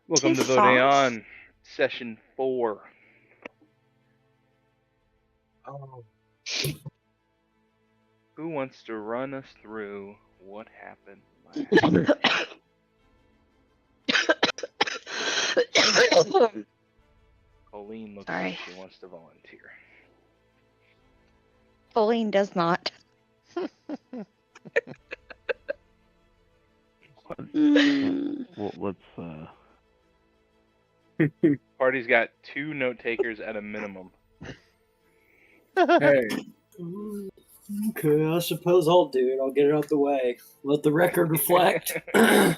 Welcome to Vode on session 4. Oh. Who wants to run us through what happened last? Colleen looks like she wants to volunteer. Colleen does not. Well, let's Party's got 2 note takers at a minimum. Hey. Okay, I suppose I'll do it. I'll get it out the way. Let the record reflect. Oh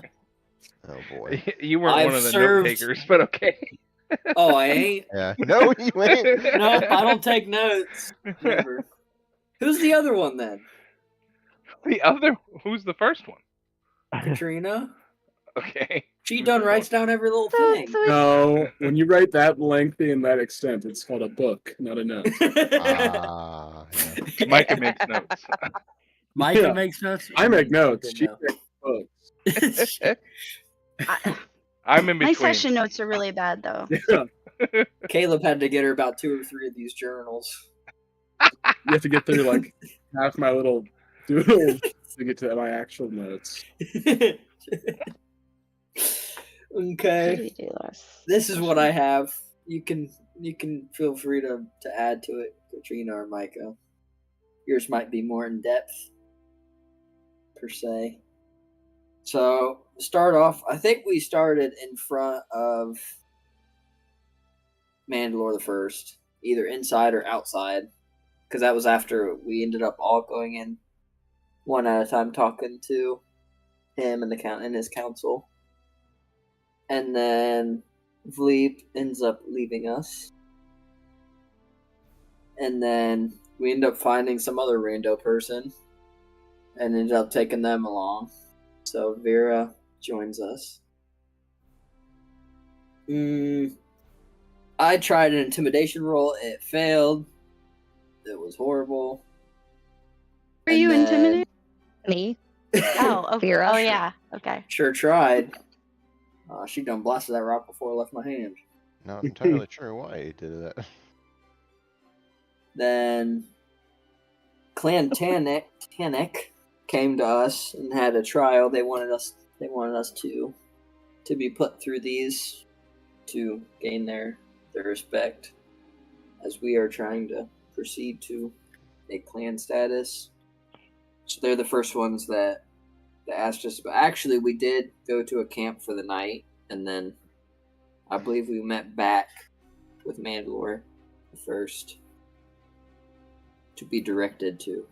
boy. You weren't I've one of the served- note takers, but okay. Oh, I ain't? Yeah. No, you ain't. Nope, I don't take notes. Never. Who's the other one then? Who's the first one? Katrina? Okay. She done writes down every little thing. No, when you write that lengthy and that extent, it's called a book, not a note. Yeah. Micah makes notes. Micah Yeah. makes notes? I make notes. Good She know. makes books. I'm in My between. session notes are really bad, though. Yeah. Caleb had to get her about 2 or 3 of these journals. You have to get through like half my little doodle to get to my actual notes. Okay. This is what I have. You can feel free to add to it, Katrina or Micah. Yours might be more in depth, per se. So, start off, I think we started in front of Mandalore the First, either inside or outside, because that was after we ended up all going in one at a time, talking to him and his council. And then Vleep ends up leaving us. And then we end up finding some other rando person and ended up taking them along. So Vera joins us. I tried an intimidation roll. It failed. It was horrible. Were you intimidated? Me? Oh, okay. Vera. Oh, yeah. Okay. Sure tried. She done blasted that rock before it left my hand. Not entirely sure why he did that. Then Clan Tannic came to us and had a trial. They wanted us to be put through these to gain their respect, as we are trying to proceed to a clan status. So they're the first ones that asked us about. Actually, we did go to a camp for the night, and then I believe we met back with Mandalore first to be directed to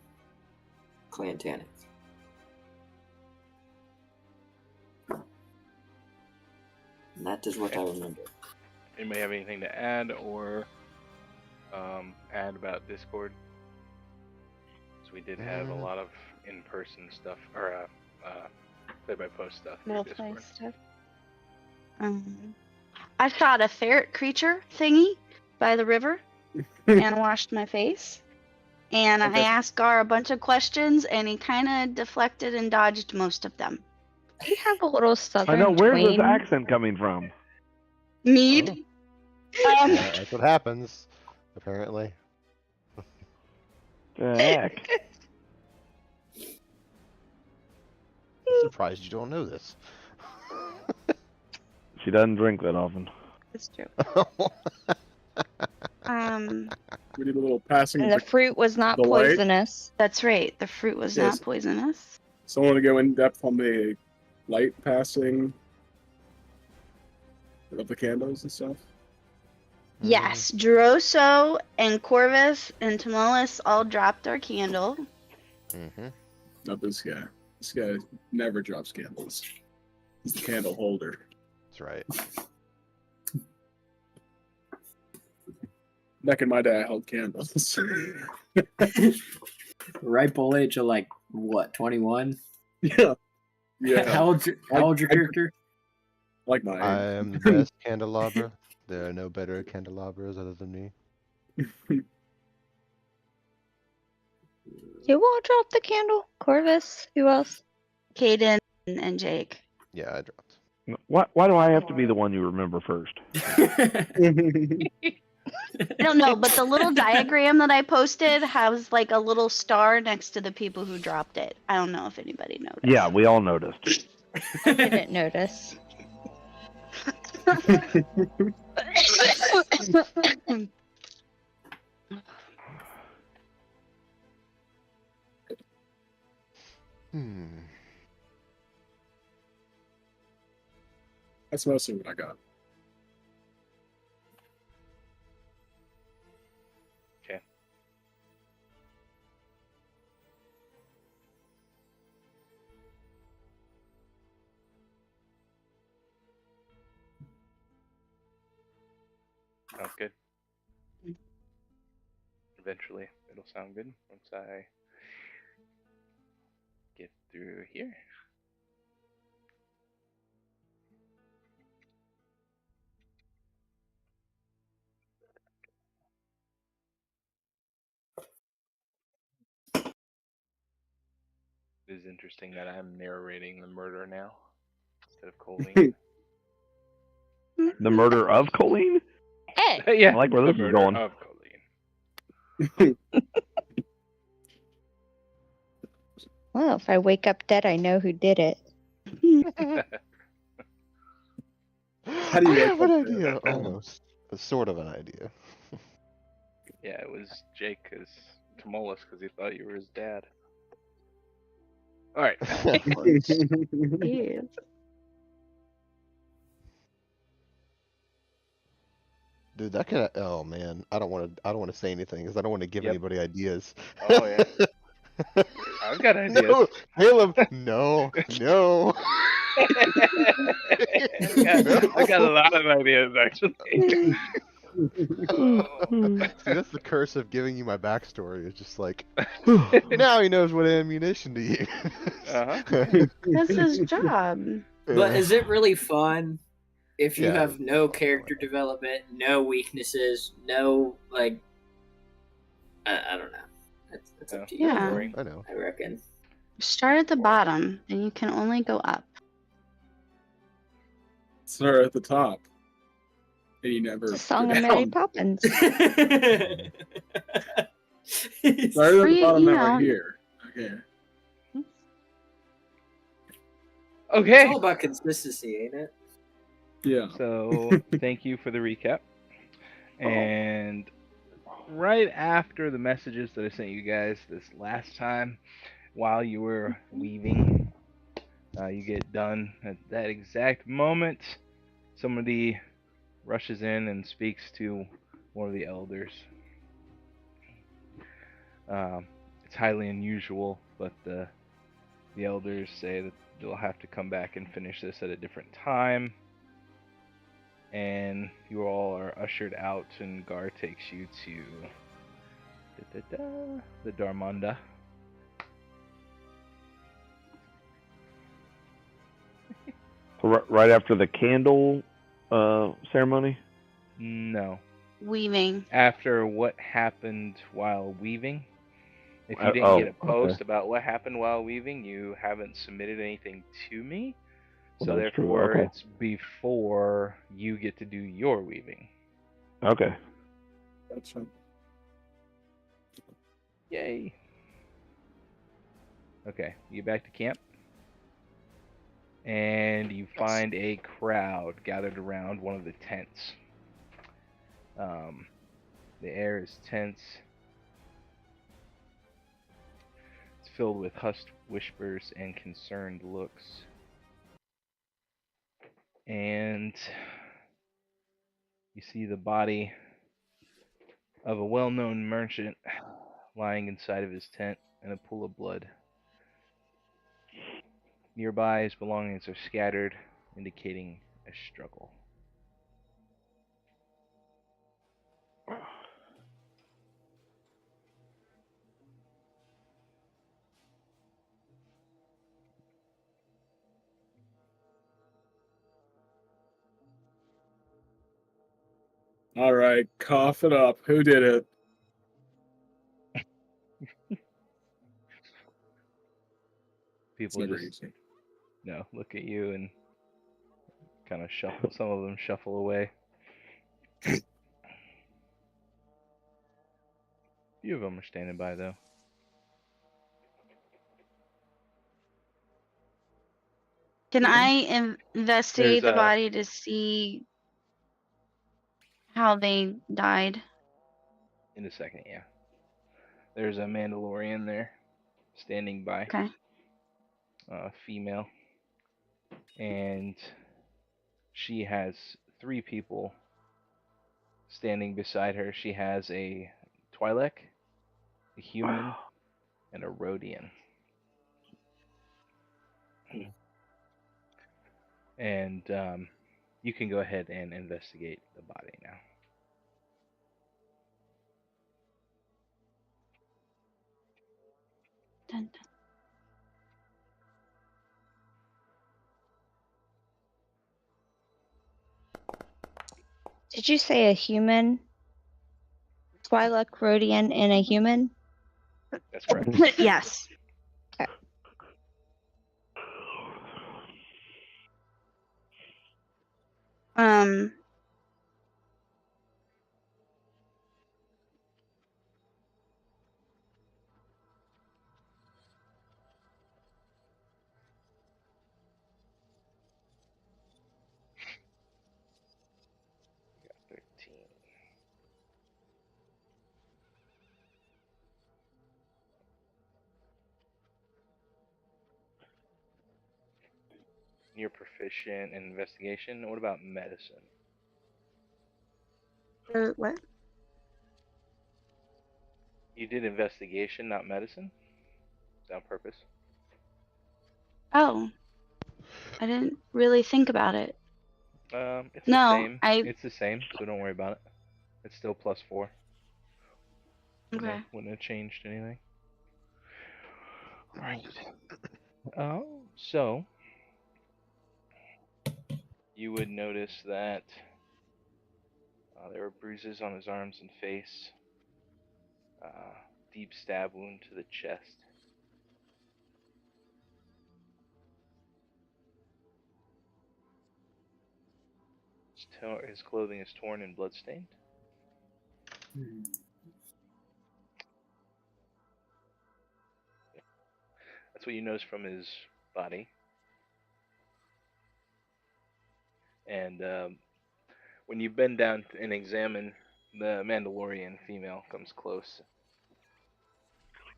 Clan Tannic. And that is what I remember. Anybody have anything to add or add about Discord? So we did have a lot of in-person stuff, or play-by-post stuff through Role-play Discord. stuff. I shot a ferret creature thingy by the river and washed my face. And I asked Gar a bunch of questions, and he kind of deflected and dodged most of them. You have a little southern I know, where's this twang. accent coming from? Mead. Yeah, that's what happens, apparently. The heck? I'm surprised you don't know this. She doesn't drink that often. That's true. We did a little passing. And the fruit was not the light? poisonous. That's right. The fruit was Yes. not poisonous. Someone to go in depth on the light passing of the candles and stuff. Yes, Droso and Corvus and Timolis all dropped our candle. Mm-hmm. Not this guy. This guy never drops candles. He's the candle holder. That's right. Back in my day, I held candles. Ripe old age of like what, 21? Yeah. Yeah. How old's your character? Like mine. I am the best candelabra. There are no better candelabras other than me. You all dropped the candle? Corvus? Who else? Caden and Jake. Yeah, I dropped. Why do I have to be the one you remember first? I don't know, but the little diagram that I posted has like a little star next to the people who dropped it. I don't know if anybody noticed. Yeah, we all noticed. I didn't notice. That's mostly what I got. Okay. Sounds good. Eventually, it'll sound good once I get through here. It is interesting that I'm narrating the murder now instead of Colleen. The murder of Colleen? Hey, Yeah, I like where the this is murder going. of Colleen. well, if I wake up dead, I know who did it. How do you I wake have an up there? idea, almost. But sort of an idea. Yeah, it was Jake as Tomolus because he thought you were his dad. All right. Ew. Dude, that could. Oh man, I don't want to. I don't want to say anything because I don't want to give Yep. anybody ideas. Oh yeah. I've got ideas. No, Caleb. No, no. I got a lot of ideas actually. See, that's the curse of giving you my backstory. It's just like now he knows what ammunition to use. Uh-huh. That's his job. But is it really fun if you Yeah. have no character development, no weaknesses, no like? I don't know. That's up to you. Yeah. Boring. I know. I reckon. Start at the bottom, and you can only go up. Start at the top. And you never. It's a song go of Mary down. Poppins. Start at the Free, bottom you now know. we're here. Okay. It's Okay. all about consistency, ain't it? Yeah. So thank you for the recap. And right after the messages that I sent you guys this last time, while you were weaving, you get done at that exact moment. Somebody rushes in and speaks to one of the elders. It's highly unusual, but the elders say that they'll have to come back and finish this at a different time. And you all are ushered out, and Gar takes you to the Darmanda. Right after the candle ceremony? No. Weaving. After what happened while weaving. If you didn't get a post about what happened while weaving, you haven't submitted anything to me. Well, So that's true, therefore, okay. it's before you get to do your weaving. Okay. That's fine. Yay. Okay, you get back to camp. And you find a crowd gathered around one of the tents. The air is tense. It's filled with hushed whispers and concerned looks. And you see the body of a well-known merchant lying inside of his tent in a pool of blood. Nearby, his belongings are scattered, indicating a struggle. All right, cough it up. Who did it? People It's never just easy. look at you and kind of shuffle. Some of them shuffle away. Few of them are standing by though. Can I investigate There's the body to see how they died? In a second, yeah. There's a Mandalorian there, standing by. Okay. Female, and she has 3 people standing beside her. She has a Twi'lek, a human, and a Rodian. And you can go ahead and investigate the body now. Dun, dun. Did you say a human? Twi'lek, Rhodian, and a human? That's correct. Yes. Um. We got 13. You're proficient in investigation. What about medicine? What? You did investigation, not medicine? Is that on purpose? Oh, I didn't really think about it. It's No, the same. It's the same, so don't worry about it. It's still +4. Okay. Wouldn't have changed anything. Right. Oh, so you would notice that there were bruises on his arms and face, deep stab wound to the chest. His clothing is torn and bloodstained. That's what you notice from his body. And when you bend down and examine, the Mandalorian female comes close.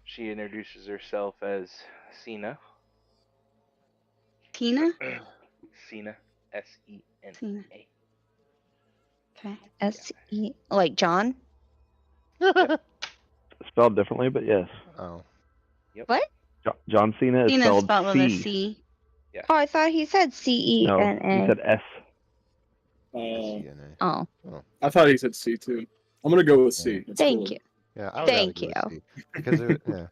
She introduces herself as Sena. Tina? Sena, S-E-N-A. Tina. Okay. S-E, like John? Spelled differently, but yes. Oh. Yep. What? John Cena is Tina's spelled spelled with a C. C. Yeah. Oh, I thought he said C-E-N-A. No, he said S. S-E-N-A. Oh, I thought he said C too. I'm gonna go with C. It's thank cooler. you. Yeah, I would rather Thank go with you. C, because yeah.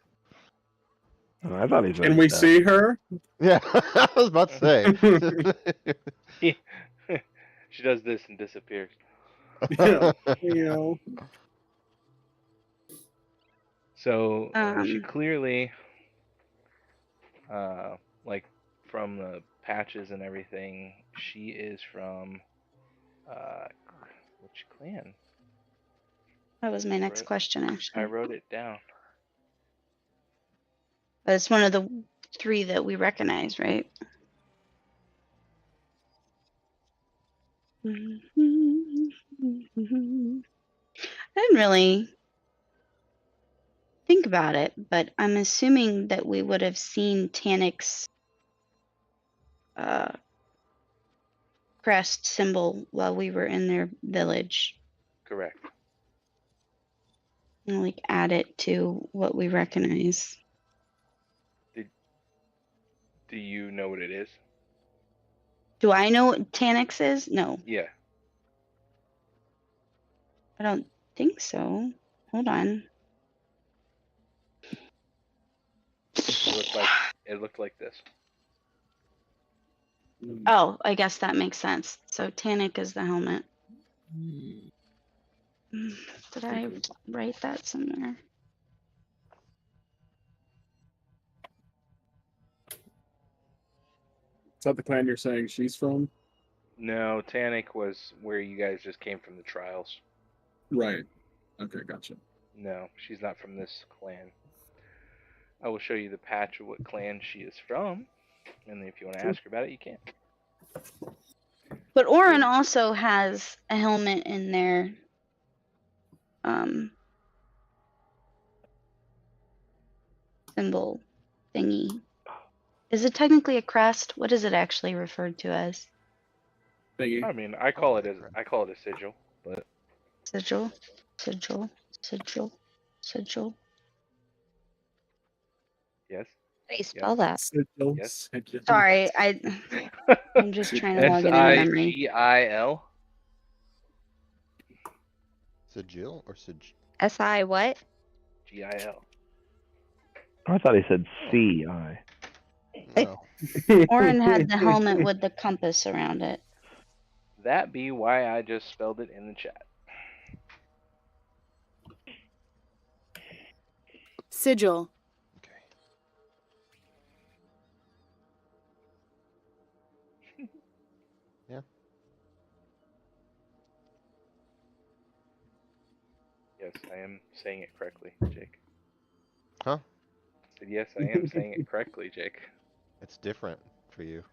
Oh, I thought he said. Can we see her? Yeah, I was about to say. She does this and disappears. Yeah. You know. So she Um. clearly, like from the patches and everything, she is from which clan? That was my next Right. question, I actually. wrote it down. But it's one of the 3 that we recognize, right? I didn't really think about it, but I'm assuming that we would have seen Tanik's crest symbol while we were in their village. Correct. And like add it to what we recognize. Do you know what it is? Do I know what Tanik's is? No, Yeah. I don't think so. Hold on. It looked like this. Oh, I guess that makes sense. So Tanik is the helmet. Did I write that somewhere? Is that the clan you're saying she's from? No, Tannic was where you guys just came from the trials. Right. Okay, gotcha. No, she's not from this clan. I will show you the patch of what clan she is from, and if you want to ask her about it, you can. But Orin also has a helmet in their symbol thingy. Is it technically a crest? What is it actually referred to as? Thingy. I mean, I call it a sigil, but Sigil, sigil, sigil, sigil. yes. How do you spell that? Sigil. Yes. Sigil. Sorry, I'm just trying to log it in memory. Sigil. Sigil or Sig? SI what? Gil. I thought he said C-I. No. Orin had the helmet with the compass around it. That be why I just spelled it in the chat. Sigil. Okay. Yeah. Yes, I am saying it correctly, Jake. Huh? I said, yes, I am saying it correctly, Jake. It's different for you.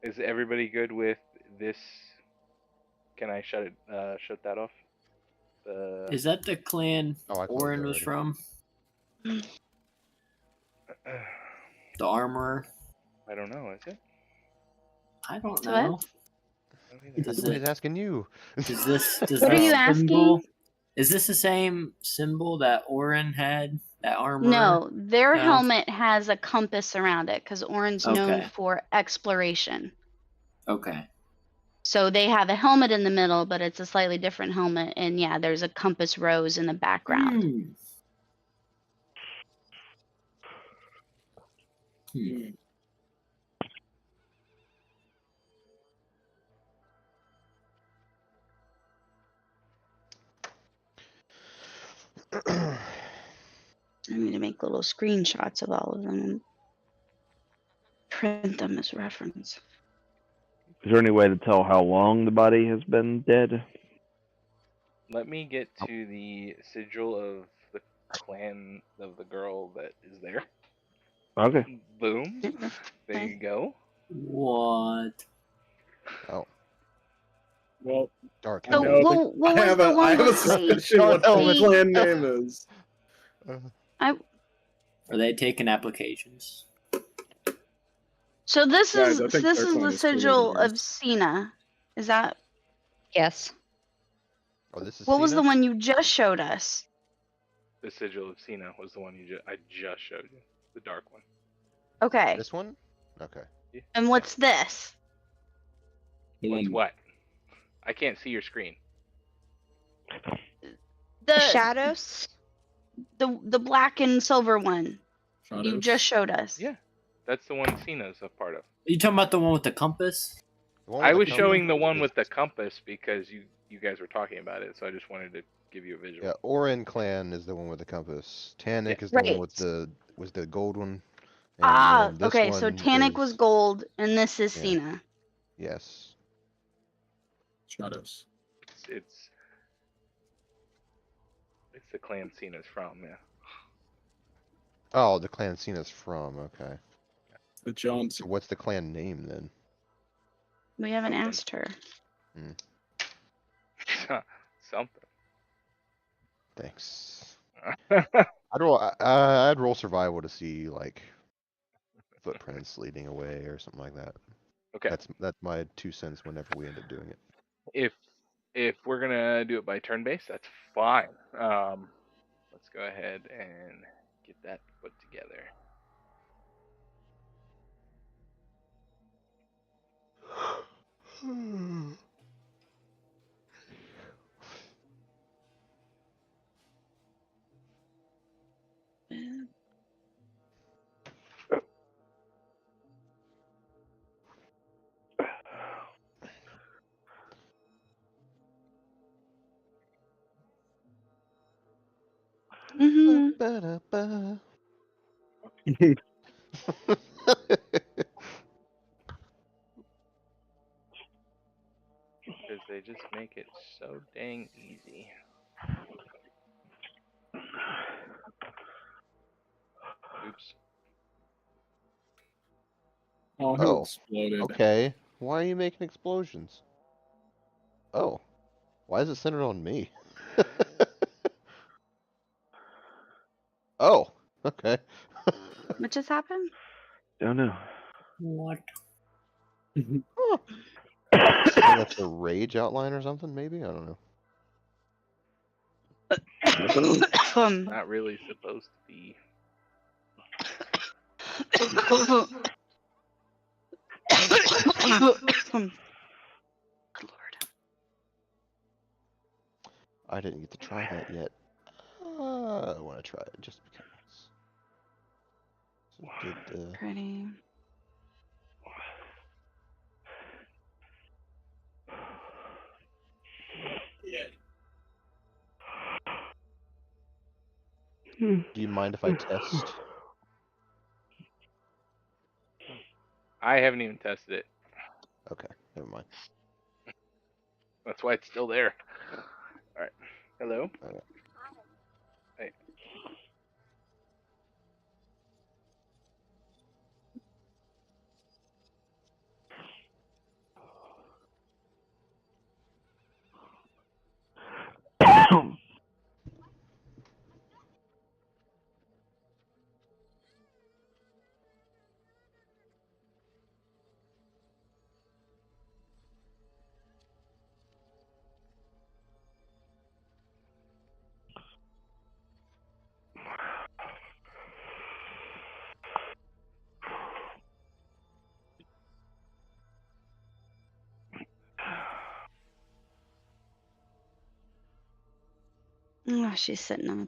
Is everybody good with this? Can I shut that off? Is that the clan Oh, I closed Orin it was already. from? The armorer? I don't know. Is it? I don't What? know. I don't either. Does Nobody's it, asking you. does this What are you symbol, asking? is this the same symbol that Orin had? That armorer? No, their No? helmet has a compass around it because Orin's known Okay. for exploration. Okay. So they have a helmet in the middle, but it's a slightly different helmet. And yeah, there's a compass rose in the background. Hmm. I need to make little screenshots of all of them and print them as reference. Is there any way to tell how long the body has been dead? Let me get to the sigil of the clan of the girl that is there. Okay. Boom. There you go. What? Oh, Well, dark So, know helmet. the- what I was have the a one with suspicion what the wait, clan name is. Are they taking applications? So this Guys, I is think this their is clan the is cooler sigil than of yours. Cena. Is that Yes. Oh, this is what was the Cena? one you just showed us? The sigil of Cena was the one I just showed you. The dark one. Okay. This one? Okay. Yeah. And what's this? What's what? I can't see your screen. The Shadows? the black and silver one you Shadows. just showed us. Yeah. That's the one Cena's a part of. Are you talking about the one with the compass? The one I with the was compass showing the one is- with the compass because you guys were talking about it, so I just wanted to give you a visual. Yeah, Orin clan is the one with the compass. Tannic Yeah. is the one Right. with the gold one. And Ah, then this okay. So one Tannic was is- gold, and this is Yeah. Cena. Yes. Shadows. It's the clan Cena's from, yeah. Oh, the clan Cena's from. Okay. The Johnson. So what's the clan name then? We haven't Something. asked her. Something. Thanks. I'd roll survival to see like footprints leading away or something like that. Okay. That's my 2 cents whenever we end up doing it. If we're gonna do it by turn base, that's fine. Let's go ahead and get that put together. Mm-hmm. Ba-da-ba. Because they just make it so dang easy. Oops. Oh, who Oh, exploded? okay. Why are you making explosions? Oh, why is it centered on me? Oh, okay. What just happened? Don't know. What? Huh. Assuming that's a rage outline or something, maybe? I don't know. Not really supposed to be. Good Lord. I didn't get to try that yet. I want to try it just because. So did Pretty. do you mind if I test? I haven't even tested it. Okay, never mind. That's why it's still there. Alright. Hello? Alright. Hey. Oh, she's sitting up.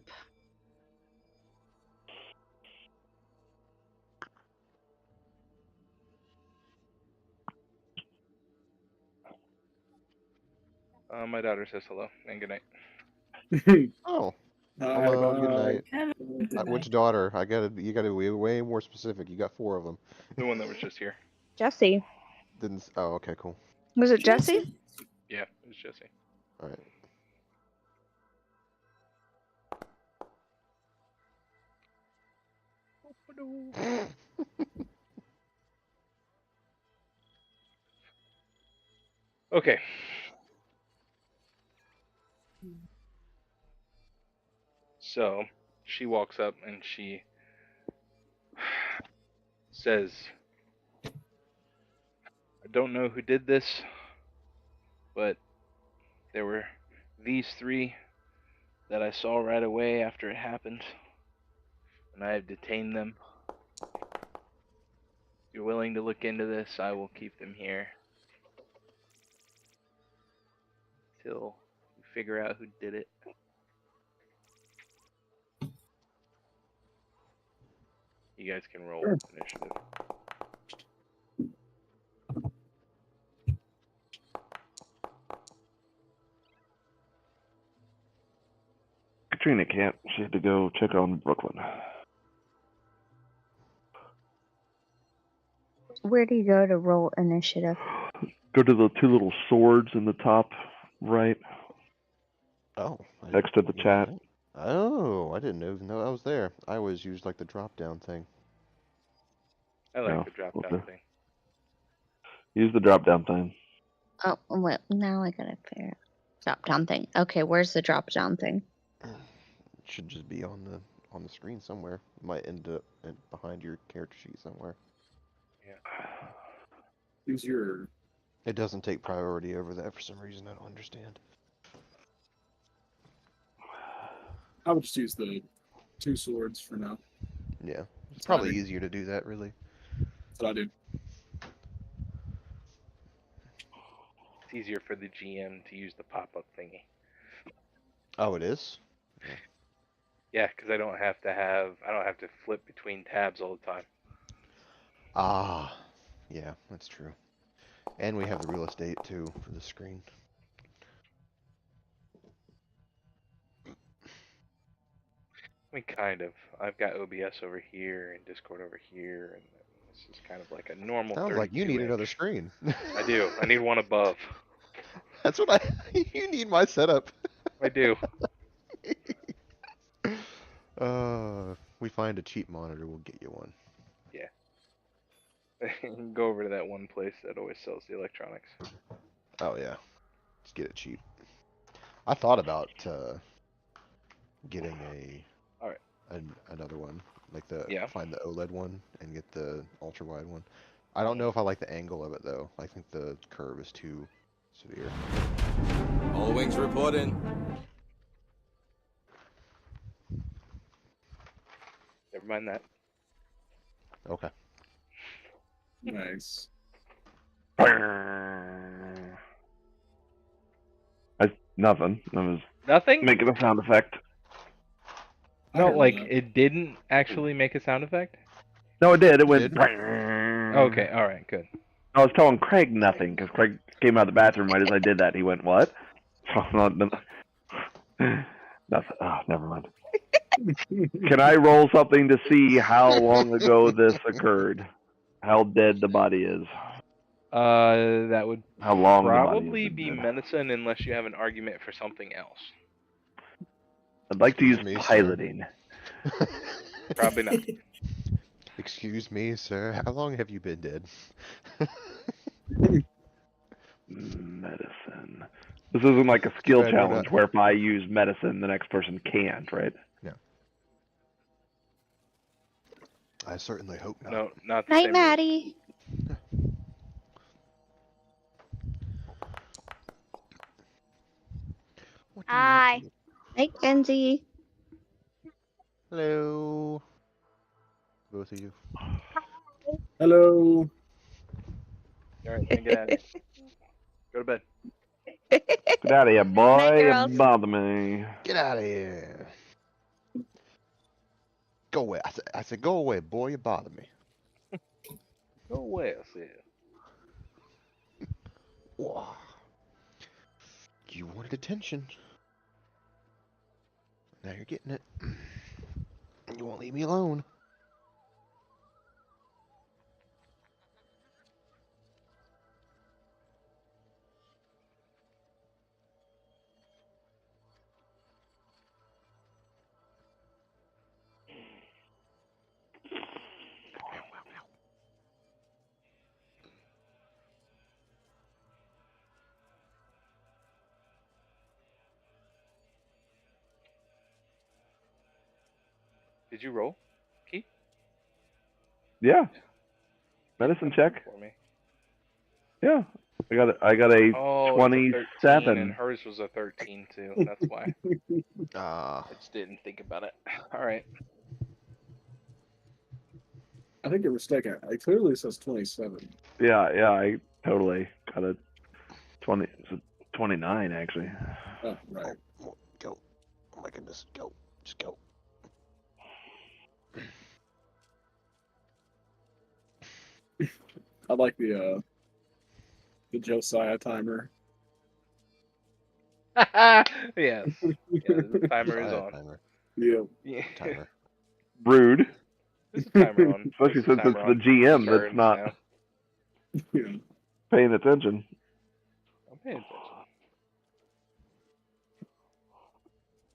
My daughter says hello and good night. Oh, Hi, hello, good bye. night. Which daughter? You gotta be way more specific. You got 4 of them. The one that was just here. Jesse. Didn't. Oh, okay, cool. Was it Jesse? Yeah, it was Jesse. All right. Okay. So she walks up and she says, I don't know who did this, but there were these 3 that I saw right away after it happened, and I have detained them. If you're willing to look into this, I will keep them here till we figure out who did it. You guys can roll initiative. Katrina can't. She had to go check on Brooklyn. Where do you go to roll initiative? Go to the 2 little swords in the top right, Oh. next to the chat. Oh, I didn't even know that was there. I always used like the drop down thing. I like No, the drop okay. down thing. Use the drop down thing. Oh, well, now I gotta figure out. Drop down thing. Okay, where's the drop down thing? It should just be on the screen somewhere. It might end up behind your character sheet somewhere. Yeah. Use your. It doesn't take priority over that for some reason. I don't understand. I would just use the 2 swords for now. Yeah, it's That's what I probably do. easier to do that, really. That's what I do. It's easier for the GM to use the pop-up thingy. Oh, it is? Yeah, because I don't have to flip between tabs all the time. Ah, yeah, that's true. And we have the real estate, too, for the screen. I mean, kind of. I've got OBS over here and Discord over here, and this is kind of like a normal Sounds like you 32 need another inch. screen. I do. I need one above. That's what I. You need my setup. I do. We find a cheap monitor, we'll get you one. Go over to that one place that always sells the electronics. Oh yeah, just get it cheap. I thought about getting Alright. another one, like find the OLED one and get the ultra wide one. I don't know if I like the angle of it though. I think the curve is too severe. All wings report in. Never mind that. Okay. Nice. That's nothing. I was Nothing? making a sound effect. No, heard like, that. it didn't actually make a sound effect? No, it did. It went. Did? Okay, alright, good. I was telling Craig nothing because Craig came out of the bathroom right as I did that. He went, "What?" Nothing. Oh, never mind. Can I roll something to see how long ago this occurred? How dead the body is? That would How long probably the body be has been dead? medicine unless you have an argument for something else. I'd like to use Excuse me, sir. piloting. Probably not. Excuse me, sir. How long have you been dead? Medicine. This isn't like a skill bad we're challenge not- where if I use medicine, the next person can't, right? I certainly hope not. No, not the Night, same. Maddie. What do you want Hi. from me? Night, Kenzie. Hello. Both of you. Hello. Alright, then get out of here. Go to bed. Get out of here, boy. Night, You girls. bother me. Get out of here. Go away. I said, go away, boy. You bother me. Go away, I said. Wow. You wanted attention. Now you're getting it. You won't leave me alone. Did you roll? Key? Yeah. Medicine check. For me. Yeah. I got a Oh, 27. It's a 13, and hers was a 13 too. That's why. Ah. I just didn't think about it. Alright. I think you're mistaken. It clearly says 27. Yeah, I totally got a 20. It's a 29 actually. Oh, right. Go. Oh my goodness. Go. Just go. I like the Josiah timer. Yes. Yeah, the timer is on. Timer. Yeah. Yeah. Timer. Rude. There's a timer on. Especially There's a since it's timer the on GM that's turns not now. Yeah. paying attention. I'm paying attention.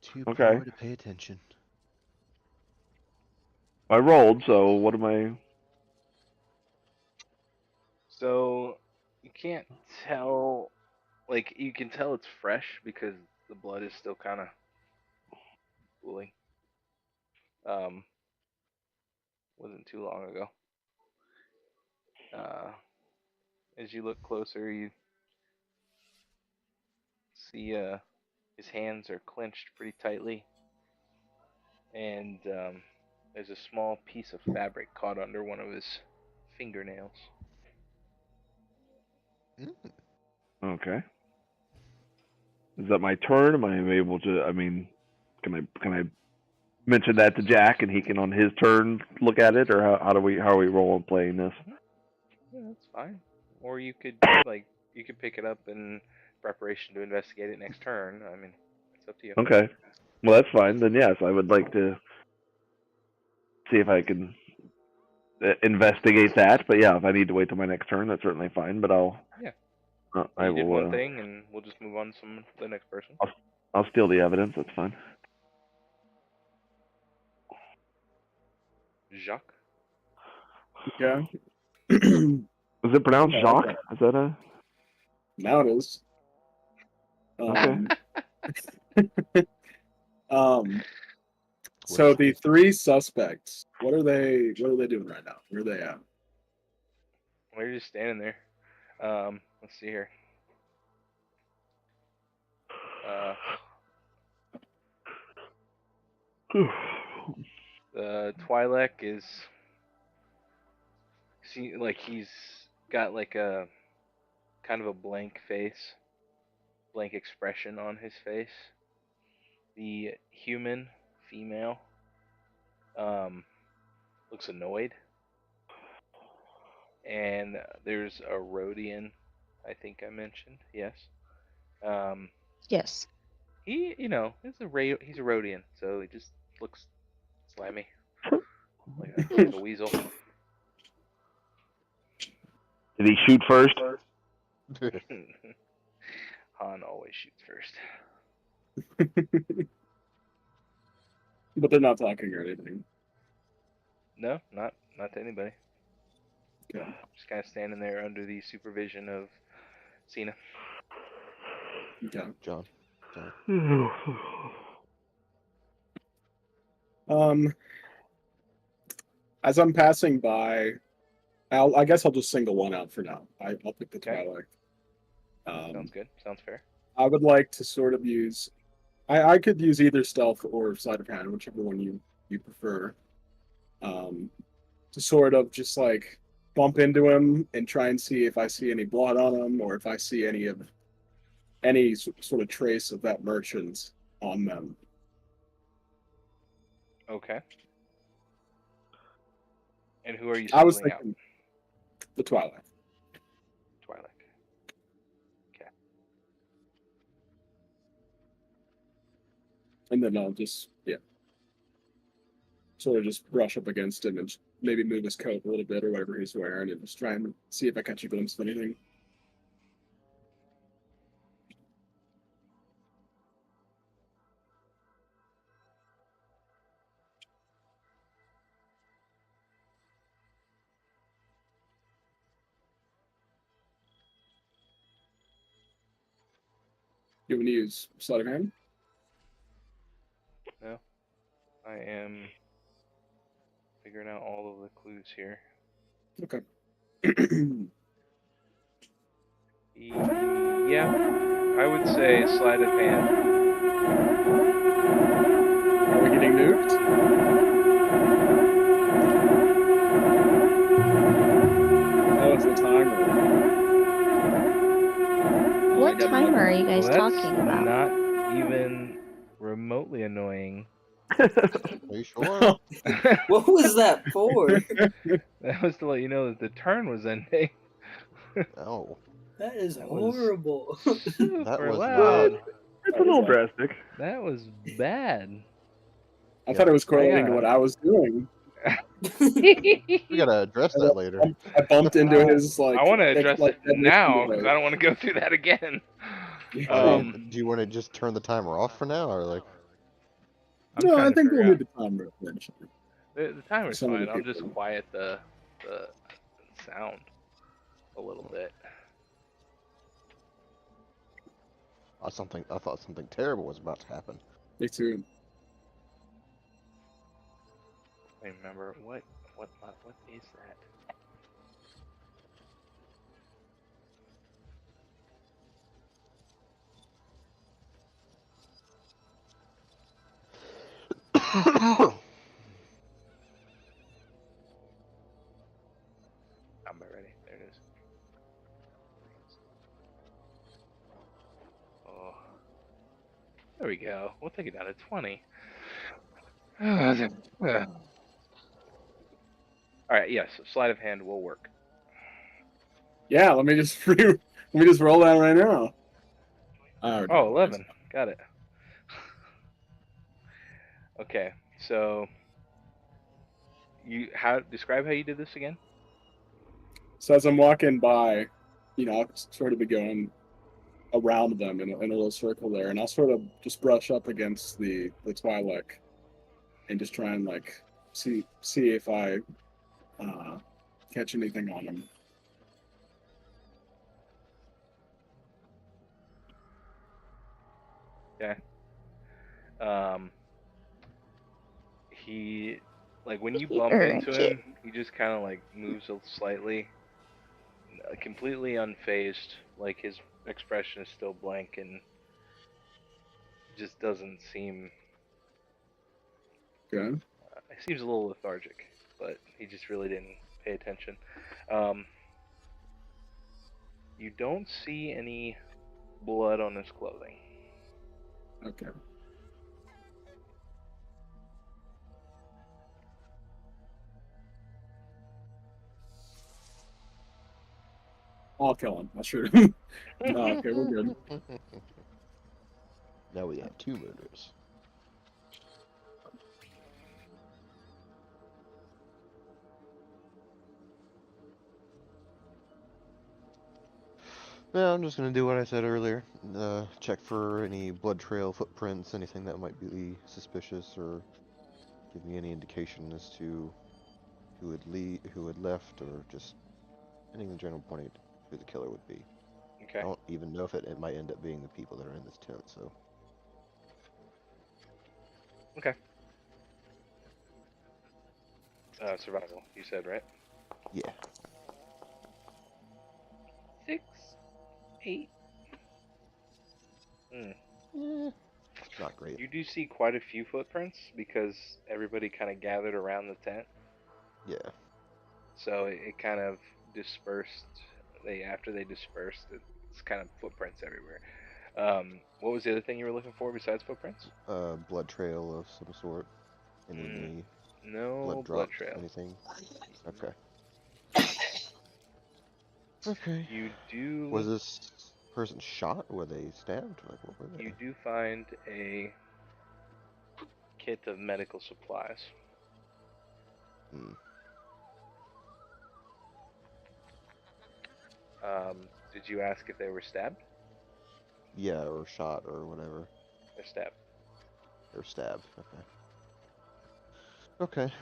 Too Okay. poor to pay attention. I rolled, so what am I? So you can't tell, like you can tell it's fresh because the blood is still kind of cooling. Wasn't too long ago. As you look closer, you see his hands are clenched pretty tightly, and there's a small piece of fabric caught under one of his fingernails. Okay. Is that my turn? Am I able to? I mean, can I mention that to Jack and he can on his turn look at it, or how are we rolling playing this? Yeah, that's fine. Or you could you could pick it up in preparation to investigate it next turn. I mean, it's up to you. Okay. Well, that's fine. Then yes, I would like to see if I can investigate that. But yeah, if I need to wait till my next turn, that's certainly fine. But I'll I You did will. one thing, and we'll just move on to the next person. I'll steal the evidence. That's fine. Jacques. Yeah. Is it pronounced Yeah, Jacques? okay. Is that a? Now it is. So the three suspects, what are they doing right now? Where are they at? Well, you're just standing there. Let's see here. Twi'lek is he's got like a kind of a blank face, blank expression on his face. The human female looks annoyed, and there's a Rhodian. I think I mentioned, yes. Yes. He's a Rhodian, so he just looks slimy, like a weasel. Did he shoot first? Han always shoots first. But they're not talking or anything. No, not to anybody. Okay. Just kind of standing there under the supervision of Cena. Okay. John. As I'm passing by, I guess I'll just single one out for now. I'll pick the Twi'lek. Sounds good. Sounds fair. I would like to sort of use. I could use either stealth or sleight of hand, whichever one you prefer. To sort of just like bump into him and try and see if I see any blood on him or if I see any sort of trace of that merchant on them. Okay. And who are you I was singling out? thinking the Twi'lek. Twi'lek. Okay. And then I'll just sort of just brush up against him and maybe move his coat a little bit or whatever he's wearing and just try and see if I catch a glimpse of anything. You want to use sleight of hand? No. I am figuring out all of the clues here. Okay. Yeah. I would say sleight of hand. Are we getting nuked? Oh, it's the timer. What timer are you guys Well, that's talking about? not even remotely annoying. Are you sure? What was that for? That was to let you know that the turn was ending. Oh. That is That was horrible. Super was loud. It's a little drastic. That was bad. I thought it was correlating to what I was doing. We gotta address that later. I bumped into his like. I want to address it now because because I don't want to go through that again. Do you want to just turn the timer off for now, or like? No, I think we'll need the timer eventually. The timer's Some of the fine. I'll just people. quiet the sound a little bit. I thought something terrible was about to happen. Me too. I remember what is that? I'm about ready. There it is. Oh, there we go. We'll take it down to 20. All right. Yes, sleight of hand will work. Yeah, let me just roll that right now. Oh, 11. Got it. Okay, so describe how you did this again? So as I'm walking by, I'll sort of be going around them in a little circle there, and I'll sort of just brush up against the Twi'lek and just try and like see if I catch anything on them. Okay. He, like, when you bump into him, he just kind of like moves slightly, completely unfazed. Like his expression is still blank and just doesn't seem. Okay. He seems a little lethargic, but he just really didn't pay attention. You don't see any blood on his clothing. Okay. I'll kill him. I'll shoot him. No, okay, we're good. Now we have 2 murders. No, I'm just gonna do what I said earlier. Check for any blood trail, footprints, anything that might be suspicious, or give me any indication as to who had left, or just anything general pointing to who the killer would be. Okay. I don't even know if it might end up being the people that are in this tent, so. Okay. Survival, you said, right? Yeah. 6, 8. Not great. You do see quite a few footprints because everybody kind of gathered around the tent. Yeah. So it kind of dispersed. After they dispersed, it's kind of footprints everywhere. What was the other thing you were looking for besides footprints? Blood trail of some sort. Any no blood trail. Anything? Okay. Okay. You do. Was this person shot? Were they stabbed? Like, what were they? You do find a kit of medical supplies. Did you ask if they were stabbed? Yeah, or shot, or whatever. They're stabbed. They're stabbed. Okay. Okay.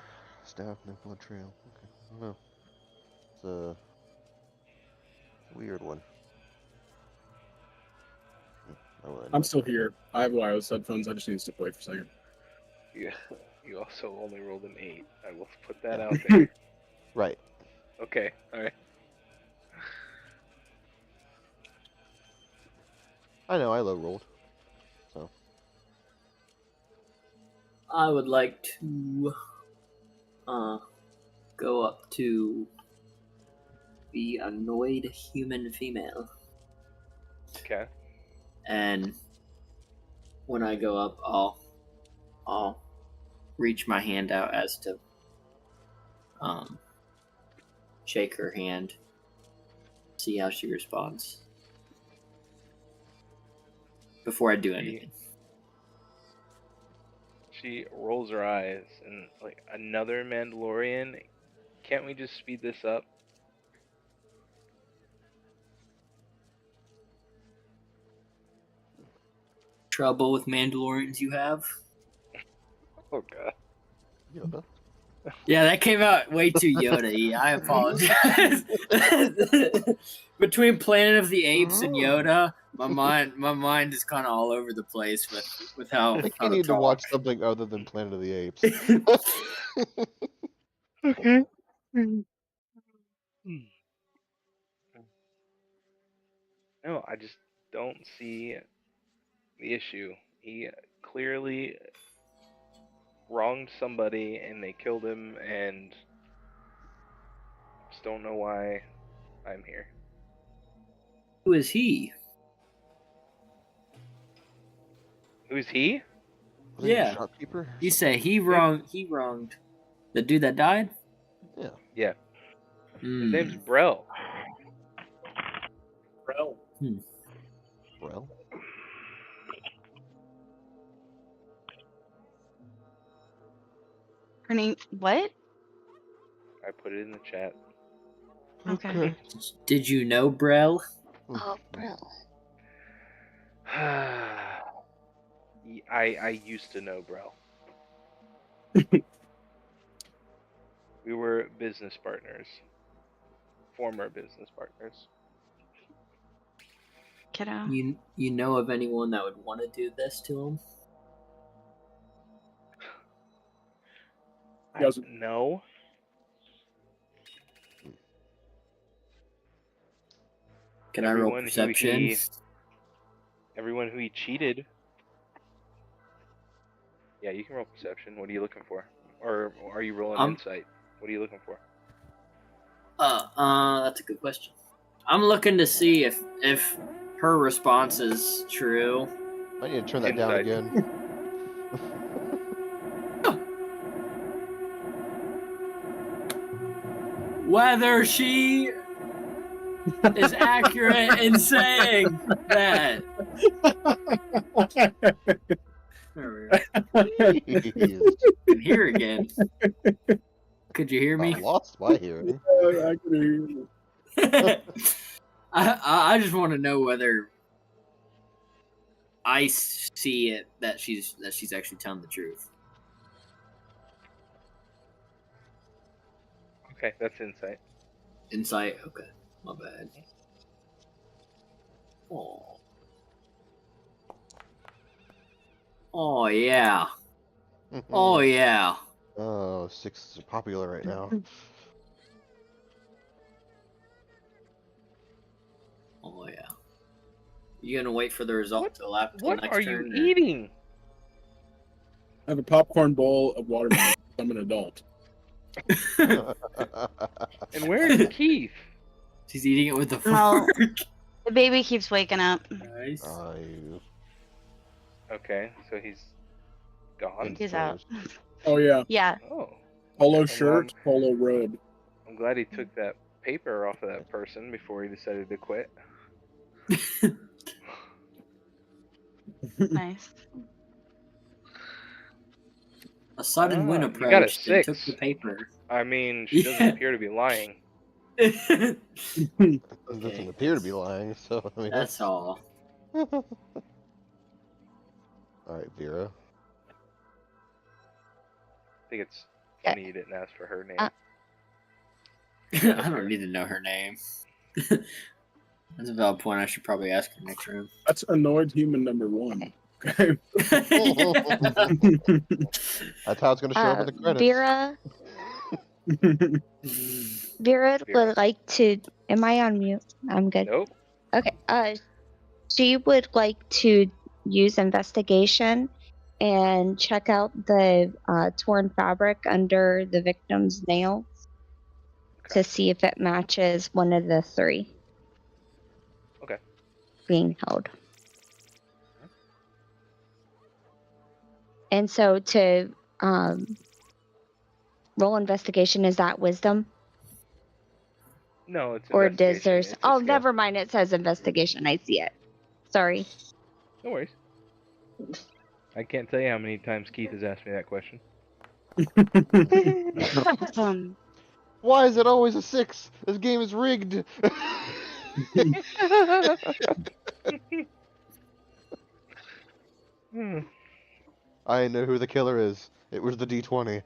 Stabbed, no blood trail. Okay. I don't know. It's a weird one. I'm still here. I have wireless headphones. I just need to step away for a second. Yeah. You also only rolled an 8. I will put that out there. Right. Okay. All right. I know. I low rolled. So. I would like to go up to the annoyed human female. Okay. And when I go up, I'll reach my hand out as to shake her hand, see how she responds before I do anything. She rolls her eyes and, like, another Mandalorian? Can't we just speed this up? Trouble with Mandalorians you have? Oh god. Yoda. Yeah, that came out way too Yoda-y. I apologize. Between Planet of the Apes and Yoda, my mind is kind of all over the place with how. I think you need to watch something other than Planet of the Apes. Okay. No, I just don't see the issue. He clearly wronged somebody and they killed him, and just don't know why I'm here. Who is he? Who is he? Was he a Yeah. shopkeeper? You say he wronged the dude that died? Yeah. Yeah. His name's Brell. Brell. Brell? Her name what? I put it in the chat. Okay. Did you know, Brel? Oh, bro. I used to know, bro. We were business partners. Former business partners. Kiddo. You know of anyone that would want to do this to him? Yes. No. Can I roll Everyone who perception? Everyone who he cheated. Yeah, you can roll perception. What are you looking for? Or are you rolling insight? What are you looking for? That's a good question. I'm looking to see if her response is true. I need to turn that down Insight. again. Whether she is accurate in saying that. There we go. Jeez. Can hear again. Could you hear I me? lost my hearing. I can hear you. I just want to know whether I see it that she's actually telling the truth. Okay, that's insight. Insight. Okay, my bad. Oh. Oh yeah. Oh yeah. Oh, sixes are popular right now. Oh yeah. You gonna wait for the result till after the What next are you turn? eating? I have a popcorn bowl of watermelon. I'm an adult. And where's Keith? She's eating it with a No. fork. The baby keeps waking up. Nice. Okay, so he's gone. He's out. Oh yeah, Yeah. Oh, polo I'm shirt, polo robe. I'm glad he took that paper off of that person before he decided to quit. Nice. A sudden wind Ah, you got a approached and took 6. the paper. I mean, she doesn't Yeah. appear to be lying. It Okay. doesn't appear to be lying, so I mean That's all. Alright, Vera. I think it's funny you didn't ask for her name. I don't need to know her name. That's a valid point. I should probably ask her next round. That's annoyed human number 1. Okay. That's how it's going to show up in the credits. Vera Vera. would like to. Am I on mute? I'm good. Nope. Okay. She would like to use investigation and check out the torn fabric under the victim's nails Okay. to see if it matches one of the 3. Okay. Being held. And so to roll investigation, is that wisdom? No, it's Or does investigation. there's It's a oh skill. never mind, it says investigation. I see it. Sorry. No worries. I can't tell you how many times Keith has asked me that question. Why is it always a 6? This game is rigged. I know who the killer is. It was the D20.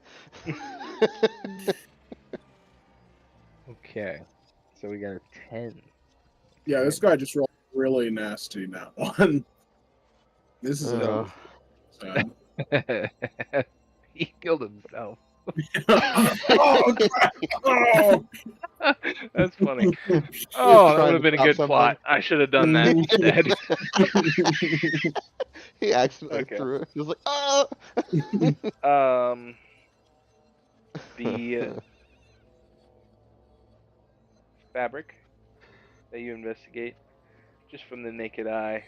Okay. So we got a 10. Yeah, this guy just rolled really nasty now. One. This is sad. He killed himself. Oh, crap. Oh. That's funny. Oh, that trying would have to been a stop good someone. plot. I should have done that instead. He accidentally Okay. threw it. He was like, oh! The fabric that you investigate, just from the naked eye,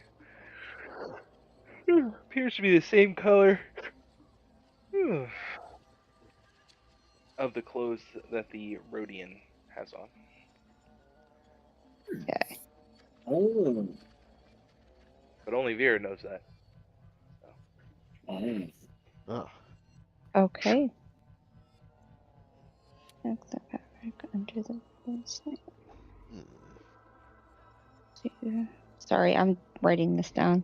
appears to be the same color of the clothes that the Rhodian has on. Okay. Oh. But only Vera knows that. Oh. Oh. Okay. Check that out. Under the Hmm. Sorry, I'm writing this down.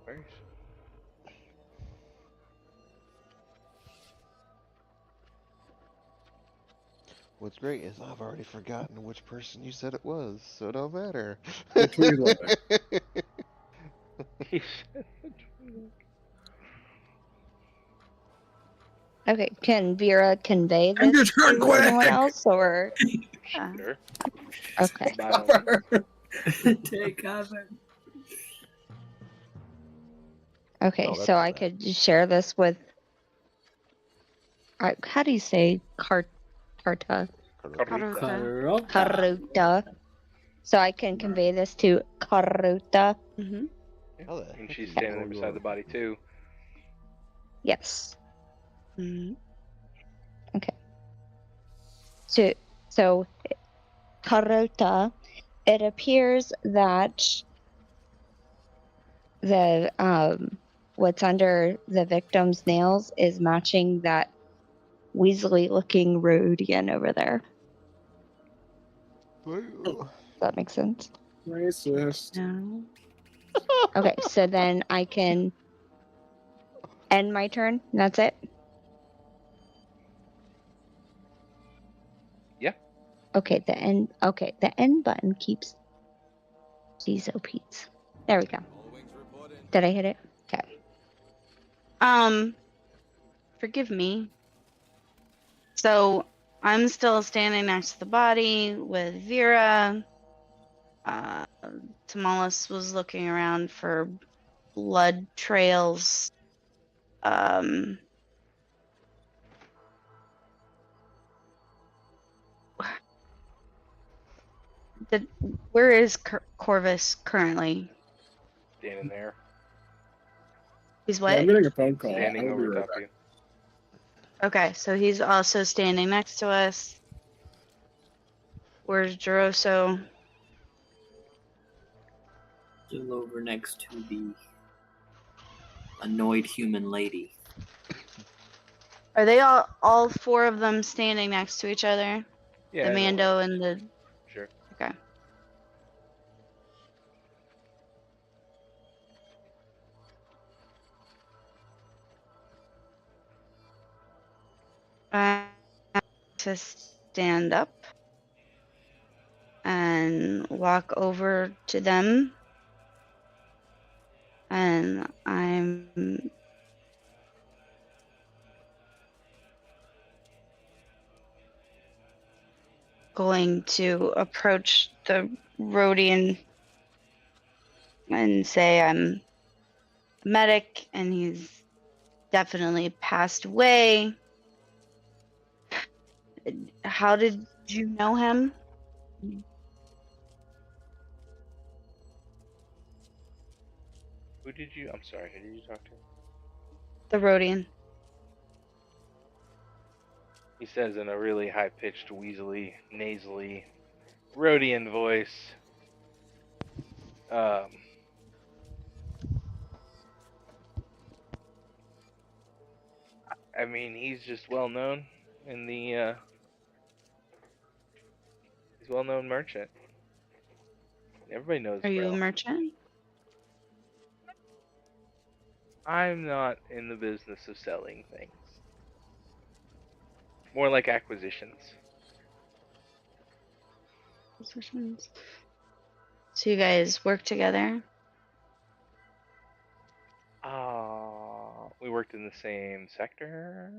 Where's What's great is I've already forgotten which person you said it was, so it don't matter. The Twi'lek. he said the Twi'lek. Okay, can Vera convey End your this turn to anyone quick! else, or Sure. okay? By all means. Take cover. Okay, Oh, that's so not I bad. could share this with. How do you say Carta? Karuta. Karuta. Karuta. So I can convey this to Karuta. Mm-hmm. How the And heck she's is standing there your- beside the body too. Yes. Mm-hmm. So Karuta. It appears that the what's under the victim's nails is matching that Weasley-looking Rhodian over there. Does that make sense? Racist. No. Okay, so then I can end my turn. That's it. Yeah. Okay, the end. Okay, the end button keeps these OPs. There we go. All wings report in. Did I hit it? Okay. Forgive me. So I'm still standing next to the body with Vera. Tamalis was looking around for blood trails. Where is Corvus currently? Standing there. He's Yeah, what? I'm getting a phone call. Standing I'll be over right top of back. you. Okay, so he's also standing next to us. Where's Jeroso? Still over next to the annoyed human lady. Are they all four of them standing next to each other? Yeah. The in a Mando line. and the Sure. okay. To stand up and walk over to them, and I'm going to approach the Rhodian and say I'm a medic and he's definitely passed away. How did you know him? Who did you? I'm sorry. Who did you talk to? The Rhodian. He says in a really high-pitched, weaselly, nasally, Rhodian voice. I mean, he's just well known in the. He's a well-known merchant. Everybody knows Are you a Braille. merchant? I'm not in the business of selling things. More like acquisitions. Positions. So you guys work together? We worked in the same sector.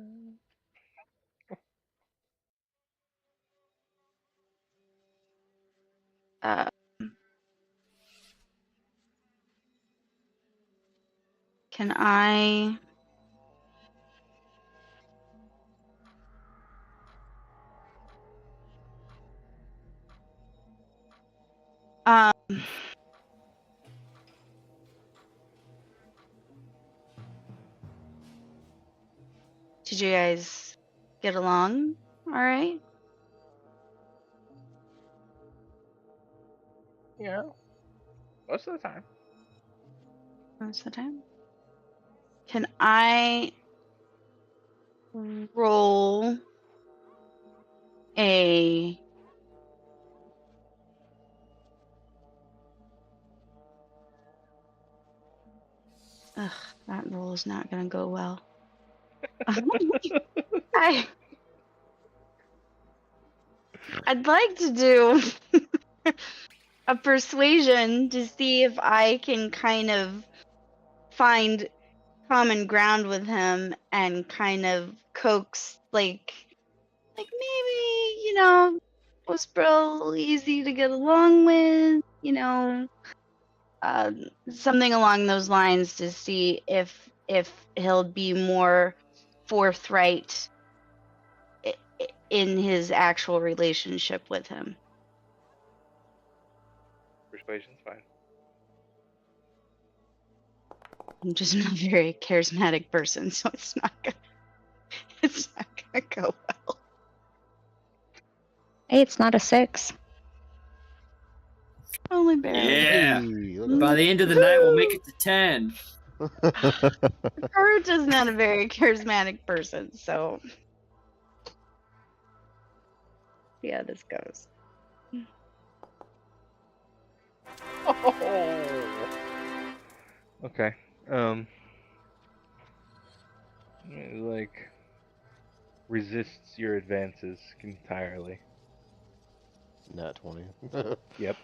Uh, can I? Did you guys get along? All right. Yeah, most of the time. Most of the time. Can I roll a Ugh, that roll is not gonna go well. I'd like to do a persuasion to see if I can kind of find common ground with him and kind of coax like maybe, was real easy to get along with, something along those lines to see if he'll be more forthright in his actual relationship with him. Persuasion's fine. I'm just not a very charismatic person, so it's not gonna go well. Hey, it's not a 6. Only barely. Yeah. Hey, look By at the end of the night, we'll make it to 10. that. Kurt is not a very charismatic person, so see how this goes. Oh. Okay. Like resists your advances entirely. Nat 20. Yep.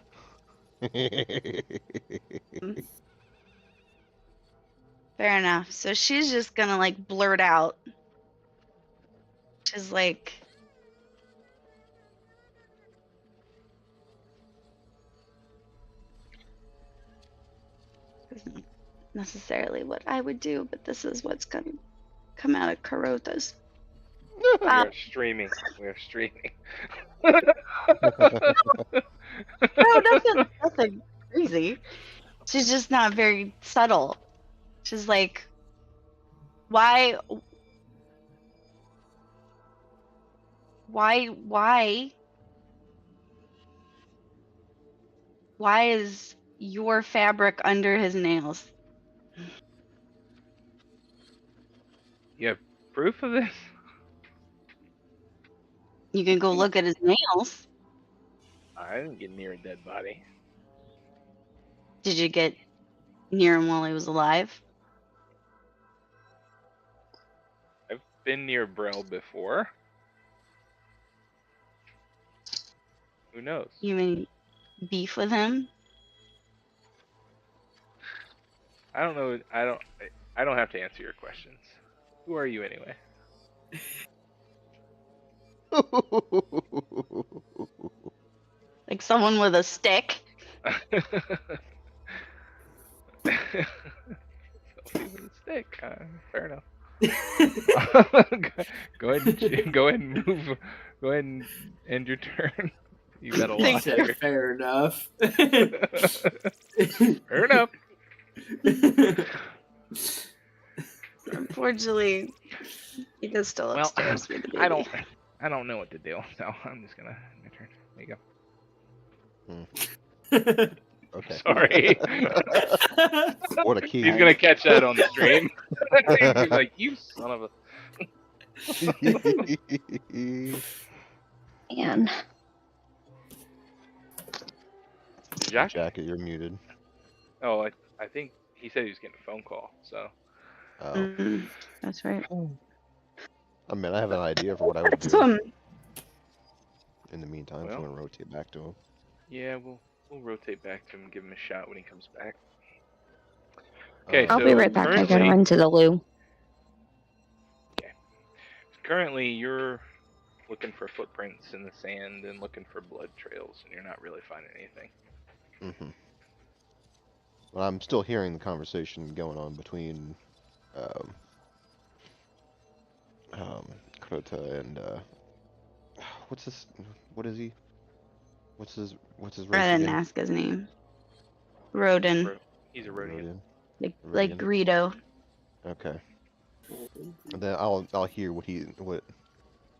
Fair enough. So she's just gonna like blurt out. She's like, "This isn't necessarily what I would do, but this is what's gonna come out of Karota's." We are streaming. We are streaming. No, nothing crazy. She's just not very subtle. She's like, why is your fabric under his nails? You have proof of this? You can go look at his nails. I didn't get near a dead body. Did you get near him while he was alive? I've been near Brel before. Who knows? You mean beef with him? I don't know. I don't have to answer your questions. Who are you anyway? Like someone with a stick? Somebody with a stick. Fair enough. Go ahead and move. Go ahead and end your turn. You got a He lot said, here. fair enough. Fair enough. Unfortunately, he is still Well, upstairs with the baby. I don't know what to do, so I'm just gonna end my turn. There you go. Okay. Sorry. What a key. He's gonna catch that on the stream. He's like, you son of a. Man. Jack? Jacket, you're muted. Oh, I think he said he was getting a phone call, so. Oh. That's right. I mean, I have an idea for what I would do. So, In the meantime, if you Well. want to rotate back to him. Yeah, we'll rotate back to him and give him a shot when he comes back. Okay, I'll so be right back. I gotta currently- run to the loo. Currently, you're looking for footprints in the sand and looking for blood trails, and you're not really finding anything. Mm-hmm. Well, I'm still hearing the conversation going on between Krota and what's this? What is he? What's his I race didn't again? ask his name. Rodin. He's a Rhodian. Like Rodian. Greedo. Okay. And then I'll hear what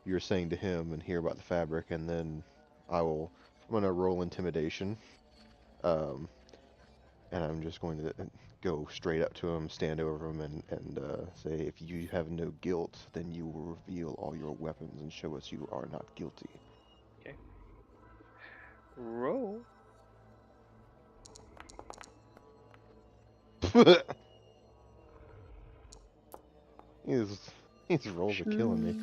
you're saying to him and hear about the fabric, and then I'm gonna roll intimidation. And I'm just going to go straight up to him, stand over him, and say, if you have no guilt, then you will reveal all your weapons and show us you are not guilty. Roll. These rolls are killing me.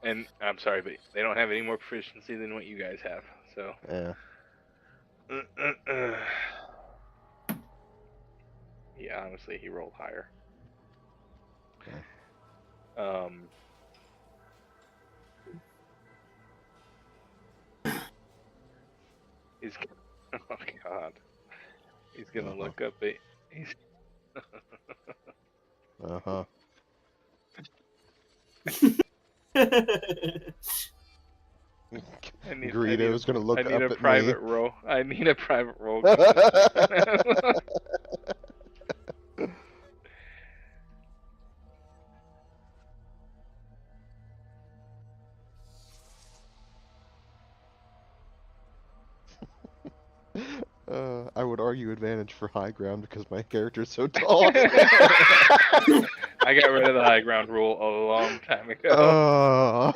And I'm sorry, but they don't have any more proficiency than what you guys have. So. Yeah. Yeah, honestly, he rolled higher. Okay. He's. Oh God. He's gonna look up it. He's. Uh-huh. Greedo's gonna look I need up a at private me. roll. I need a private roll. I would argue advantage for high ground because my character's so tall. I got rid of the high ground rule a long time ago. Oh.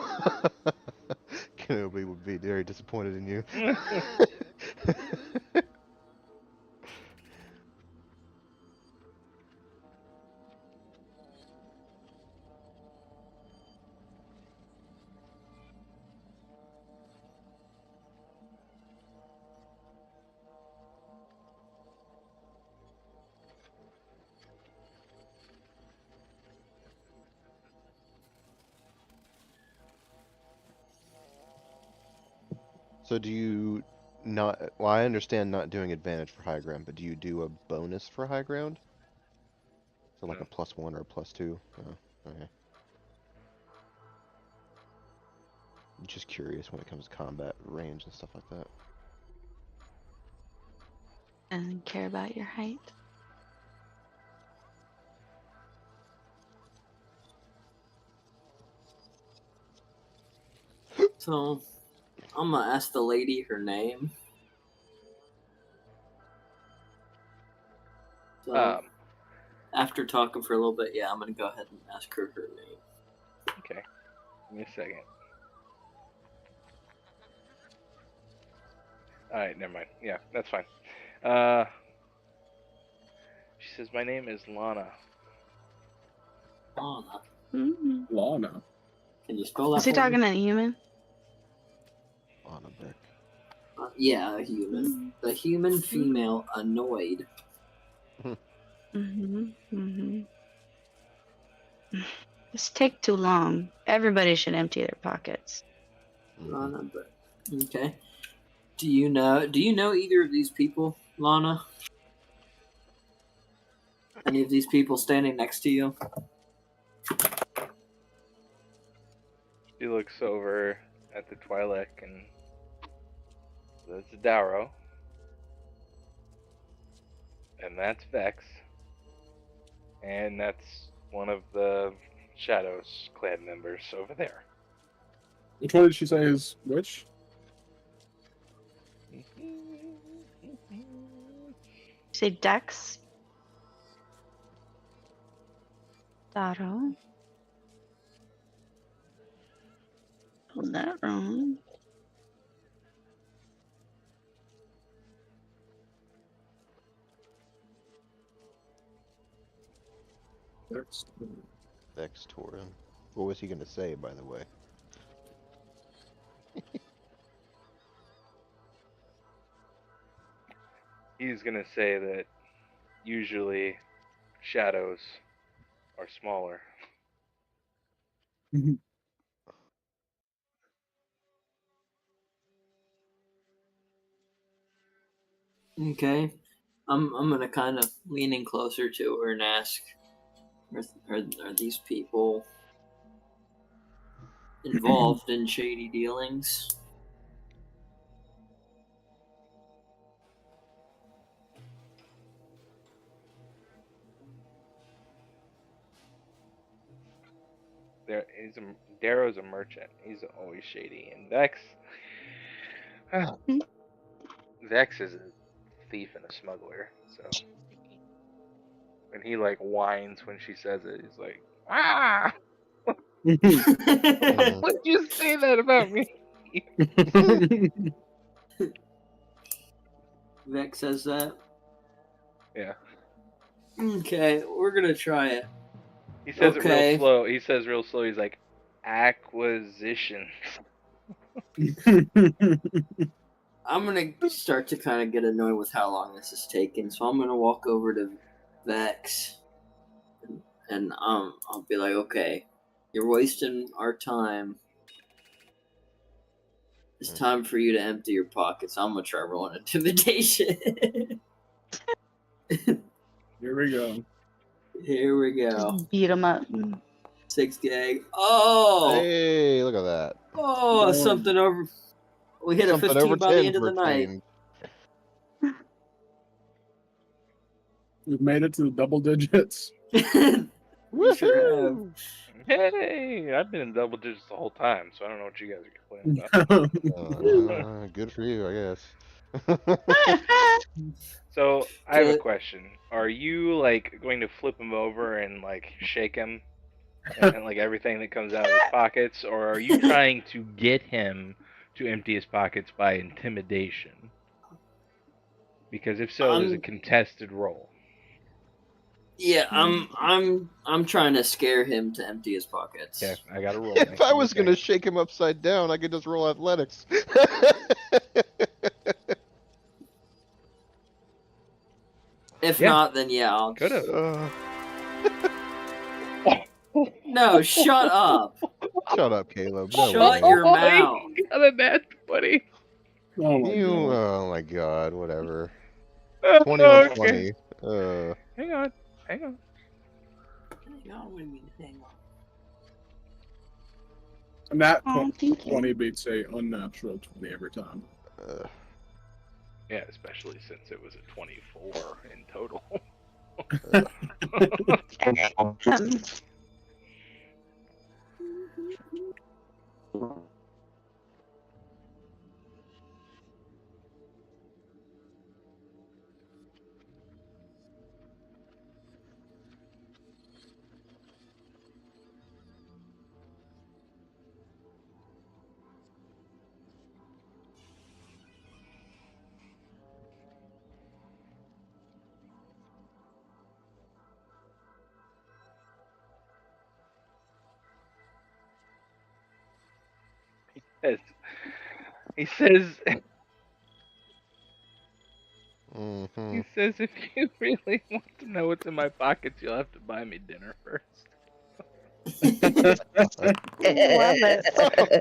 Kenobi would be very disappointed in you. So do you not? Well, I understand not doing advantage for high ground, but do you do a bonus for high ground? So like No. a +1 or a +2? Oh, okay. I'm just curious when it comes to combat range and stuff like that. And care about your height. So, I'm gonna ask the lady her name. So, after talking for a little bit, yeah, I'm gonna go ahead and ask her her name. Okay. Give me a second. Alright, never mind. Yeah, that's fine. She says, my name is Lana. Lana. Mm-hmm. Lana. Can you spell that Is he for me? talking to a human? Lana Beck. Yeah, a human. A human female annoyed. This take too long. Everybody should empty their pockets. Lana Beck. Okay. Do you know either of these people, Lana? Any of these people standing next to you? She looks over at the Twi'lek and that's Darrow. And that's Vex. And that's one of the Shadows clan members over there. Which one did she say is which? Say Dex. Daro. Hold that wrong. Vex Torin. What was he gonna say, by the way? He's gonna say that usually shadows are smaller. Okay. I'm gonna kind of lean in closer to her and ask, are these people involved in shady dealings? Darrow's a merchant. He's always shady. And Vex, Vex is a thief and a smuggler. So when he like whines when she says it, he's like, ah, why would you say that about me? Vex says that. Yeah. Okay, we're gonna try it. He says it Okay. real slow. He says real slow. He's like, acquisition. I'm gonna start to kind of get annoyed with how long this is taking, so I'm gonna walk over to Vex, and I'll be like, okay, you're wasting our time. It's time for you to empty your pockets. I'm gonna try rolling intimidation. Here we go. Here we go. Just beat him up. 6 gag. Oh, Hey, look at that. oh, something over. We hit Something a 15 over by the 10 end of for the a night. change. We've made it to the double digits. We sure have. Woohoo! Hey, I've been in double digits the whole time, so I don't know what you guys are complaining about. Good for you, I guess. So I have a Good. question. Are you like going to flip him over and like shake him and like everything that comes out of his pockets, or are you trying to get him to empty his pockets by intimidation? Because if so, there's a contested roll. Yeah, I'm trying to scare him to empty his pockets. Okay, I got to roll. If I was gonna shake him upside down, I could just roll athletics. If Yeah. not, then yeah, I'll. Could have. No, shut up. Shut up, Caleb. No Shut way. your mouth. Got a nat 20. Oh my You, god. oh my god, whatever. Oh, 20 on okay. 20. Hang on. Hang on, what do you mean, hang on? And that Oh, thank you. 20 beats a unnatural 20 every time. Yeah, especially since it was a 24 in total. Yes. He says, Mm-hmm. if you really want to know what's in my pockets, you'll have to buy me dinner first. Love it.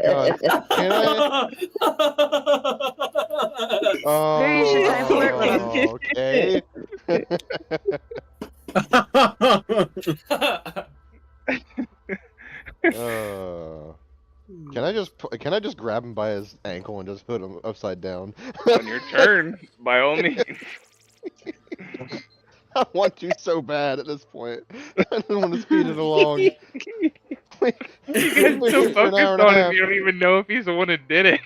God. Can I? Maybe you should try to flirt with him. Okay. Can I just grab him by his ankle and just put him upside down? On your turn, by all means. I want to so bad at this point. I don't want to speed it along. You get so focused on it, you don't even know if he's the one who did it.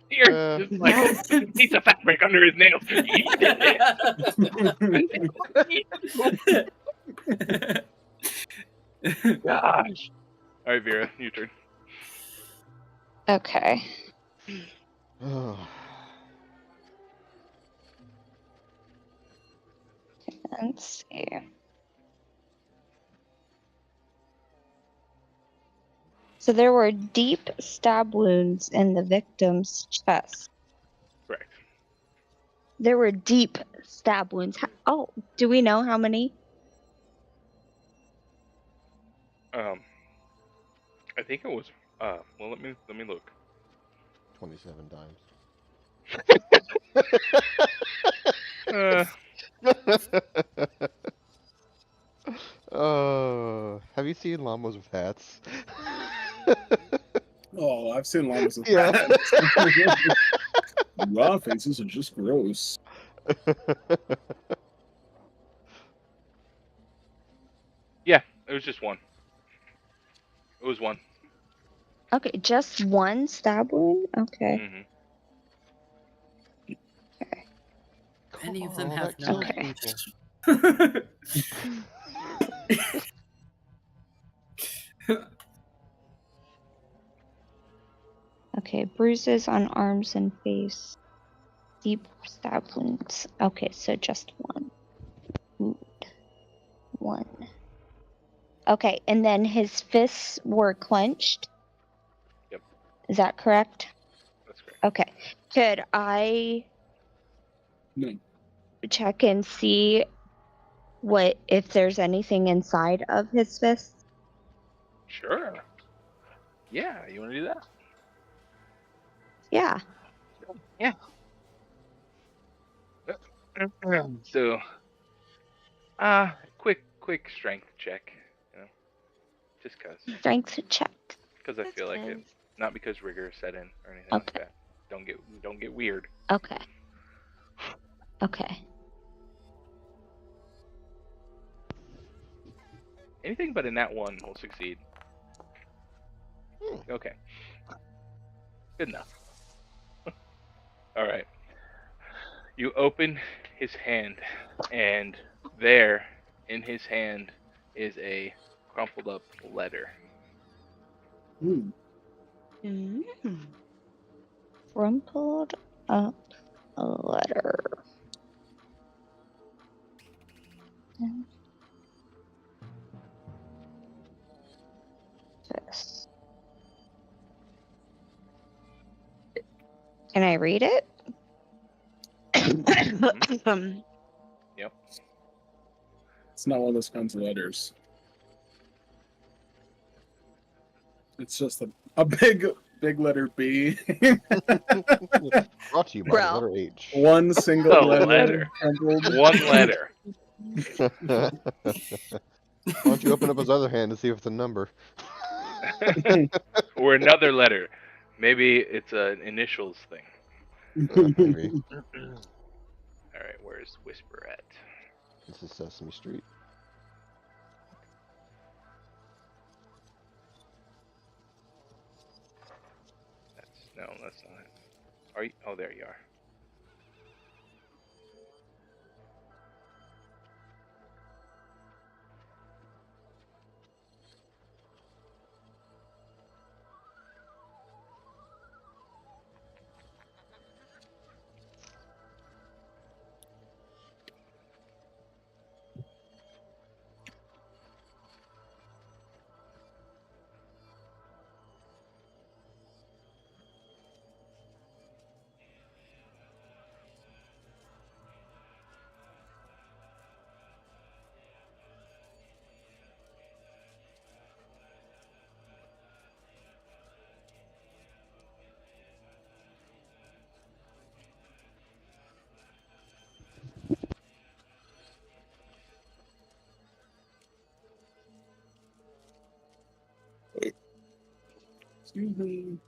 You're just like a piece of fabric under his nails. He did it. Gosh. All right, Vera, your turn. Okay. Let's see. So there were deep stab wounds in the victim's chest. Correct. There were deep stab wounds. Oh, do we know how many? I think it was. Well, let me look. 27 times. Have you seen llamas with hats? Oh, I've seen llamas with Yeah. hats. Raw faces are just gross. Yeah, it was just one. It was one. Okay, just one stab wound? Okay. Mm-hmm. Many of them Oh, have that kills Okay. people. Okay, bruises on arms and face. Deep stab wounds. Okay, so just one. Wound. One. Okay, and then his fists were clenched. Yep. Is that correct? That's great. Okay. Could I No. check and see what if there's anything inside of his fists? Sure. Yeah, you want to do that? Yeah. Yeah. So, quick strength check. You know, just Strength check. because I That's feel like it. good. Not because rigor set in or anything like Okay. that. Don't get weird. Okay. Okay. Anything but in that one will succeed. Okay. Good enough. All right. You open his hand, and there, in his hand, is a crumpled up letter. Hmm. Crumpled up a letter. This. Can I read it? Yep. It's not one of those kinds of letters. It's just a big letter B. Brought to you by Bro. the letter H. One single A letter. letter. crumpled. One letter. Why don't you open up his other hand to see if it's a number? Or another letter. Maybe it's an initials thing. Maybe. All right, where's Whisper at? This is Sesame Street. That's not it. Are you? Oh, there you are. Excuse me.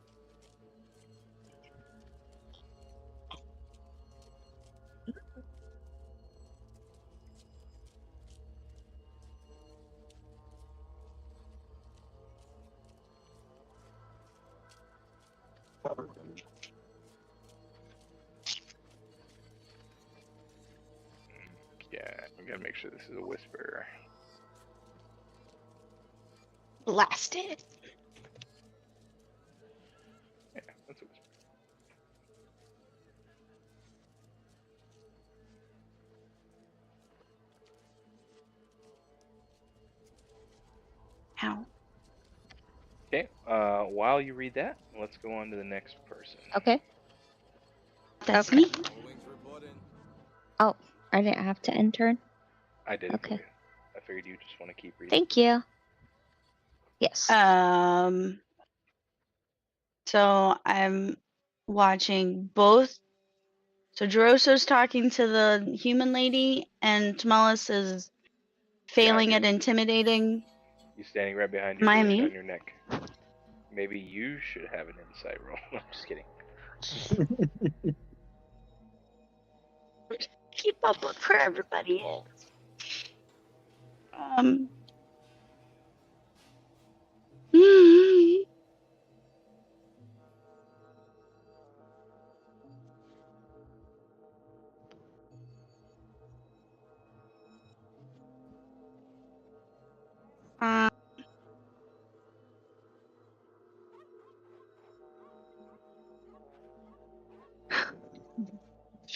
Yeah, I gotta make sure this is a Whisper. Blasted. Yeah, that's a Whisper. Ow. Okay. While you read that, let's go on to the next person. Okay. That's Okay. me. All wings reporting. Oh, I didn't have to enter. I did it for Okay. you. I figured you just want to keep reading. Thank you. Yes. So I'm watching both. So Jeroso's talking to the human lady, and Tamalis is failing at intimidating. He's standing right behind you, Am I breathing me? down your neck. Maybe you should have an insight roll. I'm just kidding. Keep up with where everybody is. Um.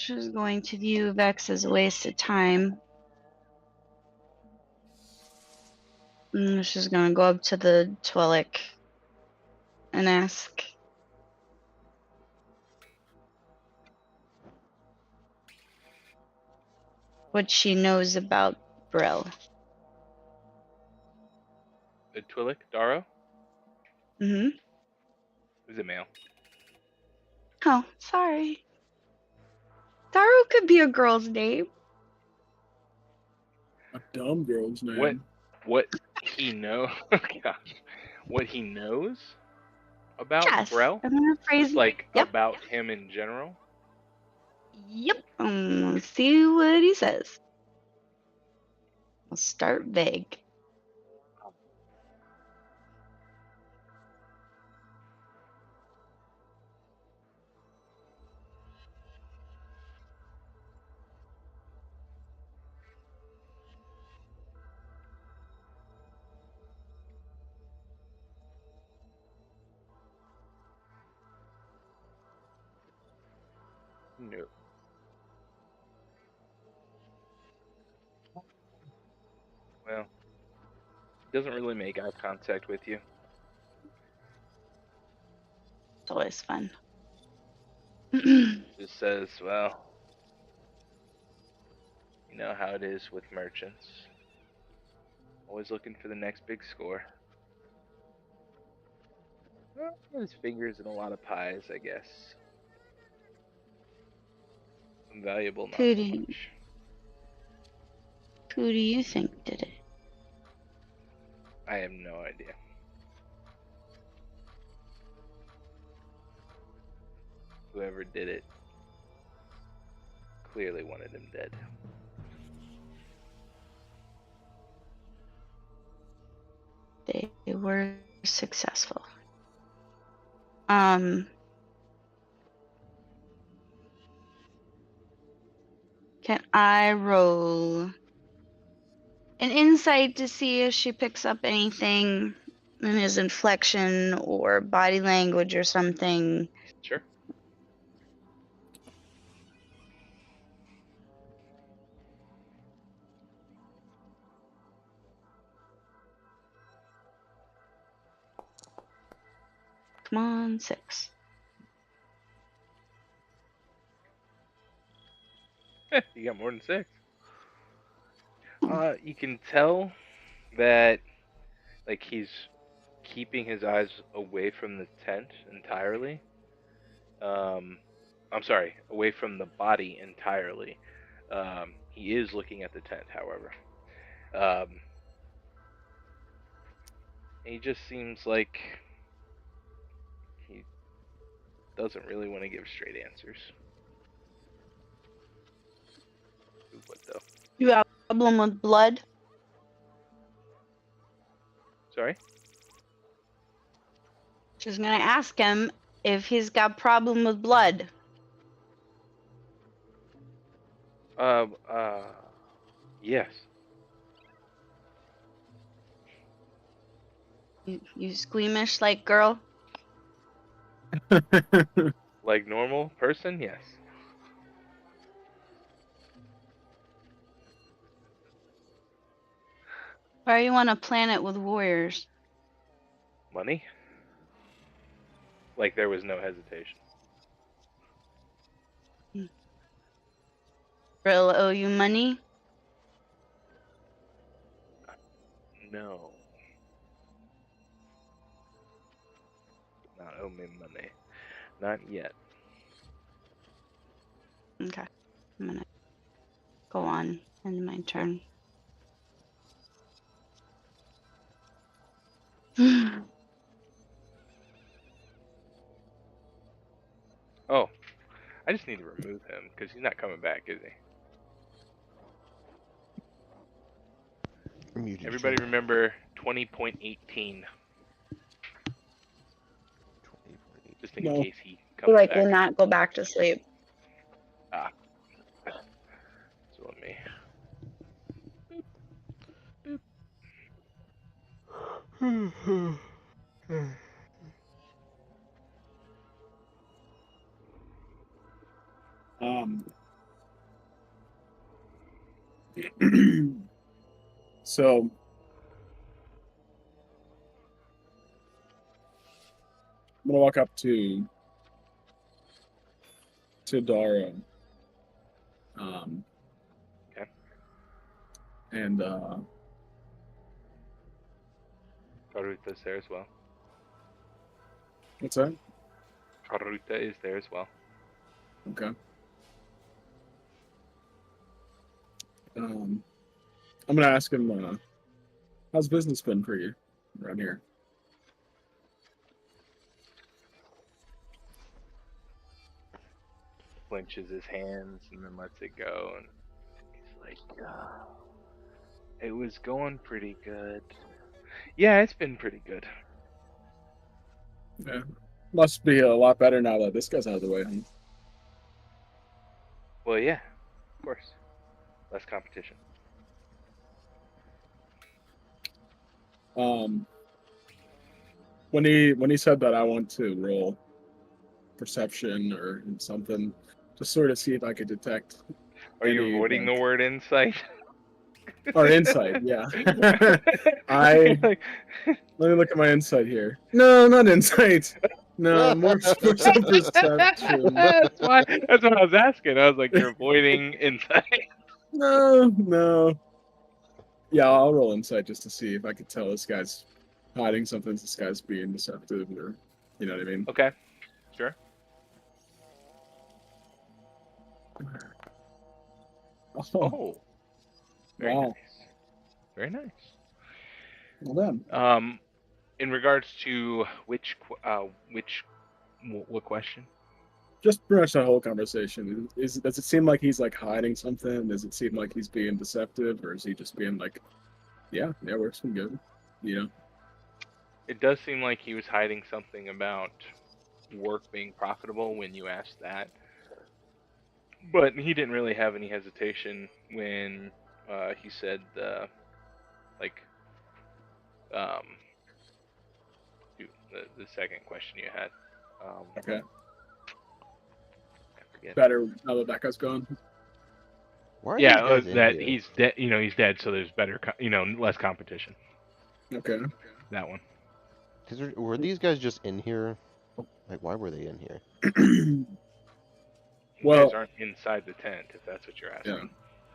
She's going to view Vex as a waste of time. She's gonna go up to the Twilight and ask what she knows about Brill. The Twilight, Daro? Mm-hmm. Is it male? Oh, sorry. Daru could be a girl's name. A dumb girl's name. What he know? Gosh, what he knows about Yes. Brel? I'm gonna phrase Just like Yep. about him in general. Yep. Let's see what he says. We'll start vague. No. Well, he doesn't really make eye contact with you. It's always fun. Just says, well, you know how it is with merchants. Always looking for the next big score. Well, his fingers in a lot of pies, I guess. Some valuable, not Who so do you, much. who do you think did it? I have no idea. Whoever did it clearly wanted him dead. They were successful. Can I roll an insight to see if she picks up anything in his inflection or body language or something? Sure. Come on, 6. You got more than 6. You can tell that, like, he's keeping his eyes away from the tent entirely. I'm sorry, away from the body entirely. He is looking at the tent, however. He just seems like he doesn't really want to give straight answers. What though? You have a problem with blood? Sorry? She's gonna ask him if he's got problem with blood. Yes. You squeamish like girl? Like normal person, yes. Why are you on a planet with warriors? Money? Like there was no hesitation. Brill owe you money? No. Not owe me money. Not yet. Okay. I'm gonna go on. End my turn. Oh, I just need to remove him because he's not coming back, is he? Everybody remember 20.18. Just in case he comes Like back. will not go back to sleep. Ah. So let me. So I'm gonna walk up to Dara. Okay. And Karuta's there as well. what's that? Karuta is there as well. Okay. I'm gonna ask him, how's business been for you around here? Clenches his hands and then lets it go, and he's like, it was going pretty good. Yeah, it's been pretty good. Yeah. Must be a lot better now that this guy's out of the way. Huh? Well, yeah, of course. Less competition. When he said that, I want to roll perception or something, just sort of see if I could detect. Are you any, avoiding like- the word insight? Or insight, yeah. Like, Let me look at my insight here. No, not insight. No, more for some perception. that's why I was asking. I was like, you're avoiding insight. No. Yeah, I'll roll insight just to see if I could tell this guy's hiding something, this guy's being deceptive, or you know what I mean. Okay, sure. Oh, very wow. nice. Very nice. Well done. In regards to what question? Just pretty much that whole conversation. Does it seem like he's like hiding something? Does it seem like he's being deceptive, or is he just being like, yeah, work's been good, you know? It does seem like he was hiding something about work being profitable when you asked that. But he didn't really have any hesitation when he said, the second question you had. Okay. I forget. Better now that guy's gone. Why are Yeah, these guys in that here? he's dead. He's dead, so there's better, less competition. Okay. That one. Because were these guys just in here? Like, why were they in here? You Well- guys aren't inside the tent, if that's what you're asking. Yeah.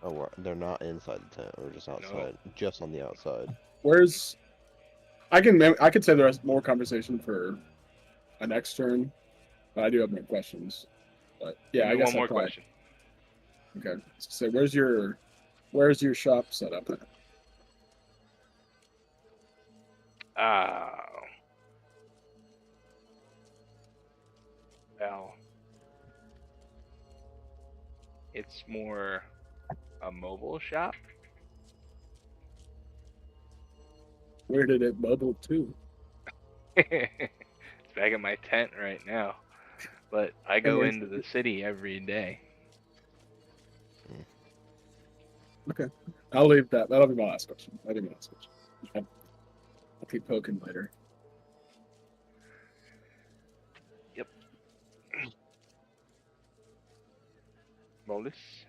Oh, they're not inside the tent, or just outside, just on the outside. Where's I could say there's more conversation for a next turn, but I do have more questions. But yeah, I Give me guess one more I'll probably- question. Okay. So where's your shop set up at? Well, it's more a mobile shop. Where did it bubble to? It's back at my tent right now, but I go Okay. into the city every day. Okay. I'll leave that. That'll be my last question. I'll keep poking later. Molus?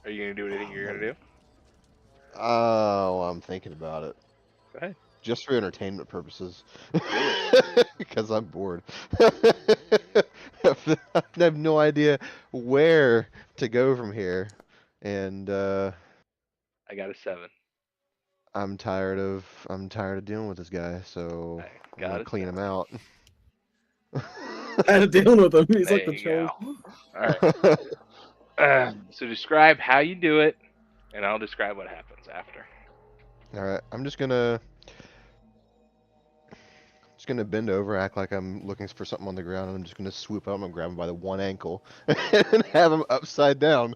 Are you gonna do anything you're gonna do? Oh, I'm thinking about it. Go ahead. Just for entertainment purposes. Because I'm bored. I have no idea where to go from here. And I got a 7. I'm tired of dealing with this guy, so I I'm got gonna a clean him 7. out. I had to deal with him. He's like There the you chosen. go. Alright. So describe how you do it, and I'll describe what happens after. Alright, I'm just gonna bend over, act like I'm looking for something on the ground, and I'm just gonna swoop up and grab him by the one ankle and have him upside down.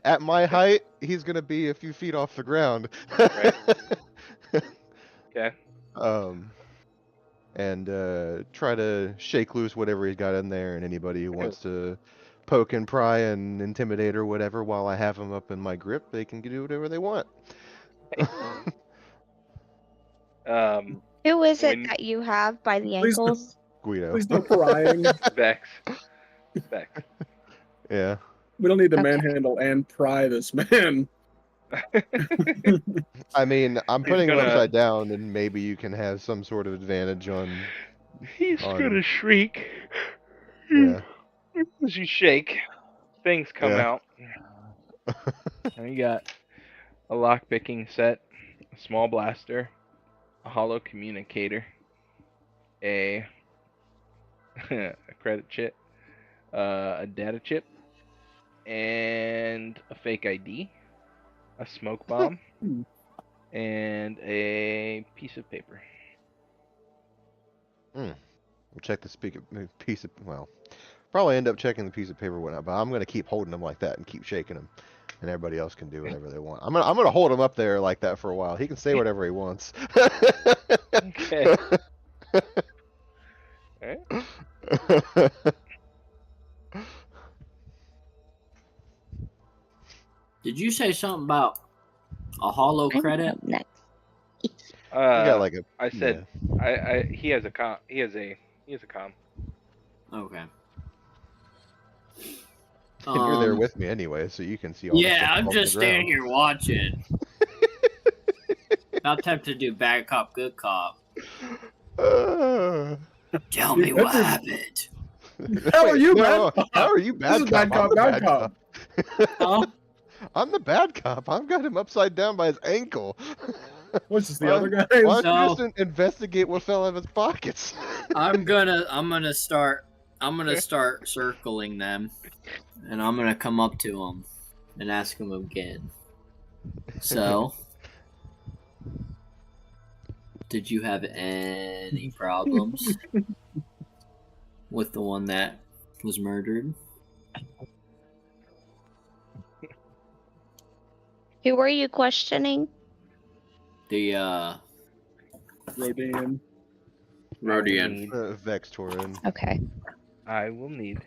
At my height, he's gonna be a few feet off the ground. Right. Okay. And try to shake loose whatever he's got in there, and anybody who wants to poke and pry and intimidate or whatever while I have him up in my grip, they can do whatever they want. Who is it When- that you have by the Please don't- ankles? Guido. Please no prying. Vex. Vex. Yeah. We don't need to Okay. manhandle and pry this man. I mean, I'm He's putting him gonna- upside down, and maybe you can have some sort of advantage on. He's gonna shriek. Yeah. As you shake, things come Yeah. out. And you got a lockpicking set, a small blaster, a hollow communicator, a a credit chip, a data chip, and a fake ID, a smoke bomb, and a piece of paper. We'll check the piece of. Well, probably end up checking the piece of paper, whatnot. But I'm gonna keep holding him like that and keep shaking him, and everybody else can do whatever they want. I'm gonna hold him up there like that for a while. He can say whatever he wants. Okay. Alright. Did you say something about a hollow I'm credit? up next. We got like a. I said he has a com. He has a com. Okay. And you're there with me anyway, so you can see all. Yeah, the I'm just standing here watching. About time to do bad cop, good cop. here. Tell me what happened. How are you, no, bad cop? How are you bad This is bad cop? I'm cop, the bad cop. Huh? I'm the bad cop. I've got him upside down by his ankle. What's this, the Why- other guy? Why don't No. you just investigate what fell out of his pockets? I'm gonna start circling them, and I'm gonna come up to them and ask them again. So, did you have any problems with the one that was murdered? Who were you questioning? The Rodian. Rodian. Vextorin. Okay. I will need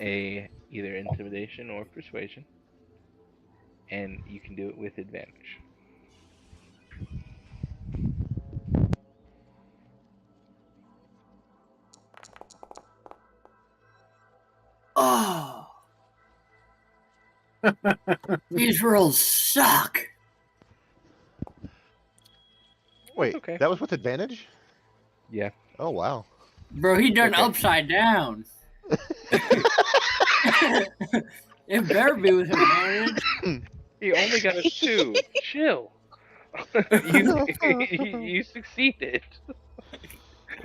either intimidation or persuasion, and you can do it with advantage. Oh, these rolls suck. Wait, okay. that was with advantage? Yeah. Oh wow. Bro, he done Okay. upside down. It better be with advantage. You only got a 2. Chill. you succeeded.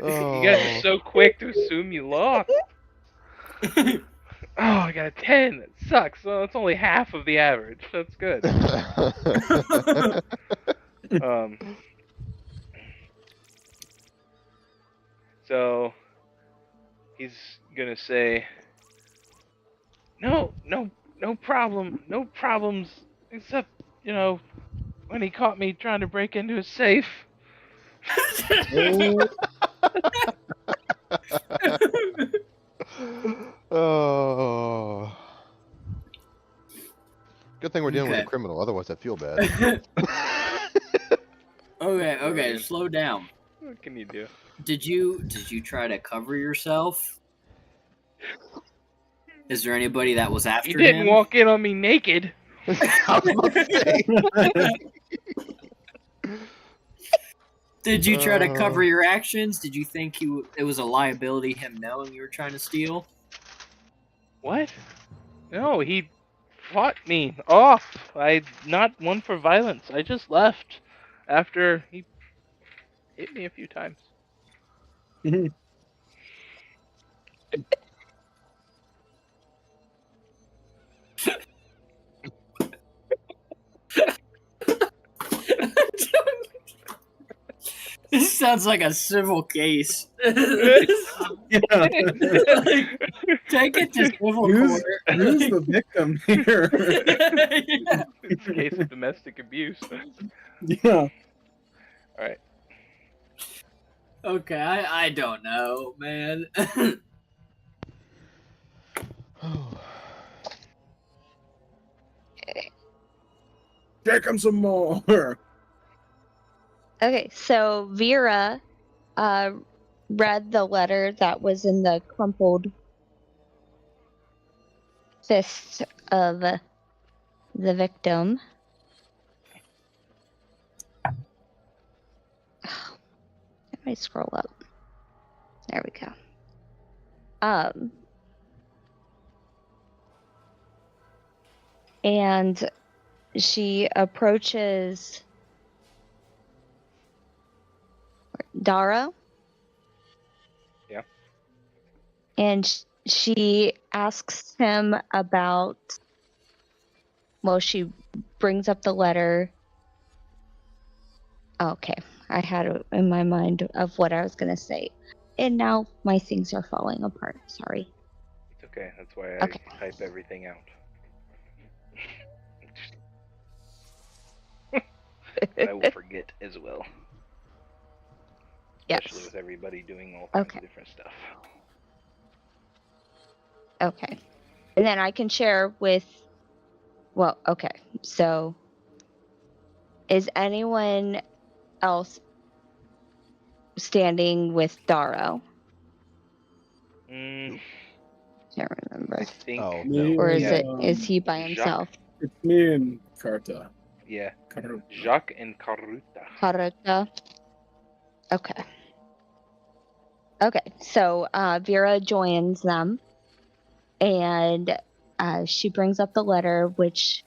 Oh. You guys are so quick to assume you lost. Oh, I got a 10. It sucks. Well, it's only half of the average. That's good. So he's gonna say, no problem, no problems, except when he caught me trying to break into his safe. Oh. Good thing we're dealing with a Okay. criminal, otherwise I feel bad. Okay, slow down. What can you do? Did you try to cover yourself? Is there anybody that was after You didn't him? walk in on me naked. I was about to say. Did you try to cover your actions? Did you think it was a liability him knowing you were trying to steal? What? No, he fought me off. I'm not one for violence. I just left after he hit me a few times. This sounds like a civil case. Yeah. Take it to civil Who's, court. who's the victim here? Yeah. It's a case of domestic abuse. Yeah. Alright. Okay, I don't know, man. Take him some more. Okay, so Vera read the letter that was in the crumpled fist of the victim. Let me scroll up. There we go. And she approaches Dara. Yeah. And she asks him about, well, she brings up the letter. Okay, I had it in my mind of what I was going to say. And now my things are falling apart. Sorry. It's okay. That's why Okay. I type everything out. And I will forget as well. Especially Yes. with everybody doing all kinds Okay. of different stuff. Okay. And then I can share with, well, okay. So is anyone else standing with Darrow? Mm, Can't remember. I think. Oh, Me no. Or is Yeah, is he by Jacques. himself? It's me and Carta. Yeah. Carta. Jacques and Karuta. Haruta. Okay. Okay. So Vera joins them, and she brings up the letter, which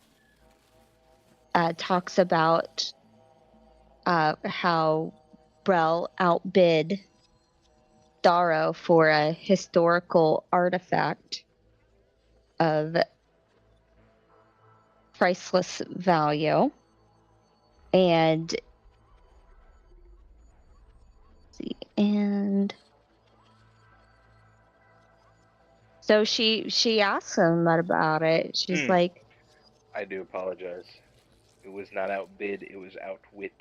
talks about how Brel outbid Darrow for a historical artifact of priceless value. And so she asks him about it. She's like, I do apologize. It was not outbid, it was outwitted.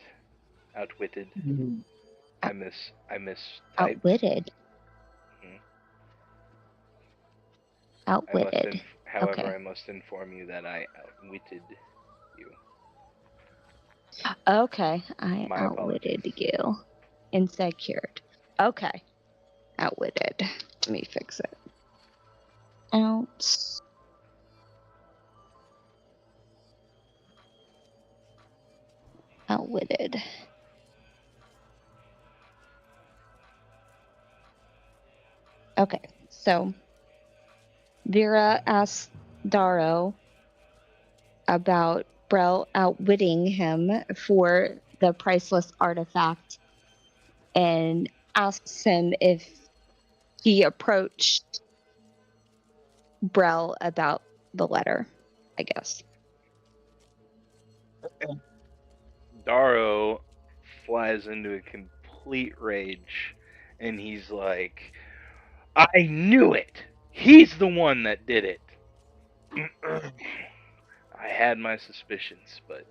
Mhm. I mistyped. outwitted. Mhm. Outwitted. However, Okay. I must inform you that I outwitted you. Okay. I My outwitted apologies. you. Insecured. Okay. Outwitted. Let me fix it. Outwitted. Okay. So Vera asks Darrow about Brel outwitting him for the priceless artifact and asks him if he approached Brel about the letter, I guess. Darrow flies into a complete rage, and he's like, I knew it! He's the one that did it! I had my suspicions, but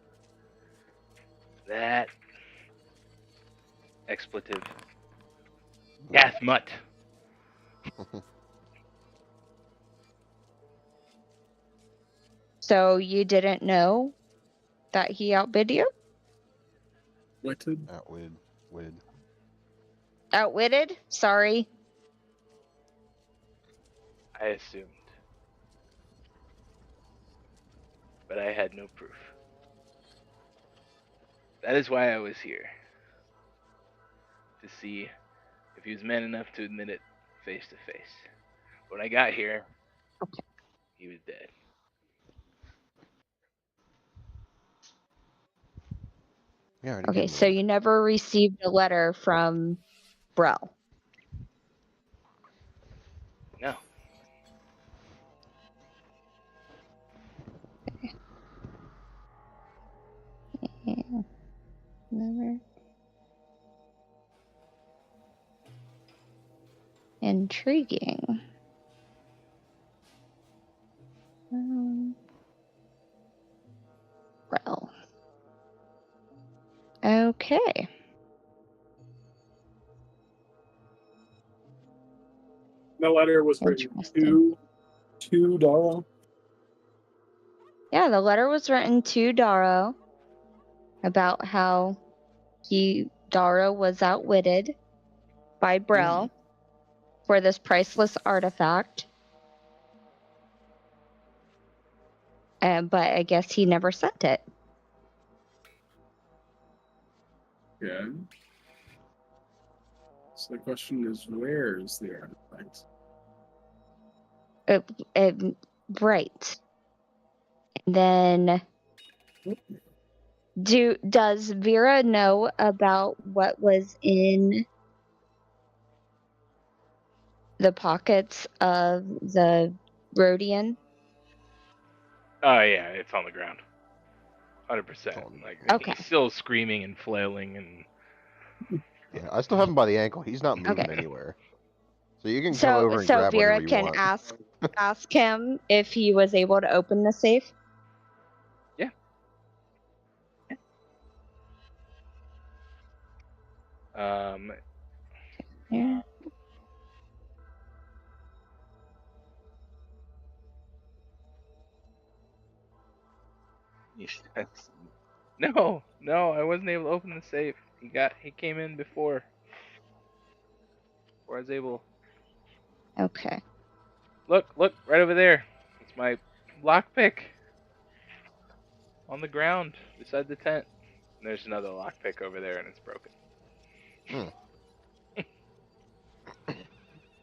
that expletive. Death mutt! So you didn't know that he outbid you? Witted. Outwitted? Sorry. I assumed. But I had no proof. That is why I was here. To see if he was man enough to admit it face to face. When I got here, he was dead. Yeah, Okay, so you never received a letter from Brel. No. Yeah. Never. Intriguing. Brel. Okay. The letter was written to Dara. Yeah, the letter was written to Darrow about how he Dara was outwitted by Brel for this priceless artifact. But I guess he never sent it. Yeah. So the question is, where is the artifact? Right. And then does Vera know about what was in the pockets of the Rhodian? Oh yeah, it's on the ground. 100%. Like Okay. he's still screaming and flailing and. Yeah, I still have him by the ankle. He's not moving Okay. anywhere. So you can come So over and grab Vera whatever you can want. ask him if he was able to open the safe. Yeah. Yeah. No, I wasn't able to open the safe. He came in before I was able. Okay. Look, right over there. It's my lockpick on the ground beside the tent. And there's another lockpick over there, and it's broken.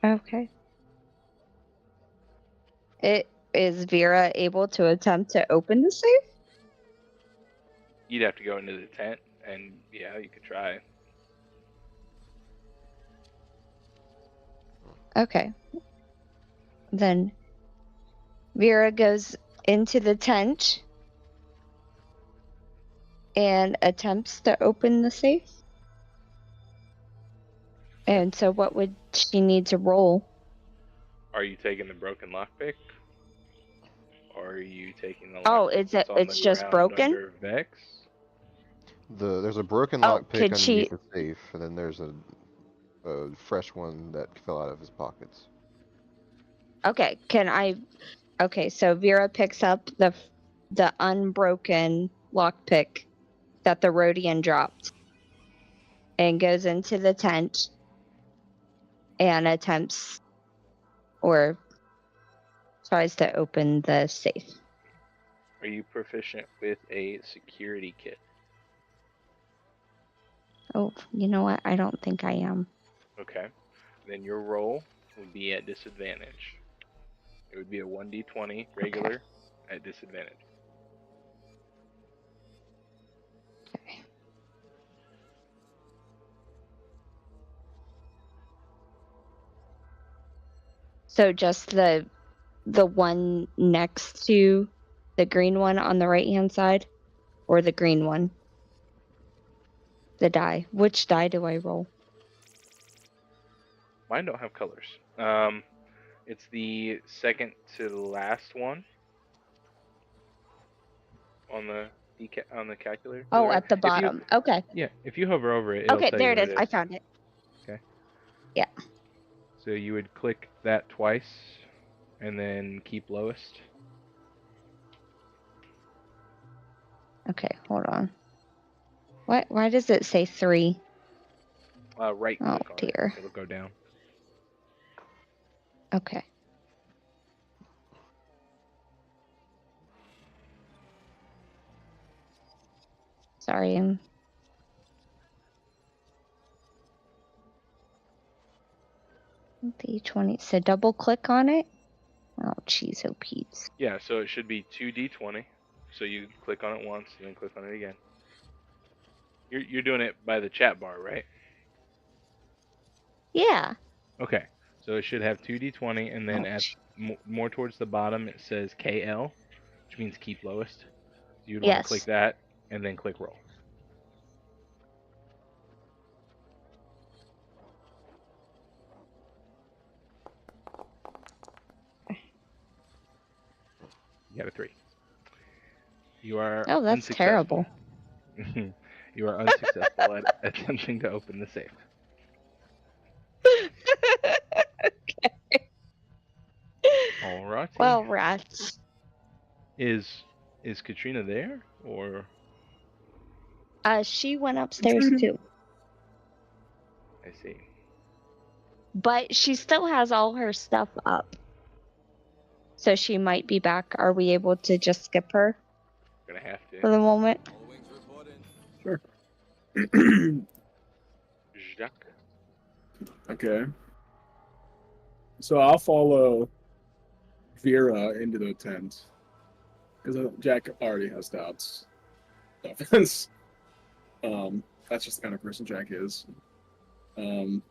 Okay. Is Vera able to attempt to open the safe? You'd have to go into the tent, and yeah, you could try. Okay. Then Vera goes into the tent and attempts to open the safe. And so what would she need to roll? Are you taking the broken lockpick? Or are you taking the Oh, lockpick that's on it's the just ground broken? under Vex? There's a broken Oh, lockpick could underneath she- the safe, and then there's a fresh one that fell out of his pockets. Okay, okay, so Vera picks up the unbroken lockpick that the Rhodian dropped and goes into the tent and attempts or tries to open the safe. Are you proficient with a security kit? Oh, you know what? I don't think I am. Okay. Then your roll would be at disadvantage. It would be a 1d20 regular at disadvantage. Okay. So just the one next to the green one on the right hand side, or the green one? The die. Which die do I roll? Mine don't have colors. It's the second to the last one on the calculator. Oh, at the bottom. Okay. Yeah, if you hover over it, it'll Okay, tell there you it what is. I found it. Okay. Yeah. So you would click that twice, and then keep lowest. Okay, hold on. Why does it say 3? Right click Oh on dear. it. It'll go down. Okay. Sorry, I'm D20. So double click on it. Oh, jeez, oh Pete's. Yeah, so it should be 2d20. So you click on it once, and then click on it again. You're doing it by the chat bar, right? Yeah. Okay. So it should have 2d20, and then Oh, at more towards the bottom it says KL, which means keep lowest. You'd want to yes. click that, and then click roll. You got a 3. You are Oh, that's terrible. You are unsuccessful at attempting to open the safe. Okay. Alrighty. Well, rats. Is Katrina there, or? She went upstairs too. but she still has all her stuff up. So she might be back. Are we able to just skip her Gonna have for to. the moment? All wings report in. Sure. Jacques. Okay. So I'll follow Vera into the tent because Jack already has doubts. No offense. That's just the kind of person Jack is. And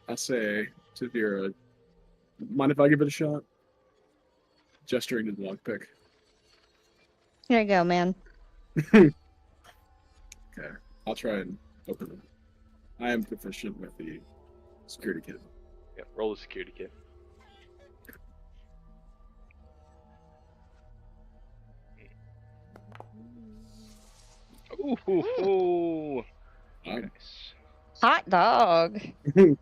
I say to Vera, mind if I give it a shot? Gesturing to the lockpick. Here you go, man. Okay, I'll try and open it. I am proficient with the security kit. Yep, roll the security kit. Ooh. Wow. Nice. Hot dog. Well,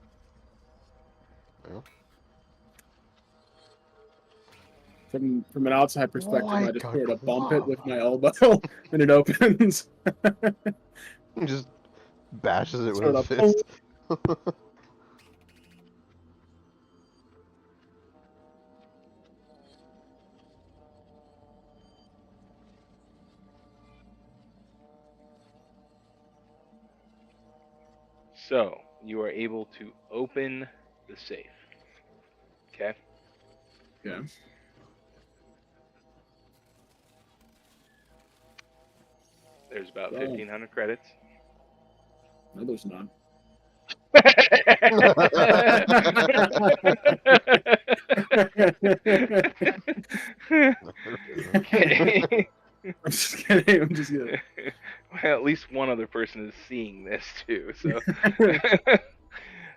From an outside perspective, I What just a sort of bump it with drama. my elbow, and it opens. just bashes it with Sort his of. fist. So you are able to open the safe. Okay. Yeah. There's about Oh. 1,500 credits. No, there's not. Okay. I'm just kidding. I'm just kidding. Well, at least one other person is seeing this too. So.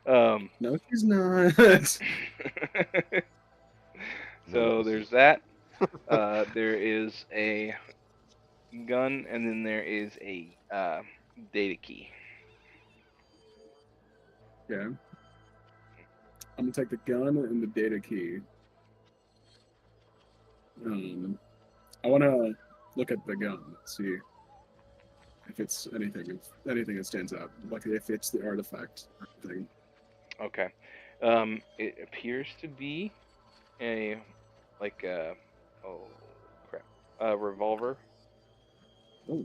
No, he's not. So there's that. There is a gun, and then there is a data key. Yeah. I'm gonna take the gun and the data key. I want to look at the gun, see if it's anything that stands out, like if it's the artifact thing. Okay. It appears to be a oh crap, a revolver. Oh,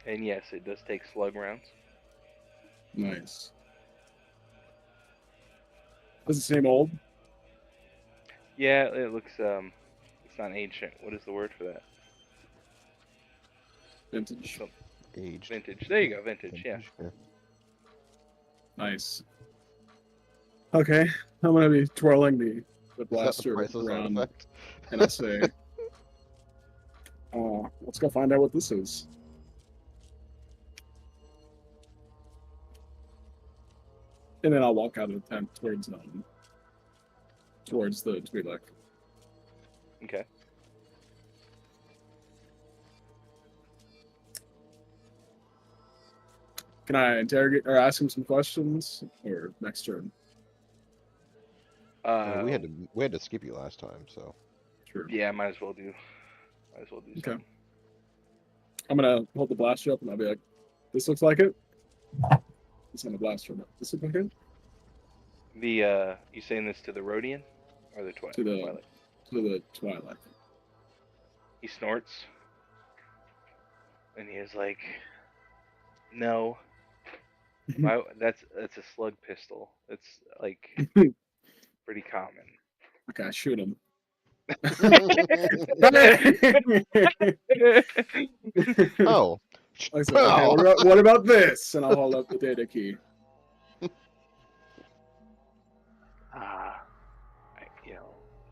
And yes, it does take slug rounds. nice. Is it the same old? Yeah, it looks it's not ancient. What is the word for that? Vintage. Some Aged. vintage. There you go, vintage. Yeah. Nice. Okay, I'm gonna be twirling the Is that the blaster priceless around, artifact? and I say, let's go find out what this is. And then I'll walk out of the tent towards the Twi'lek. Okay. Can I interrogate or ask him some questions, or next turn? We had to skip you last time, so True. Yeah, might as well do. Okay. Something. I'm gonna hold the blaster up, and I'll be like, "This looks like it." It's not a blaster, but this looks like it. The you saying this to the Rhodian or the Twilight? To the Twilight. He snorts, and he is like, "No, that's a slug pistol. It's like pretty common." Okay, I shoot him. oh, I said, okay, what about this? And I'll hold up the data key.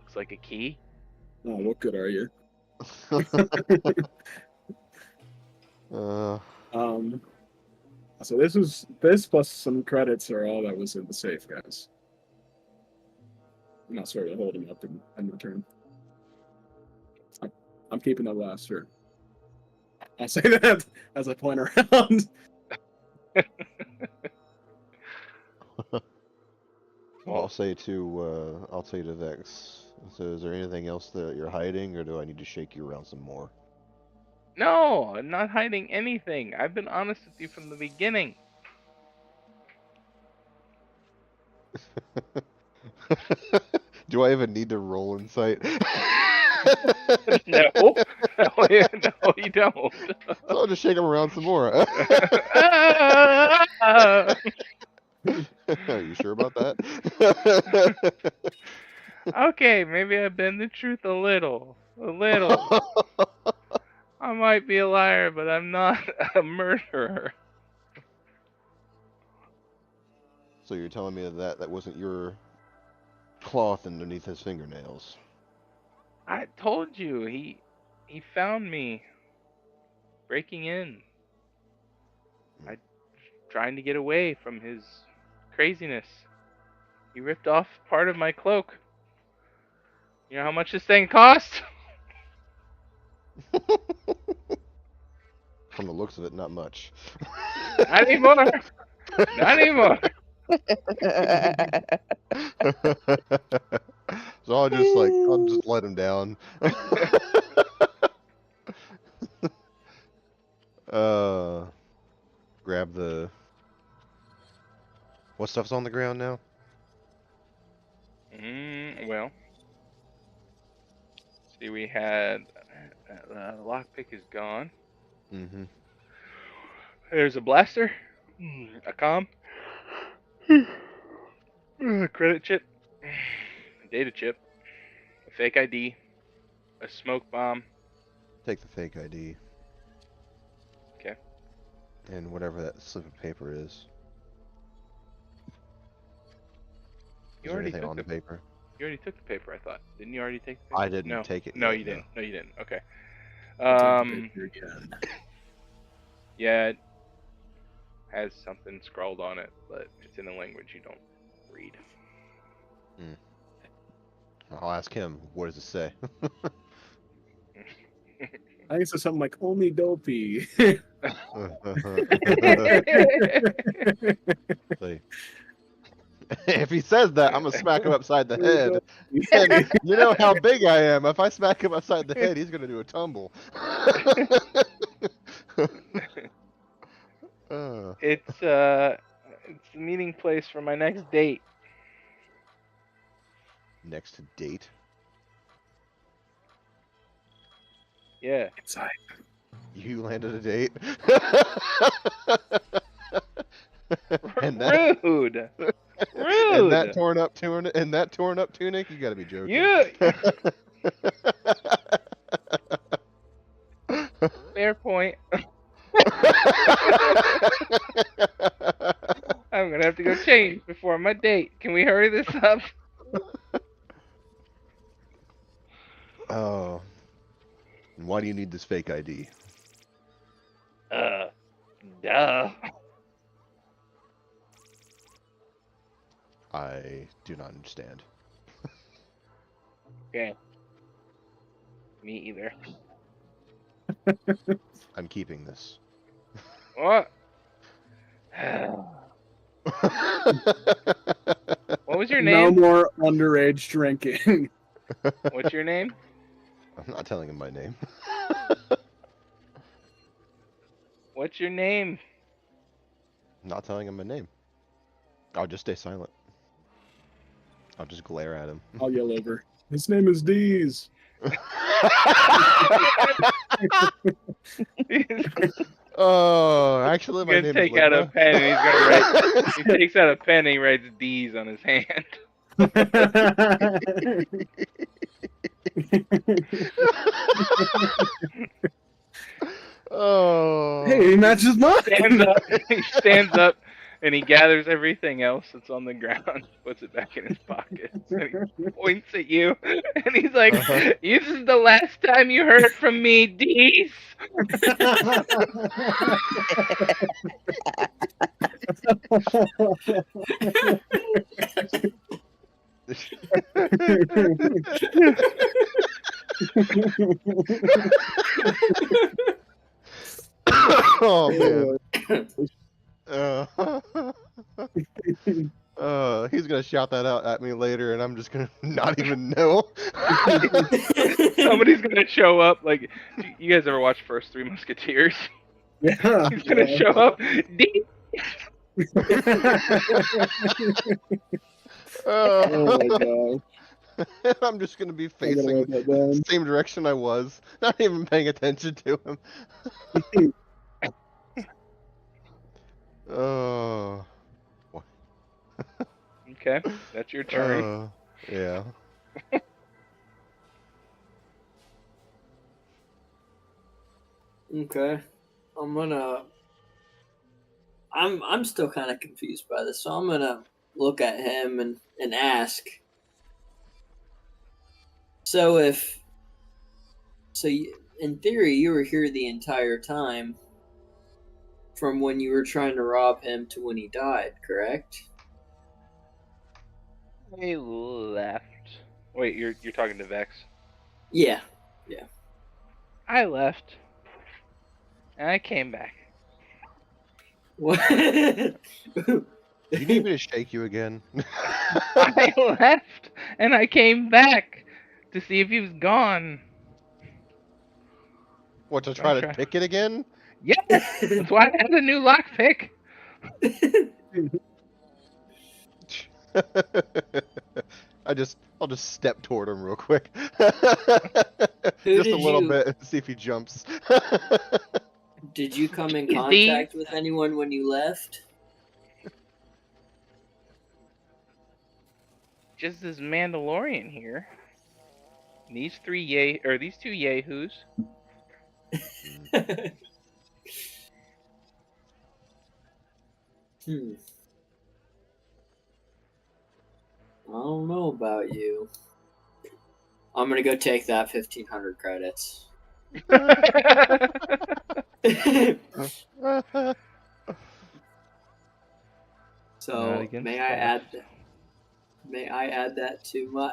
Looks like a key. Oh, what good are you? So this plus some credits are all that was in the safe, guys. I'm not sorry to hold him up in return. I'm keeping the blaster. I'll say that as I point around. I'll say to Vex. So, is there anything else that you're hiding, or do I need to shake you around some more? No, I'm not hiding anything. I've been honest with you from the beginning. Do I even need to roll insight? No. No, you don't. So I'll just shake him around some more. Ah! Are you sure about that? Okay, maybe I bend the truth a little. A little. I might be a liar, but I'm not a murderer. So you're telling me that wasn't your cloth underneath his fingernails? I told you, he found me breaking in. I trying to get away from his craziness. He ripped off part of my cloak. You know how much this thing cost? From the looks of it, not much. Not anymore. Not anymore. So I'll just let him down. Grab the. What stuff's on the ground now? Well, see, we had the lockpick is gone. Mm-hmm. There's a blaster, a comm, a credit chip, a data chip, a fake ID, a smoke bomb. Take the fake ID. Okay. And whatever that slip of paper is. You Is there already anything took on the the paper? You already took the paper, I thought. Didn't you already take the paper? I didn't No. take it No, yet, you didn't. no. No, you didn't. Okay. I'll take the paper again. Yeah, it has something scrawled on it, but it's in a language you don't read. I'll ask him. What does it say? I think it says something like "only dopey." See. If he says that, I'm gonna smack him upside the head. And you know how big I am. If I smack him upside the head, he's gonna do a tumble. It's the meeting place for my next date. Next date. Yeah. Inside. You landed a date. Rude. Rude. And that torn up tunic, you gotta be joking. You. Fair point. I'm gonna have to go change before my date. Can we hurry this up? Oh. And why do you need this fake ID? Duh. I do not understand. Okay. Me either. I'm keeping this. What? What was your No name? more underage drinking. What's your name? I'm not telling him my name. What's your name? I'm not telling him my name. I'll just stay silent. I'll just glare at him. I'll yell over. His name is Deez. Oh, actually, my He's name gonna is take out a Ligma. pen and he's gonna write. He takes out a pen and he writes D's on his hand. Oh. Hey, he matches mine. He stands up and he gathers everything else that's on the ground, puts it back in his pockets, and he points at you, and he's like, "This is the last time you heard from me, D's." Oh man. He's gonna shout that out at me later, and I'm just gonna not even know. Somebody's gonna show up. Like, you guys ever watch First Three Musketeers? Yeah. He's gonna show up. Ding! Oh my god. I'm just gonna be I gotta facing write that the down. same direction I was, not even paying attention to him. Oh. Okay, that's your turn. Yeah. Okay. I'm still kind of confused by this, so I'm gonna look at him and ask. So in theory, you were here the entire time, from when you were trying to rob him to when he died, correct? I left. Wait, you're talking to Vex? Yeah. I left. And I came back. What? Do you need me to shake you again? I left and I came back to see if he was gone. What, to try to pick it again? Yes, that's why I had a new lockpick. I'll just step toward him real quick. Who Just a did little you- bit and see if he jumps. Did you come in Easy. contact with anyone when you left? Just this Mandalorian here. These two yahoos. I don't know about you. I'm gonna go take that 1,500 credits. So Not against may I theft. add that to my?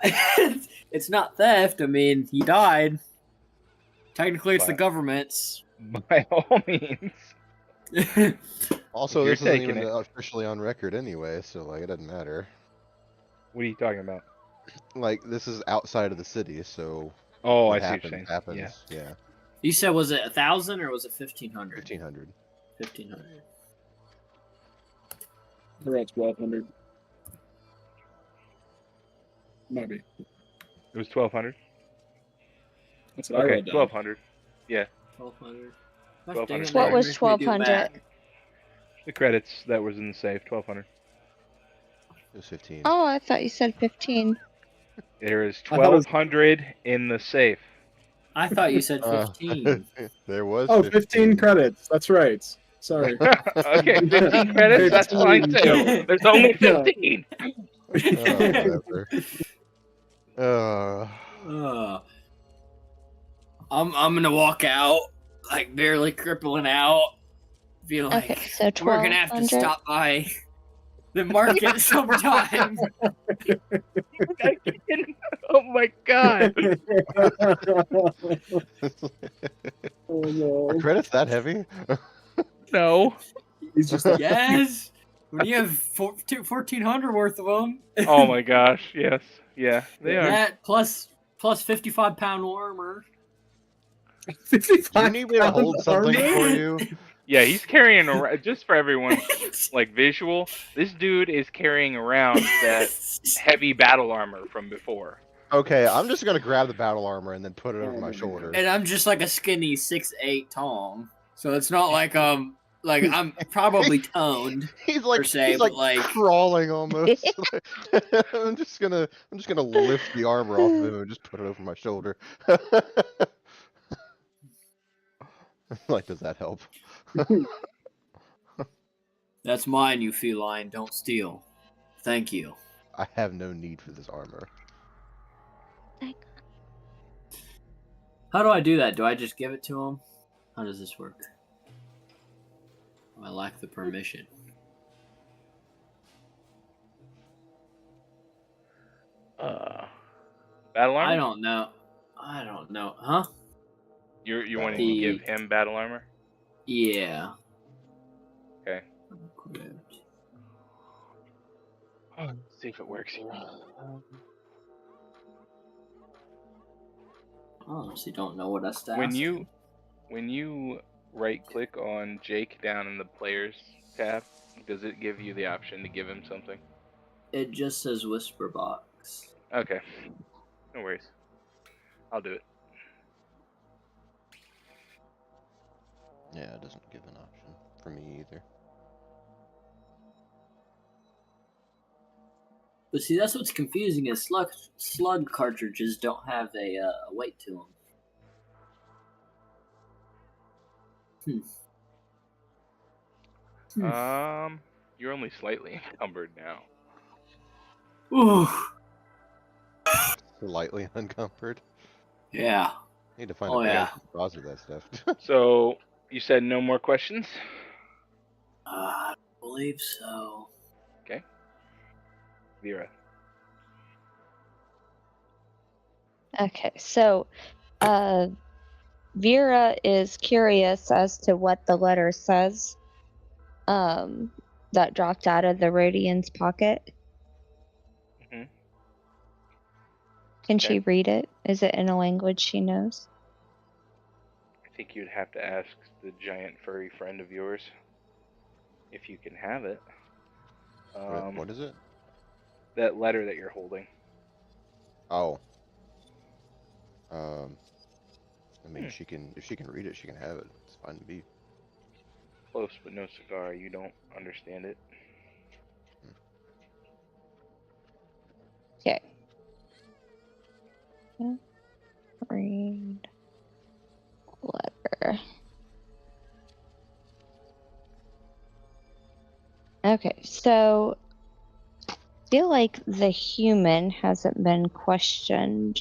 It's not theft. I mean, he died. Technically, it's the But- government's. By all means. Also, You're this isn't taking even it. officially on record anyway, so like it doesn't matter. What are you talking about? Like this is outside of the city, so Oh, what I see what you're saying. happens. Yeah. Yeah. You said, was it 1,000 or was it 1,500? 1,500. 1,500. We're at 1,200. Might be. It was 1,200. That's what I Okay, wrote down. 1,200. Yeah, 1,200. 1,200. What was 1,200? the credits that was in the safe, 1,200. It was 15. Oh, I thought you said 15. There is I thought it was- 1,200 in the safe. I thought you said 15. There was Oh, 15 credits. That's right. Sorry. Okay, 15 credits. That's fine too. There's only 15. Whatever. I'm gonna walk out, like barely crippling out. Feel like Okay, so we're gonna have to 1,200. stop by the market sometime. Oh my god. Oh no. Are credits that heavy? No. He's just like, Yes, when you have 1,400 worth of them. Oh my gosh. Yes. Yeah, they are. That plus 55-pound armor. 55 Do you need me to hold pounds something armor? for you? Yeah, he's carrying around, just for everyone's like visual, this dude is carrying around that heavy battle armor from before. Okay, I'm just gonna grab the battle armor and then put it over Oh my my shoulder. And I'm just like a skinny 6'8" Tom, so it's not like I'm probably toned. He's like, per se, he's but, like like- crawling almost. I'm just gonna lift the armor off of him and just put it over my shoulder. Like, does that help? That's mine, you feline. Don't steal. Thank you. I have no need for this armor. How do I do that? Do I just give it to him? How does this work? I lack the permission. Battle armor? I don't know. Huh? You wanting to The- give him battle armor? Yeah. Okay. Equipped. see if it works here. I honestly don't know what us to When ask you him. when you right click on Jake down in the players tab, does it give you the option to give him something? It just says whisper box. Okay. No worries. I'll do it. Yeah, it doesn't give an option for me either. But see, that's what's confusing is slug cartridges don't have a weight to them. You're only slightly encumbered now. Ooh. Slightly uncomforted. Yeah. Need to find Oh, a yeah. cause of that stuff. So you said no more questions? I believe so. Okay. Vera. Okay, so Vera is curious as to what the letter says that dropped out of the Radiant's pocket. Hmm. Can Okay. she read it? Is it in a language she knows? I think you'd have to ask the giant furry friend of yours if you can have it. What is it? That letter that you're holding. Oh. I mean, she can. If she can read it, she can have it. It's fine to be. Close, but no cigar. You don't understand it. Okay. Read letter. Okay, so I feel like the human hasn't been questioned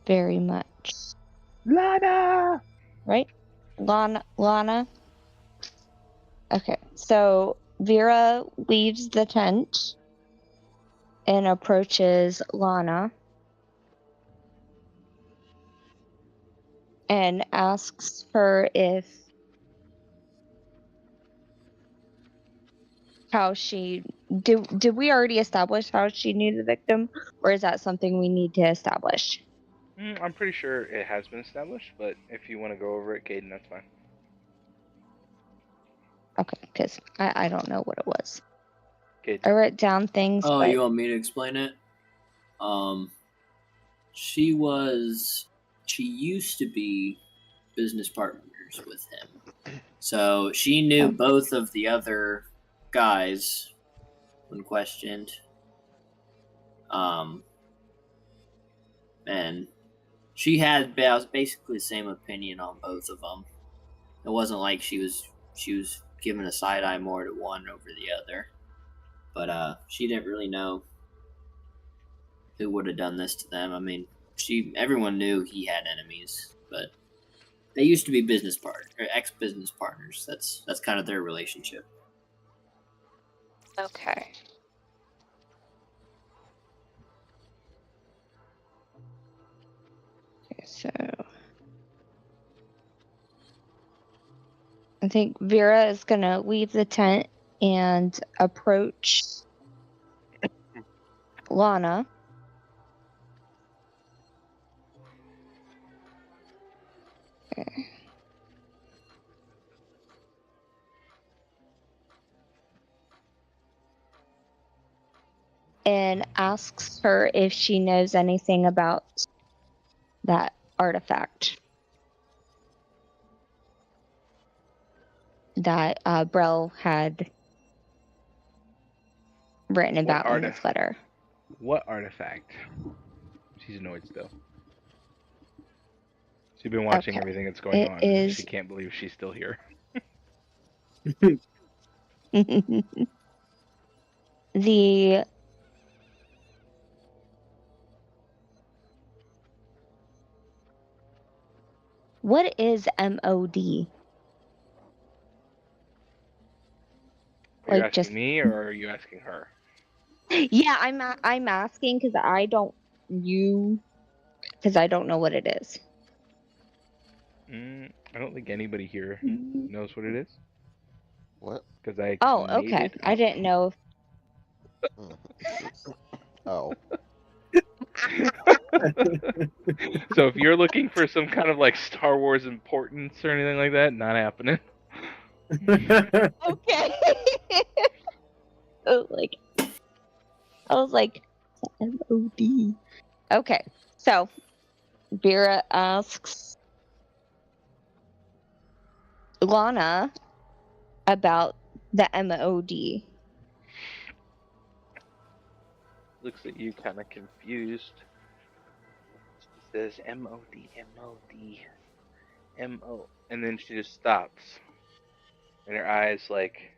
very much. Lana! Right? Lana? Okay, so Vera leaves the tent and approaches Lana and asks her if how she did we already establish how she knew the victim, or is that something we need to establish? I'm pretty sure it has been established, but if you want to go over it, Caden, that's fine. Okay, because I don't know what it was. Caden. I wrote down things. Oh, but you want me to explain it? She used to be business partners with him. So she knew both of the other guys when questioned. And she had basically the same opinion on both of them. It wasn't like she was giving a side eye more to one over the other. But she didn't really know who would have done this to them. I mean, everyone knew he had enemies, but they used to be business partners or ex-business partners. That's kind of their relationship. Okay. Okay, so I think Vera is gonna leave the tent and approach Lana. Okay. And asks her if she knows anything about that artifact that Brell had written about in this letter. What artifact? She's annoyed still. She's been watching Okay. everything that's going It on. is- She can't believe she's still here. the What is MOD? Are you Like, asking just me or are you asking her? yeah, I'm asking because I don't know what it is. I don't think anybody here knows what it is. What? Because I Oh, made okay. it I up. didn't know. Oh. So if you're looking for some kind of like Star Wars importance or anything like that, not happening. Okay. Oh, like I was like MOD. Okay, so Vera asks Lana about the MOD. Looks at you kind of confused. She says M-O-D, M-O-D, M-O. And then she just stops. And her eyes like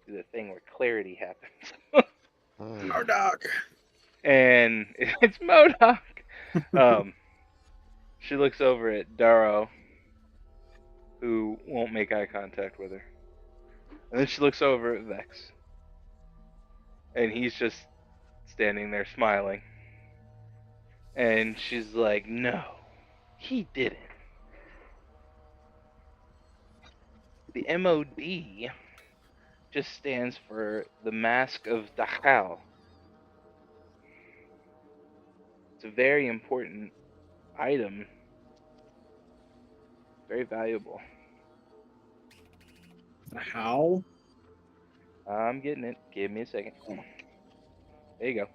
do the thing where clarity happens. Oh, dog. And it's MODOK. Um, she looks over at Darrow, who won't make eye contact with her. And then she looks over at Vex. And he's just standing there smiling. And she's like, no, he didn't. The MOD just stands for the Mask of Dachau. It's a very important item, very valuable. How? I'm getting it. Give me a second. There you go.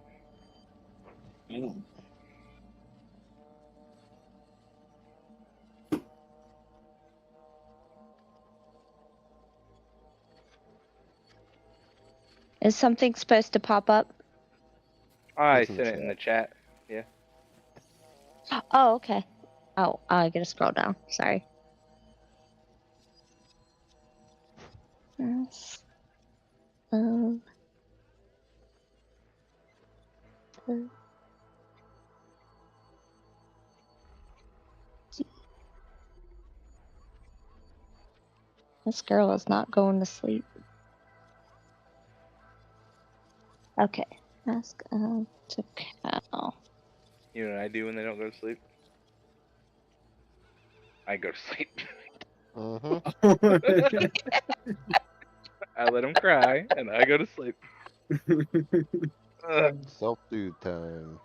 Oh. Is something supposed to pop up? I It's in the sent it in the chat. Yeah. Oh, okay. Oh, I gotta scroll down. Sorry. Yes. This girl is not going to sleep. Okay. Ask to Cal. You know what I do when they don't go to sleep? I go to sleep. Mm-hmm. I let them cry, and I go to sleep. Ugh. Self-soothe time.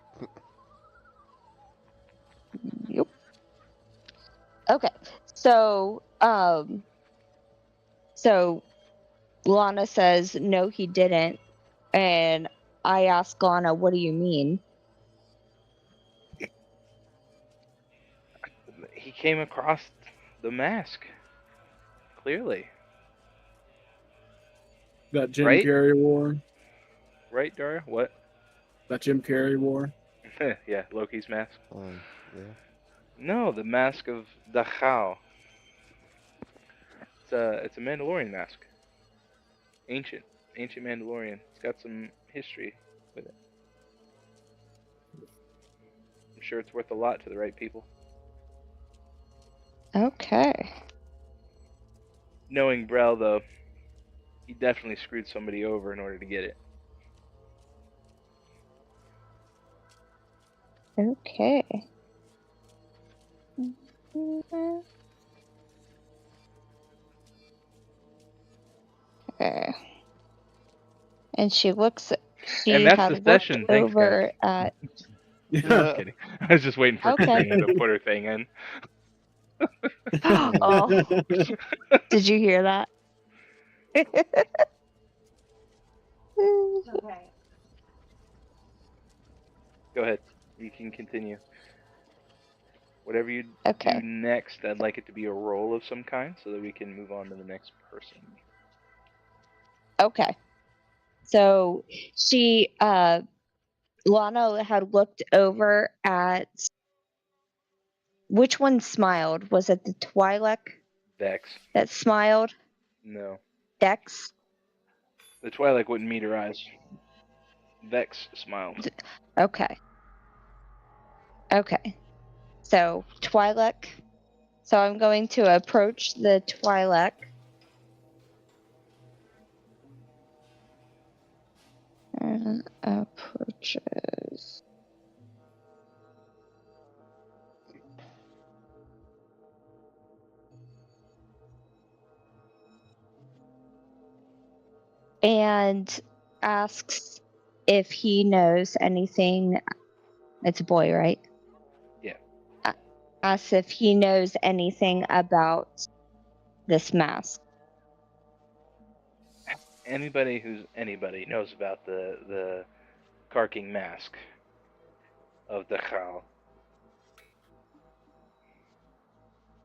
Yep. Okay. So, so Lana says no, he didn't, and I ask Lana, "What do you mean?" He came across the mask. Clearly. That Jim Right? Carrey wore. Right, Dara? What? That Jim Carrey wore. Yeah, Loki's mask. Yeah. No, the mask of Dachau. It's a Mandalorian mask. Ancient Mandalorian. It's got some history with it. I'm sure it's worth a lot to the right people. Okay. Knowing Brel, though, he definitely screwed somebody over in order to get it. Okay. Okay. And she looks. She And that's had the looked session. Thanks, guys. over at. I'm kidding. I was just waiting for Okay. Katrina to put her thing in. Oh, did you hear that? Okay. Go ahead. You can continue. Whatever you Okay. do next, I'd like it to be a roll of some kind so that we can move on to the next person. Okay. So she, Lana had looked over at. Which one smiled? Was it the Twi'lek Vex. that smiled? No. Dex? The Twi'lek wouldn't meet her eyes. Vex smiled. Okay. Okay. So, Twi'lek. So I'm going to approach the Twi'lek. And approaches. And asks if he knows anything. It's a boy, right? Yeah. Ask if he knows anything about this mask. Anybody knows about the carking mask of the Khal.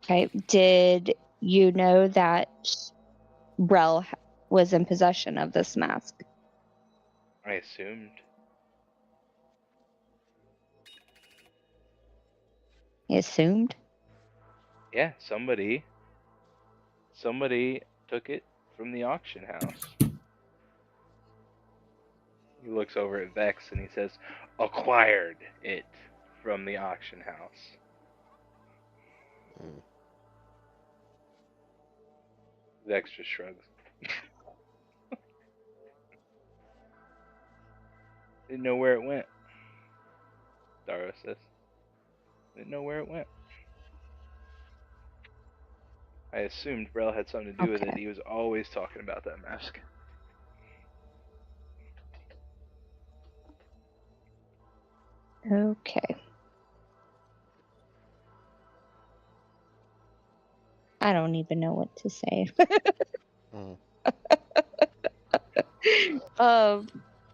Okay. Did you know that Brel was in possession of this mask? I assumed. He assumed? Yeah, somebody took it from the auction house. He looks over at Vex and he says, acquired it from the auction house. Mm. Vex just shrugs. Didn't know where it went. Daro says. Didn't know where it went. I assumed Brel had something to do with it. Okay. He was always talking about that mask. Okay. I don't even know what to say. Mm.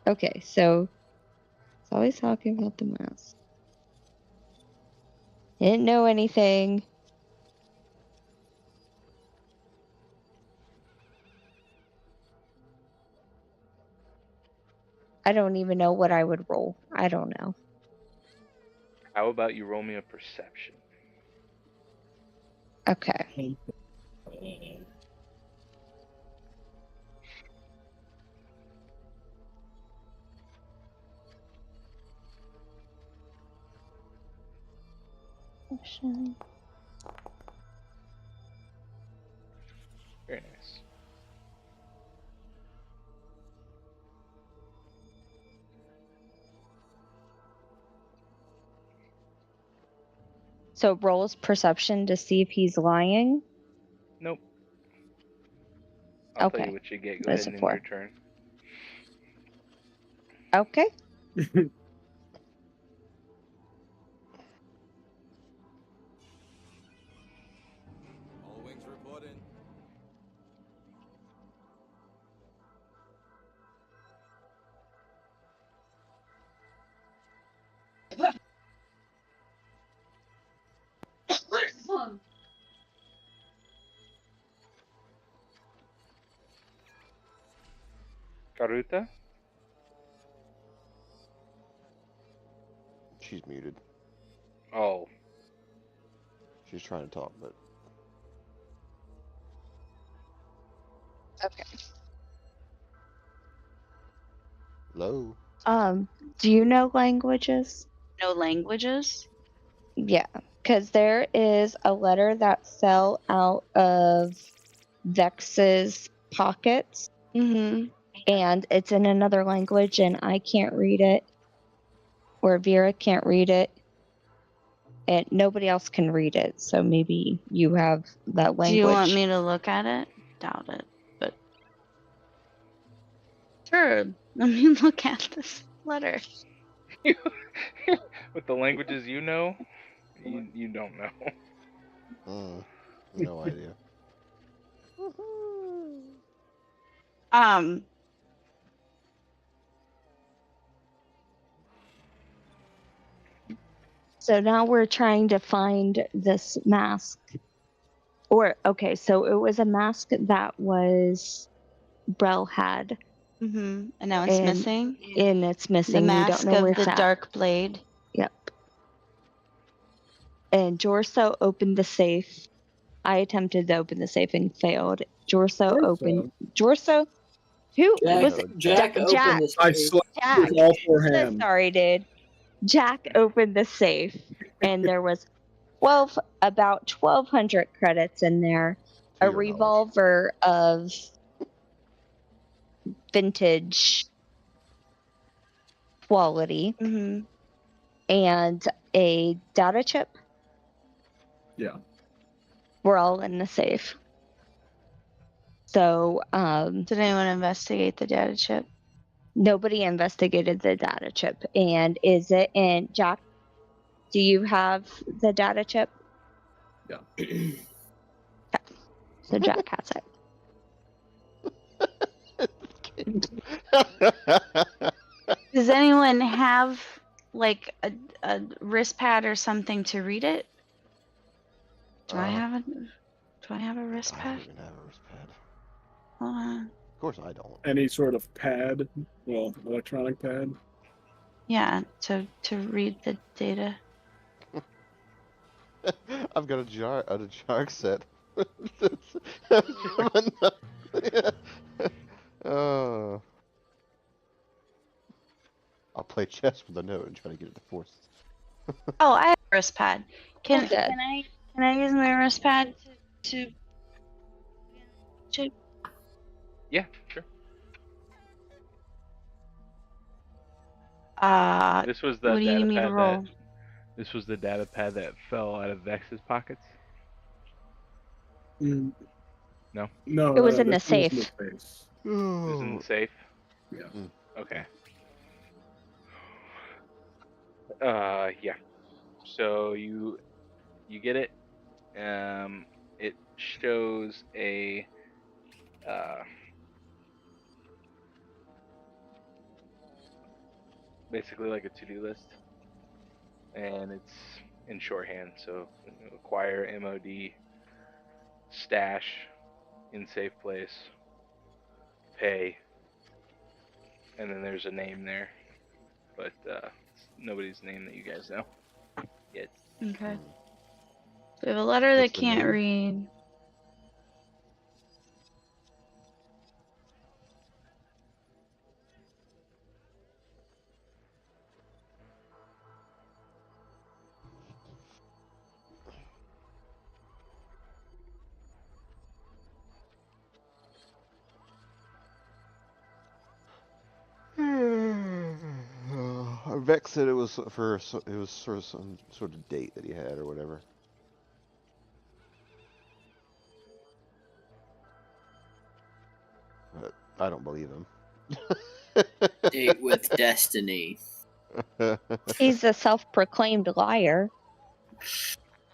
Okay, so it's always talking about the mask. Didn't know anything. I don't even know what I would roll. I don't know. How about you roll me a perception? Okay. Very nice. So rolls perception to see if he's lying. Nope. I'll tell Okay. you what you get. Go What is ahead and it end for? your turn. Okay. All wings report in. Karuta? She's muted. Oh. She's trying to talk, but Okay. low. Do you know languages? No languages? Yeah, because there is a letter that fell out of Vex's pockets, Mm-hmm. and it's in another language, and I can't read it, or Vera can't read it, and nobody else can read it. So maybe you have that language. Do you want me to look at it? Doubt it, but sure. Let me look at this letter. With the languages you know, you don't know. No idea. Um. So now we're trying to find this mask. Or, okay, so it was a mask that was Brel had, Mm-hmm. And now it's And- missing. and it's missing. The We mask don't know where of the it's at. dark blade. Yep. And Jorso opened the safe. I attempted to open the safe and failed. Jorso opened. Jorso? Who Jack, was No, it? Jack Jack. opened the I safe. slapped Jack. with all four So hands. sorry, dude. Jack opened the safe, and there was about 1,200 credits in there. To A your knowledge. revolver of vintage quality, Mm-hmm. and a data chip. Yeah. Were all in the safe. So, Did anyone investigate the data chip? Nobody investigated the data chip. And is it in Jack? Do you have the data chip? Yeah. So Jack has it. Does anyone have like a wrist pad or something to read it? Do I have a wrist I pad? don't even have a wrist pad. Hold on. Of course I don't. Any sort of pad, well, electronic pad. Yeah, to read the data. I've got a jar set. Oh. I'll play chess with a note and try to get it to force. Oh, I have a wrist pad. Can Oh, good. I use my wrist pad to Yeah, sure. This was the what do you data need me to pad roll? This was the data pad that fell out of Vex's pockets. Mm. No? No, It was no, in the this was safe. in the face. It was in the safe. Yeah. Okay. Yeah. So you get it. It shows a basically like a to-do list, and it's in shorthand. So acquire MOD, stash in safe place, pay, and then there's a name there, but it's nobody's name that you guys know yet. Okay. We have a letter What's that the can't name? read. Vex said it was it was sort of some sort of date that he had or whatever. But I don't believe him. Date with destiny. He's a self-proclaimed liar,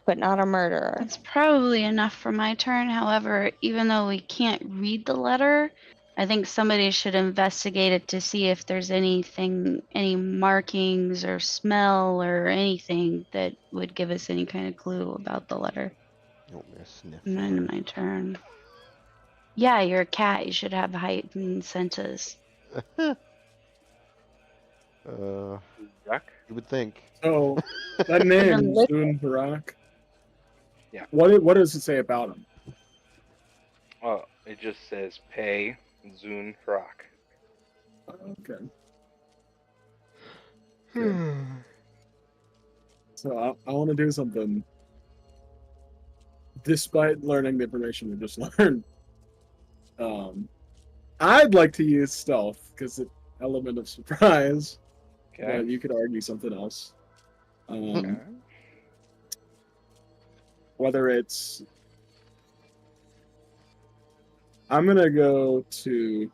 but not a murderer. That's probably enough for my turn. However, even though we can't read the letter, I think somebody should investigate it to see if there's any markings or smell or anything that would give us any kind of clue about the letter. You want me to sniff And for then it? my turn. Yeah, you're a cat. You should have heightened senses. Duck? You would think. So that Even name, lick Zun Barak. Yeah. What does it say about him? Oh, it just says pay Zun Rock. Okay. Good. So I want to do something. Despite learning the information we just learned, I'd like to use stealth because it's an element of surprise. Okay. But you could argue something else. Okay. Whether it's, I'm gonna go to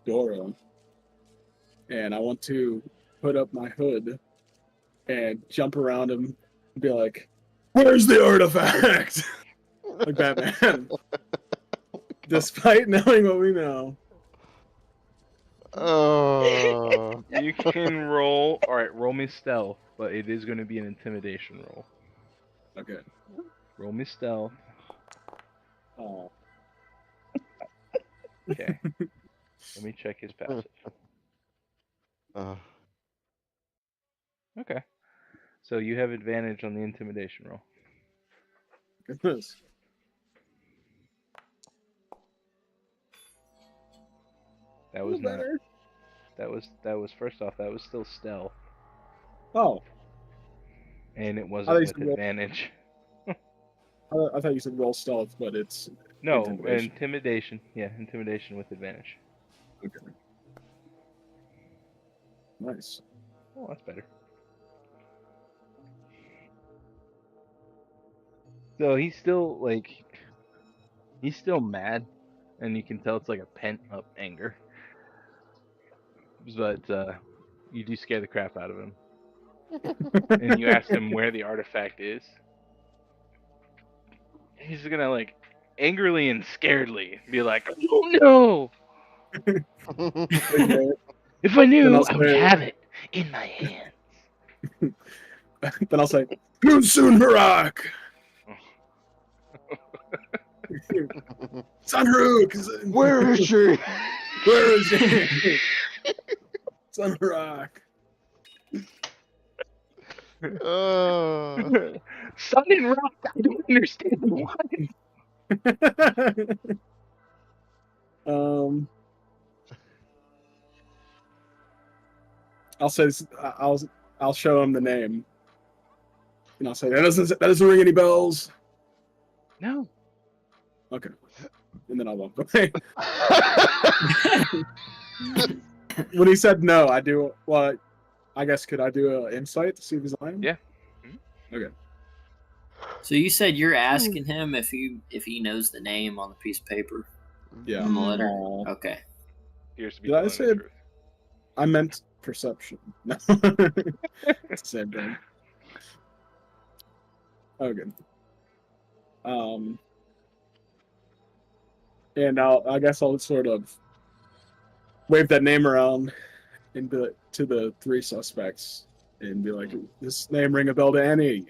Doro, and I want to put up my hood and jump around him and be like, "Where's the artifact?" Like Batman. Despite knowing what we know. Oh. You can roll. All right, roll me stealth, but it is going to be an intimidation roll. Okay. Roll me stealth. Oh. Okay. Let me check his passive. Okay. So you have advantage on the intimidation roll. Goodness. That was not. Better. That was first off. That was still stealth, Oh, and it I wasn't thought you with said roll, advantage. I thought you said roll stealth, but it's No, intimidation. intimidation. Yeah, intimidation with advantage. Okay. Nice. Oh, that's better. So he's still mad and you can tell it's like a pent up anger. But you do scare the crap out of him, and you ask him where the artifact is. He's gonna like angrily and scaredly be like, "Oh no! Okay. If I Then knew, I'll I would say- have it in my hand." Then I'll say, Moonsoon Harak! Sunrook! Where is she? Where is she? Sun Harak. Sun and rock. I don't understand why. I'll say I'll show him the name, and I'll say that doesn't ring any bells. No. Okay, and then I'll walk away. When he said no, I do. Well, I guess could I do an insight to see if he's lying? Yeah. Okay. So you said you're asking him if he knows the name on the piece of paper Yeah. on the letter. Aw. Okay. Here's to be Did I telling say the it? truth. I meant perception. No. It's the same thing. Okay. And I guess I'll sort of wave that name around to the three suspects and be like, "This name ring a bell to any?"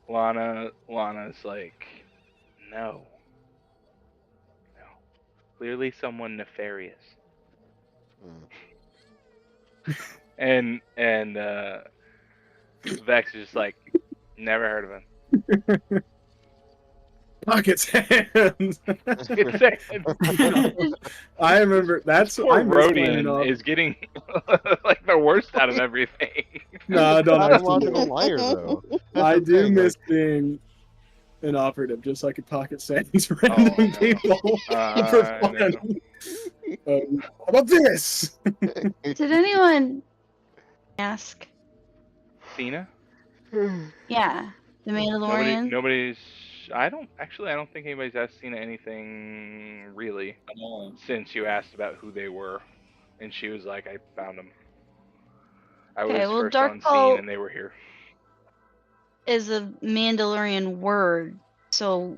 Lana's like, no. Clearly someone nefarious. And Vex is just like, never heard of him. Pockets hands. It's I remember that's poor I missed playing Rodian off. is getting like the worst out of everything. No, I don't Pathological understand. liar, though. That's I the do thing, miss being an operative, just like a pocket sands random no. people for I fun. How about this? Did anyone ask? Cena? Yeah, the Mandalorian. Nobody's. I don't think anybody's asked Cena anything really since you asked about who they were, and she was like, "I found them. I Okay, was well, first Dark on Paul- scene, and they were here." Is a Mandalorian word, so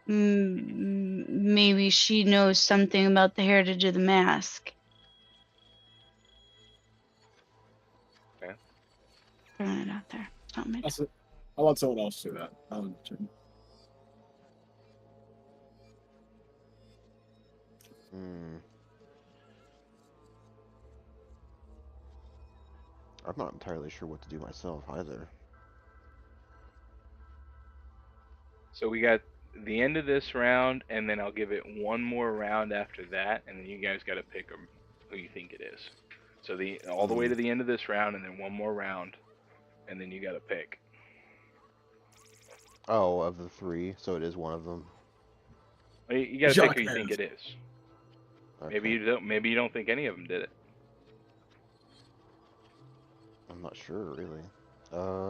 maybe she knows something about the heritage of the mask. Okay. Throwing it out there. Not me. I'll let someone else do that. I'm not entirely sure what to do myself either. So we got the end of this round, and then I'll give it one more round after that, and then you guys got to pick who you think it is. So all the way to the end of this round, and then one more round, and then you got to pick. Oh, of the three, so it is one of them. You got to pick who you think it is. Okay. Maybe you don't think any of them did it. I'm not sure, really.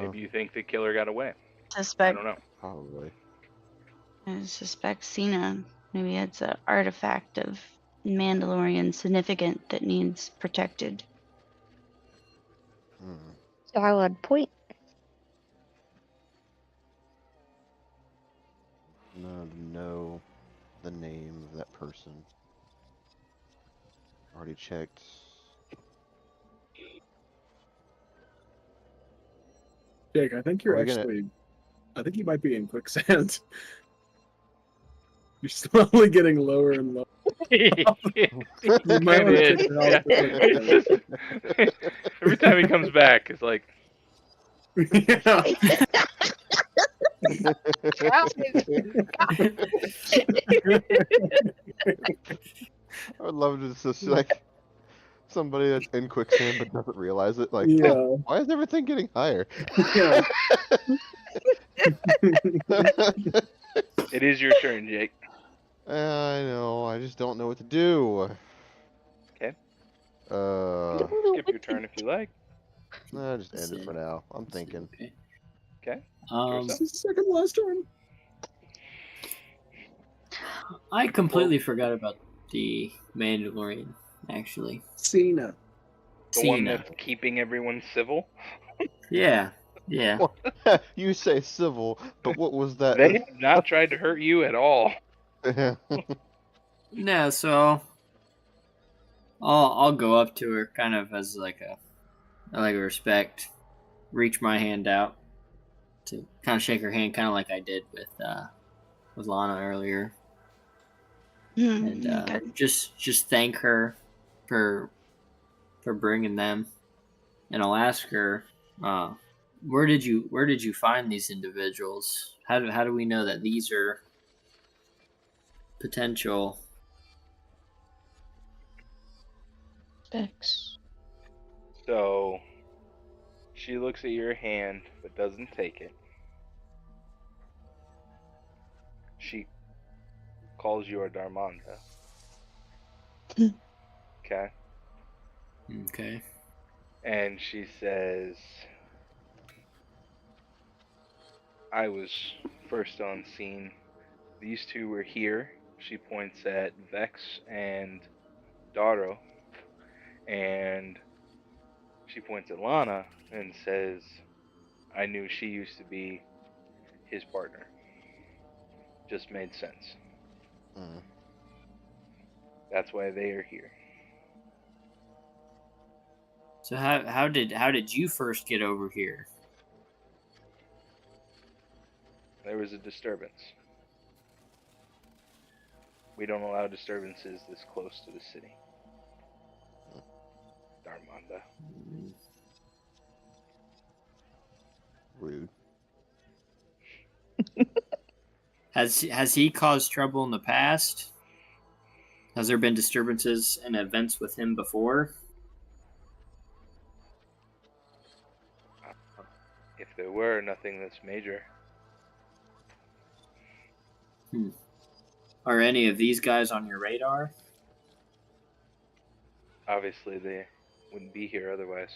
Maybe you think the killer got away. I Suspect. don't know. Probably. I suspect Cena. Maybe it's an artifact of Mandalorian significant that needs protected. Valid point. No, the name of that person. Already checked. Jake, I think you're Are we gonna- actually. I think you might be in quicksand. You're slowly getting lower and lower. You might wanna check it out. It's just- every time he comes back, it's like, Yeah. I would love to just like somebody that's in quicksand but doesn't realize it. Like, Yeah. why is everything getting higher? Yeah. it is your turn, Jake. I know. I just don't know what to do. Okay. Skip Skip your turn if you like. Just end it for now. I'm thinking. Okay. Okay. Um, This is the second last turn. I completely forgot about the Mandalorian, actually. Cena. The one Cena. that's keeping everyone civil. Yeah, yeah. You say civil, but what was that? They have not tried to hurt you at all. No, so I'll go up to her kind of as like a respect, reach my hand out to kind of shake her hand, kind of like I did with Lana earlier, and Okay. just thank her for bringing them, and I'll ask her, where did you find these individuals? How do we know that these are potential? Specs. So she looks at your hand but doesn't take it. She calls you a Darmanda. Okay. Okay. And she says, I was first on scene. These two were here. She points at Vex and Daro. And she points at Lana and says, I knew she used to be his partner. Just made sense. Mm. That's why they are here. So how did you first get over here? There was a disturbance. We don't allow disturbances this close to the city. Darmanda. Rude. Has he caused trouble in the past? Has there been disturbances and events with him before? If there were, nothing that's major. Are any of these guys on your radar? Obviously, they wouldn't be here otherwise.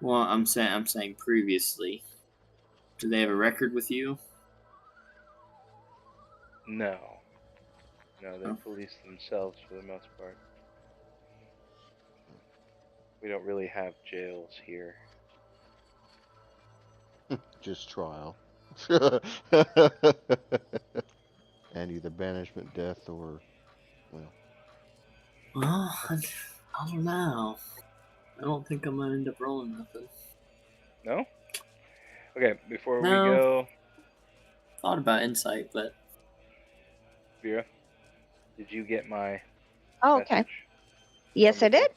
Well, I'm saying previously. Do they have a record with you? No. No, they Oh. police themselves for the most part. We don't really have jails here. Just trial. And either banishment, death, or, well. Well, I don't know. I don't think I'm gonna end up rolling nothing. No? Okay, before we No. go, Thought about insight, but Vera, did you get my Oh, okay. message? Yes, I did.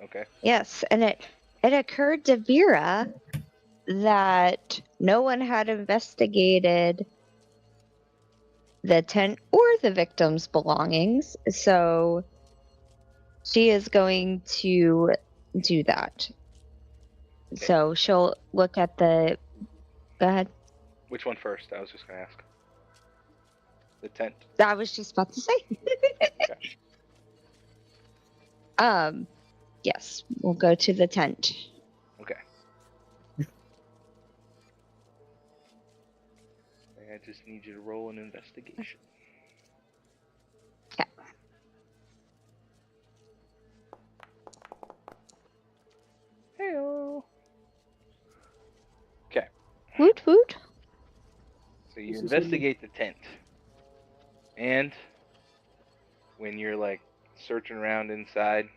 Okay. Yes, and it occurred to Vera that no one had investigated the tent or the victim's belongings, so she is going to do that. Okay. So she'll look at the. Go ahead. Which one first? I was just going to ask. The tent. I was just about to say. Okay. Yes, we'll go to the tent. Okay. I just need you to roll an investigation. Okay. Heyo. Okay. Woot woot. So you This is investigate the tent. And when you're like searching around inside,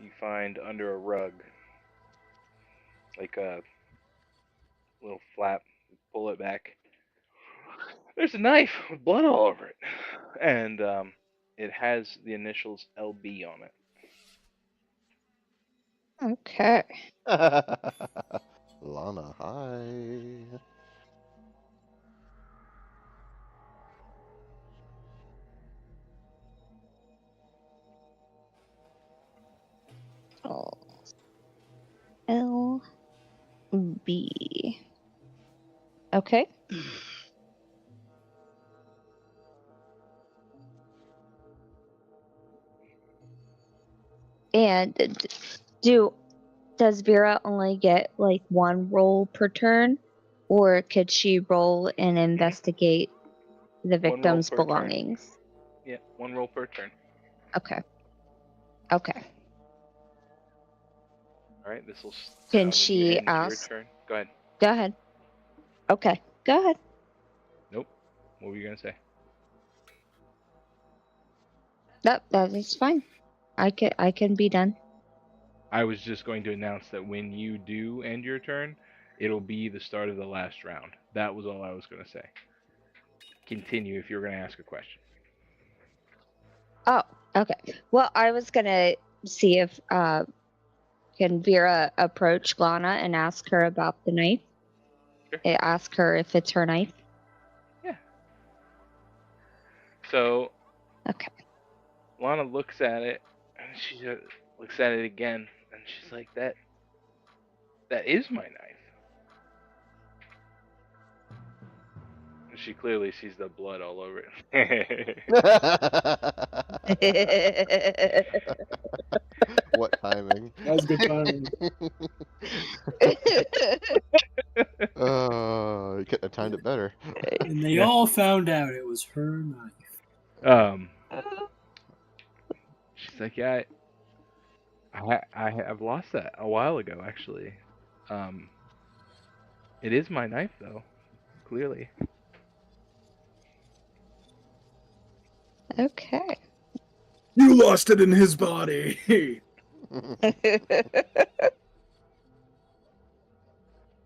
you find under a rug like a little flap. Pull it back. There's a knife with blood all over it. And it has the initials LB on it. Okay. Lana, hi. Oh. LB. Okay. And does Vera only get like one roll per turn, Or could she roll and investigate the One roll victim's per turn. belongings? Yeah, 1 roll per turn. Okay. Okay. All right, this will. Can she Your ask? turn. Go ahead. Go ahead. Okay. Go ahead. Nope. What were you gonna say? That is fine. I can be done. I was just going to announce that when you do end your turn, it'll be the start of the last round. That was all I was going to say. Continue if you're going to ask a question. Oh, okay. Well, I was gonna see if can Vera approach Lana and ask her about the knife. Sure. Ask her if it's her knife. Yeah. So Okay. Lana looks at it, and she looks at it again, and she's like, "That is my knife." And she clearly sees the blood all over it. What timing? That was good timing. Oh, you couldn't have timed it better. And they Yeah. all found out it was her knife. She's like, "Yeah, I have lost that a while ago, actually. It is my knife, though. Clearly." Okay. You lost it in his body.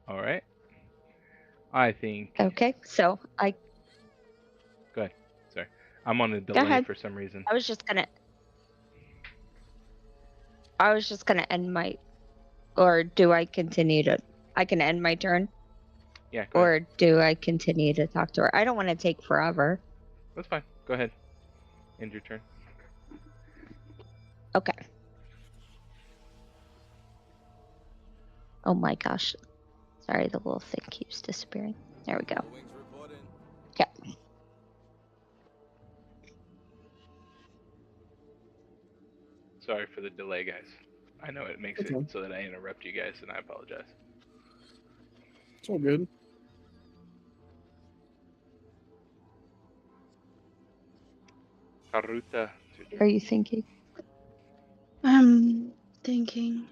All right. I think. Okay. So Go ahead. Sorry, I'm on a Go delay ahead. for some reason. I was just gonna end my, or do I continue to? I can end my turn, Yeah, go ahead. or do I continue to talk to her? I don't want to take forever. That's fine. Go ahead. End your turn. Okay. Oh my gosh. Sorry, the little thing keeps disappearing. There we go. All wings reporting. Okay. Sorry for the delay, guys. I know it makes Okay. it so that I interrupt you guys, and I apologize. It's all good. Haruta. Are you thinking? I'm thinking.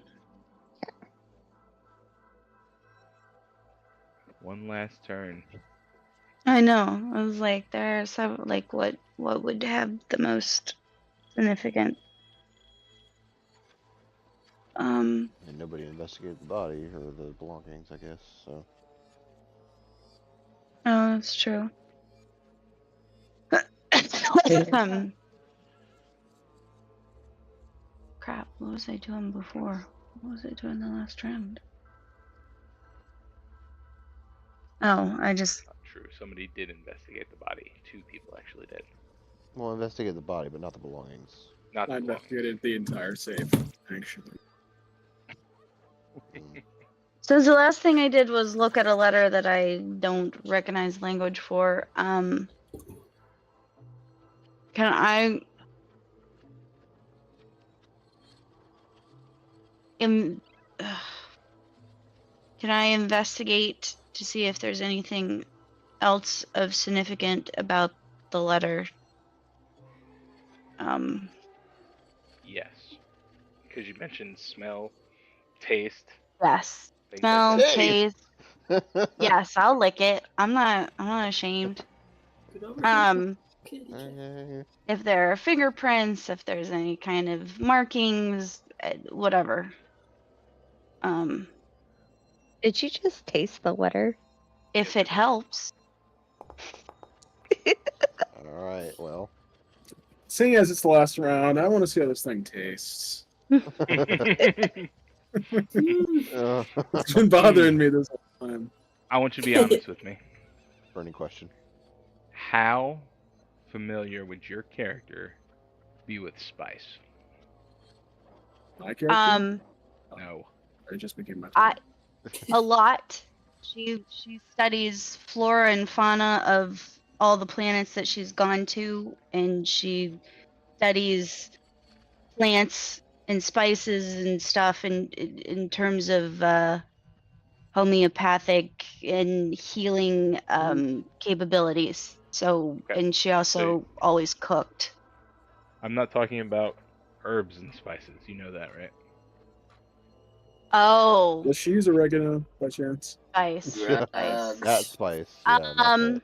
One last turn. I know. I was like, there are some like what would have the most significant. And nobody investigated the body or the belongings, I guess. So Oh, that's true. Crap. What was I doing before? What was I doing the last round? Oh, I just. Not true. Somebody did investigate the body. 2 people actually did. well, investigate the body, but not the belongings. Not the I belongings. investigated the entire safe, actually. Since the last thing I did was look at a letter that I don't recognize language for, can I can I investigate to see if there's anything else of significant about the letter? Yes. Because you mentioned smell, taste, Yes. things Smell, like that. taste. Yes, I'll lick it. I'm not ashamed. If there are fingerprints, if there's any kind of markings, whatever. Did you just taste the letter? If it helps. All right. Well. Seeing as it's the last round, I want to see how this thing tastes. It's been bothering me this whole time. I want you to be honest with me. Burning question. How familiar would your character be with spice? My character? No. It just became my turn. A lot. She studies flora and fauna of all the planets that she's gone to, and she studies plants and spices and stuff in terms of homeopathic and healing capabilities. So, Okay. and she also always cooked. I'm not talking about herbs and spices. You know that, right? Oh, Does she use oregano by chance? spice. Drugs. That spice. Yeah, not that.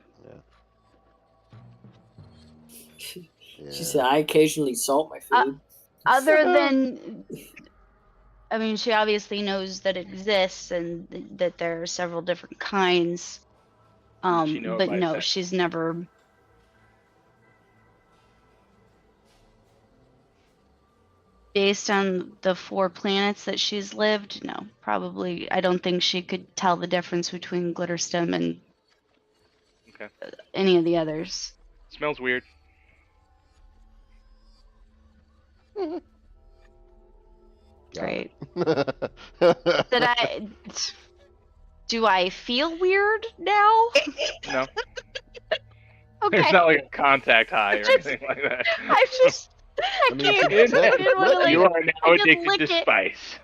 She Yeah. said, I occasionally salt my food. Other than, I mean, she obviously knows that it exists and that there are several different kinds. Does she know it But by no, scent? she's never. Based on the 4 planets that she's lived, no, probably. I don't think she could tell the difference between Glitterstem and Okay. any of the others. Smells weird. Great. Got Did I? Do I feel weird now? No. Okay. There's not like a contact high or anything like that. I just. I mean, can't. it's I didn't want to like. You are now I just addicted lick to it. spice.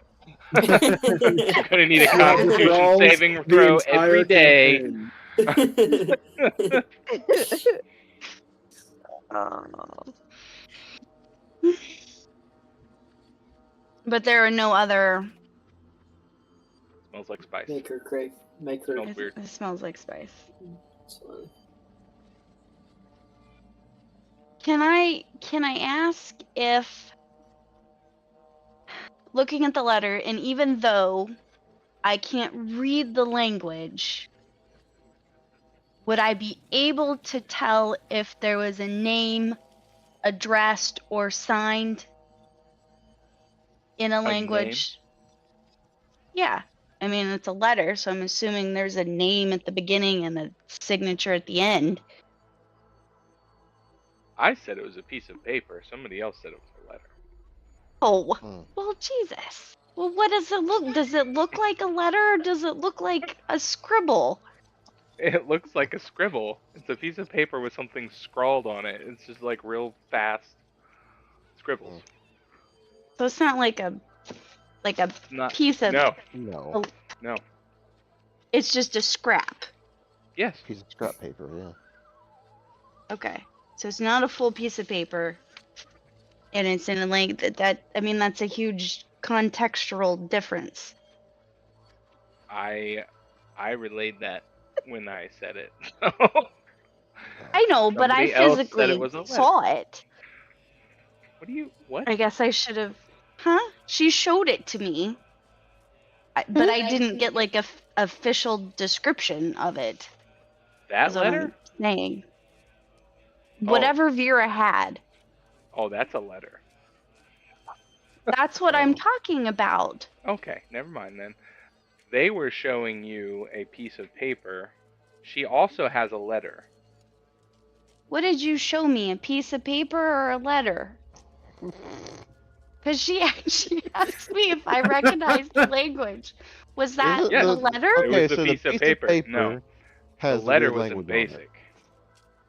You're gonna need a Throughout Constitution withdrawals saving the throw entire every day. campaign. But there are no other. Smells like spice. Make her crave. Make her. Smells weird. It smells like spice. Can I ask if, looking at the letter, and even though I can't read the language, would I be able to tell if there was a name addressed or signed in a language? Yeah. I mean, it's a letter, so I'm assuming there's a name at the beginning and a signature at the end. I said it was a piece of paper. Somebody else said it was a letter. Oh, well, Jesus. Well, what does it look? Does it look like a letter or does it look like a scribble? It looks like a scribble. It's a piece of paper with something scrawled on it. It's just like real fast scribbles. So it's not like a Not piece of. No. No. It's just a scrap. Yes. Piece of scrap paper, yeah. Okay. So it's not a full piece of paper. And it's in a length that I mean, that's a huge contextual difference. I relayed that when I said it. I know, but I Somebody else said physically it was a letter. saw it. What? I guess I should have. Huh? She showed it to me. But I didn't get like a official description of it. That is what I'm letter? saying. Whatever Vera had. Oh, that's a letter. That's what I'm talking about. Okay, never mind then. They were showing you a piece of paper. She also has a letter. What did you show me? A piece of paper or a letter? Because she asked me if I recognized the language. Was that Yes. a letter? It was so a piece of paper. No. has The letter weird was in language on it. basic.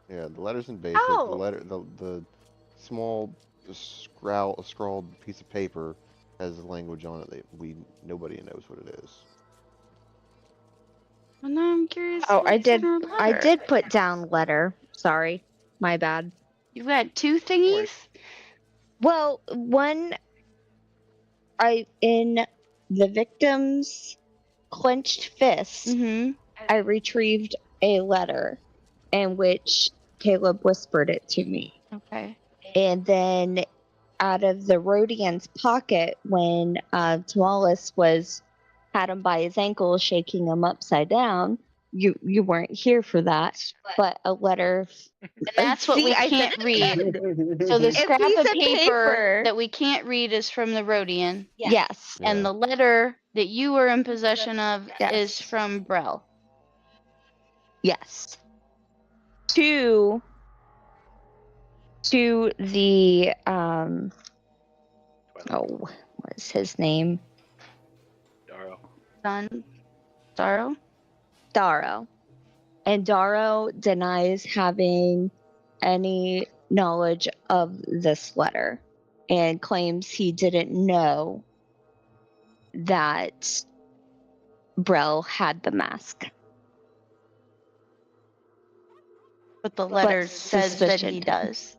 Yeah, the letter's in basic. Oh. The letter, the small scrawled piece of paper has language on it that nobody knows what it is. Well, now I'm curious. Oh, I what's in did. her I letter. did put down letter. Sorry, my bad. You've got 2 thingies? Well, one, in the victim's clenched fist, Mm-hmm. I retrieved a letter in which Caleb whispered it to me. Okay. And then out of the Rhodian's pocket, when Tamalis had him by his ankle, shaking him upside down, you weren't here for that, but a letter. And that's what we can't read. So the A scrap piece of of paper paper. that we can't read is from the Rhodian. Yes. And the letter that you were in possession of Yes. is from Brel. Yes. To the what is his name? Darrow. Son? Darrow? Darrow. And Darrow denies having any knowledge of this letter and claims he didn't know that Brel had the mask. But the letter But says that he suspicion. does.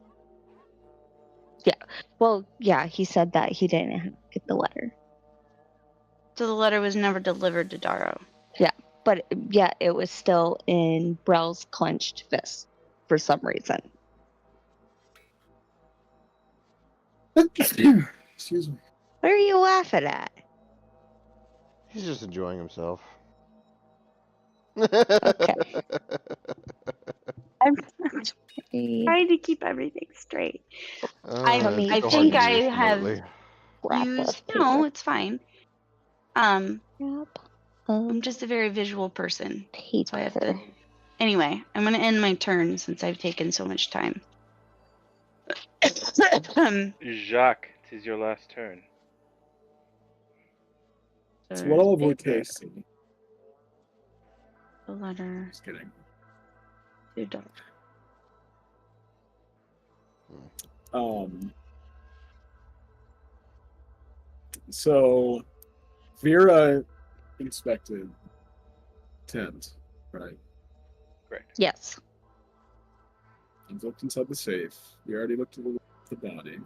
Well, yeah, he said that he didn't get the letter. So the letter was never delivered to Darrow. But yeah, it was still in Brel's clenched fist for some reason. Excuse me. What are you laughing at? He's just enjoying himself. I'm trying to keep everything straight. I it's so hard think to do I this have remotely. used. Paper. No, it's fine. I'm Wrap just a very visual person. paper. So I have to. Anyway, I'm going to end my turn since I've taken so much time. Jacques, 'tis your last turn. So what all have we Thursday, tasted? the letter Just kidding. to Darrow. So Vera inspected tent, right? Correct. Yes. You've looked inside the safe. You already looked at the body.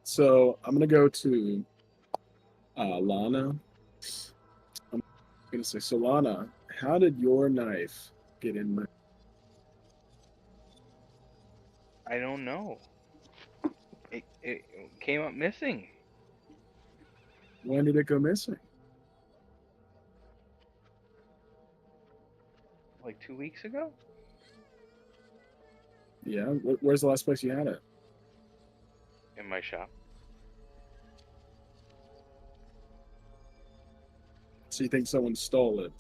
So I'm gonna go to Lana. I'm gonna say, so Lana, how did your knife get in my? I don't know. It came up missing. When did it go missing? Like 2 weeks ago? Yeah. Where's the last place you had it? In my shop. So you think someone stole it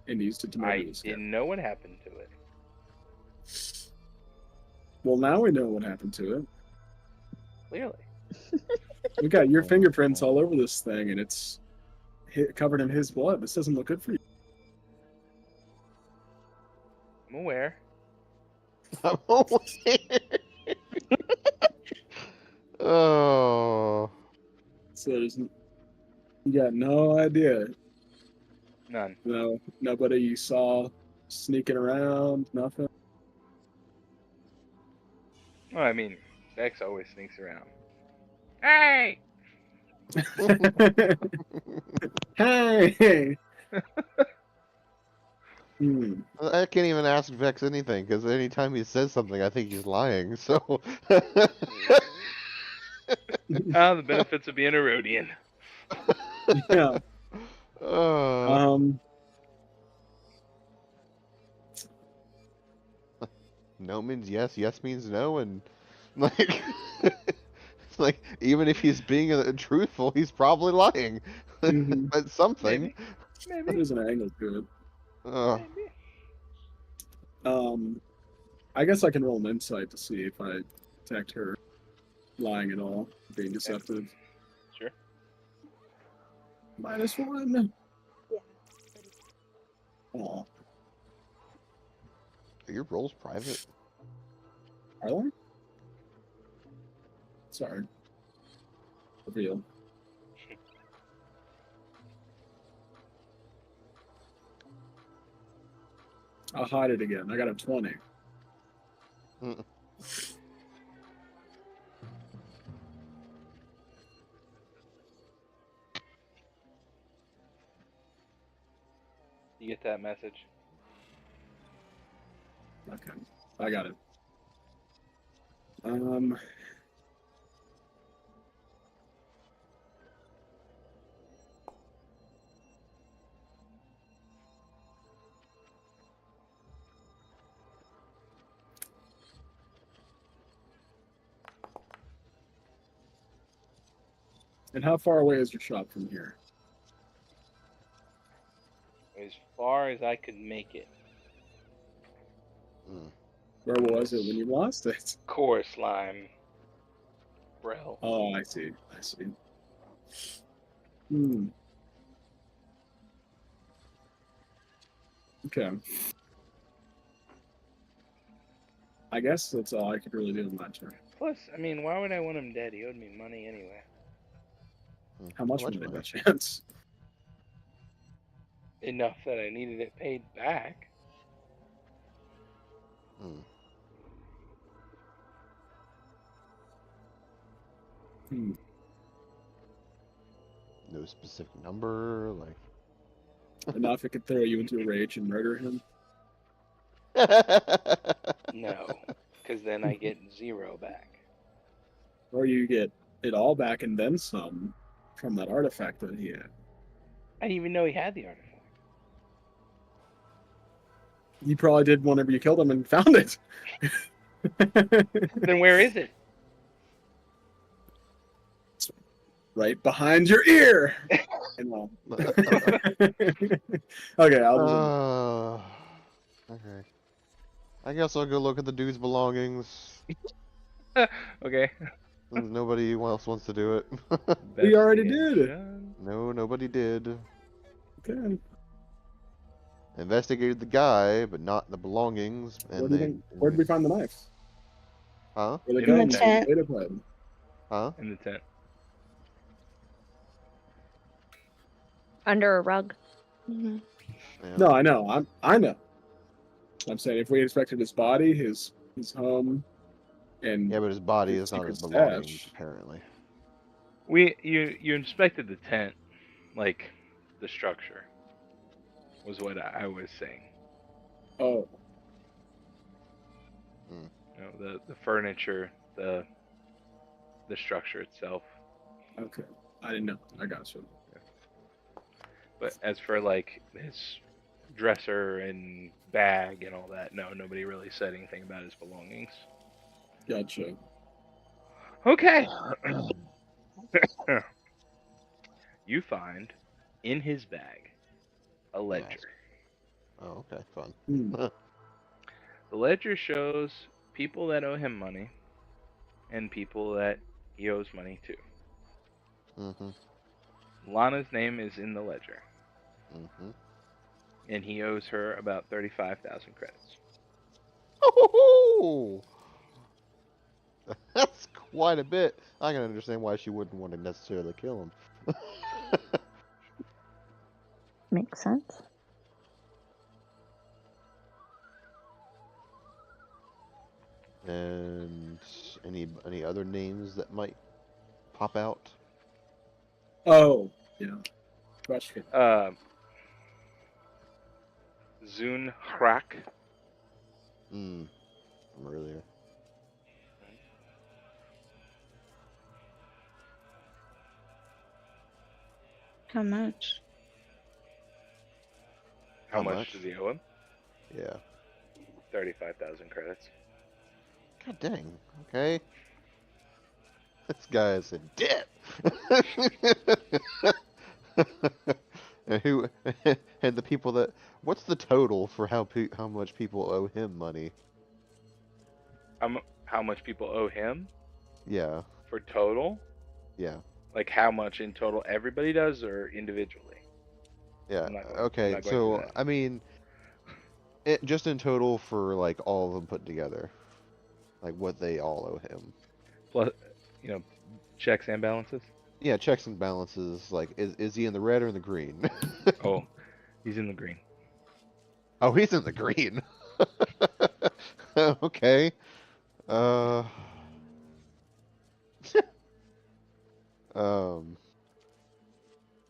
and used it to I murder this guy? didn't know what happened to it. Well, now we know what happened to it. Clearly. We got your fingerprints all over this thing, and it's covered in his blood. This doesn't look good for you. I'm aware. I'm aware. Oh. So you got no idea. None. No, nobody you saw sneaking around. Nothing. Well, I mean, Bex always sneaks around. Hey! Hey. I can't even ask Vex anything because anytime he says something, I think he's lying. So. Ah, the benefits of being a Rhodian. Yeah. No means yes, yes means no, and like, it's like even if he's being truthful, he's probably lying. Mhm. But something. Maybe. There's an angle to it. Maybe. I guess I can roll an insight to see if I detect her lying at all, being deceptive. Sure. -1. Yeah. Aw, Are your rolls private? are they? Sorry. Reveal. I'll hide it again. I got a 20. Mm. You get that message? Okay, I got it. And how far away is your shop from here? As far as I could make it. Where was it when you lost it? Core slime. Brel. Oh, I see. I see. Okay. I guess that's all I could really do in my turn. Plus, I mean, why would I want him dead? He owed me money anyway. How much How much money by money? chance? enough that I needed it paid back. Hmm. Hmm. No specific number, like. Enough it could throw you into a rage and murder him. No, because then I get 0 back. Or you get it all back and then some from that artifact that he had. I didn't even know he had the artifact. You probably did whenever you killed him and found it. Then where is it? Right behind your ear. And well. Okay, I'll just. Okay. I guess I'll go look at the dude's belongings. Okay. Since nobody else wants to do it. We already did. Investigation. No, nobody did. Okay. Investigated the guy, but not the belongings. And Where did we find the knife? Huh? Where the In the guns tent. laid upon? Huh? In the tent. Under a rug. Mhm. Yeah. No, I know. I know. I'm saying if we inspected his body, his home, and Yeah, but his body his is not his secret belongings, stash. apparently. You inspected the tent, like the structure, was what I was saying. Oh, You know, the furniture, the structure itself. okay. I didn't know. I got you. But as for like his dresser and bag and all that, no, nobody really said anything about his belongings. Gotcha. Okay. You find in his bag a ledger. Yes. Oh, okay, fun. Hmm. The ledger shows people that owe him money and people that he owes money to. Mm-hmm. Lana's name is in the ledger, Mm-hmm. and he owes her about 35,000 credits. Oh, that's quite a bit. I can understand why she wouldn't want to necessarily kill him. Makes sense. And any other names that might pop out? Oh, yeah. Question. Zun Hrak. From earlier. How much? How How much much? does he owe him? Yeah. 35,000 credits. God dang. Okay. This guy is in debt. And who? And the people that. What's the total for how much people owe him money? How much people owe him Yeah. for total? Yeah. Like how much in total everybody does, or individually? Yeah. I'm not going Okay. through So that. I mean, just in total for like all of them put together, like what they all owe him. Plus, checks and balances. Yeah, checks and balances. Like, is he in the red or in the green? Oh, he's in the green. Oh, he's in the green. Okay. Um.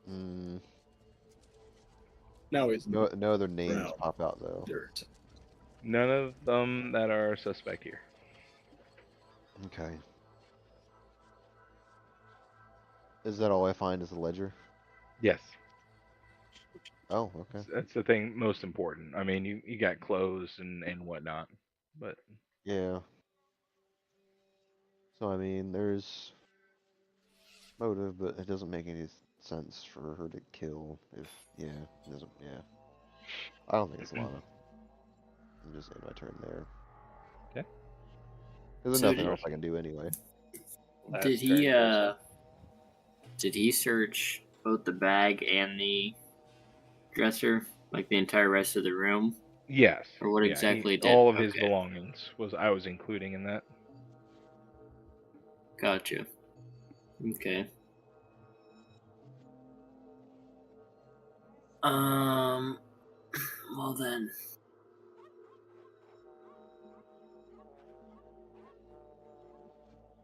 mm, Now he's no other names Brown. pop out though. dirt. None of them that are suspect here. Okay. Is that all I find is the ledger? Yes, Oh, okay. that's the thing most important. I mean, you got clothes and whatnot, but Yeah. So I mean, there's motive, but it doesn't make any sense for her to kill if yeah, it doesn't yeah. I don't think it's Lana. I'm just end my turn there. Okay. There's So nothing else I can do anyway. last Did he turn person. did he search both the bag and the dresser, like the entire rest of the room? Yes. Or what Yeah, exactly did all of his okay. belongings I was including in that. Gotcha. Okay. Well then.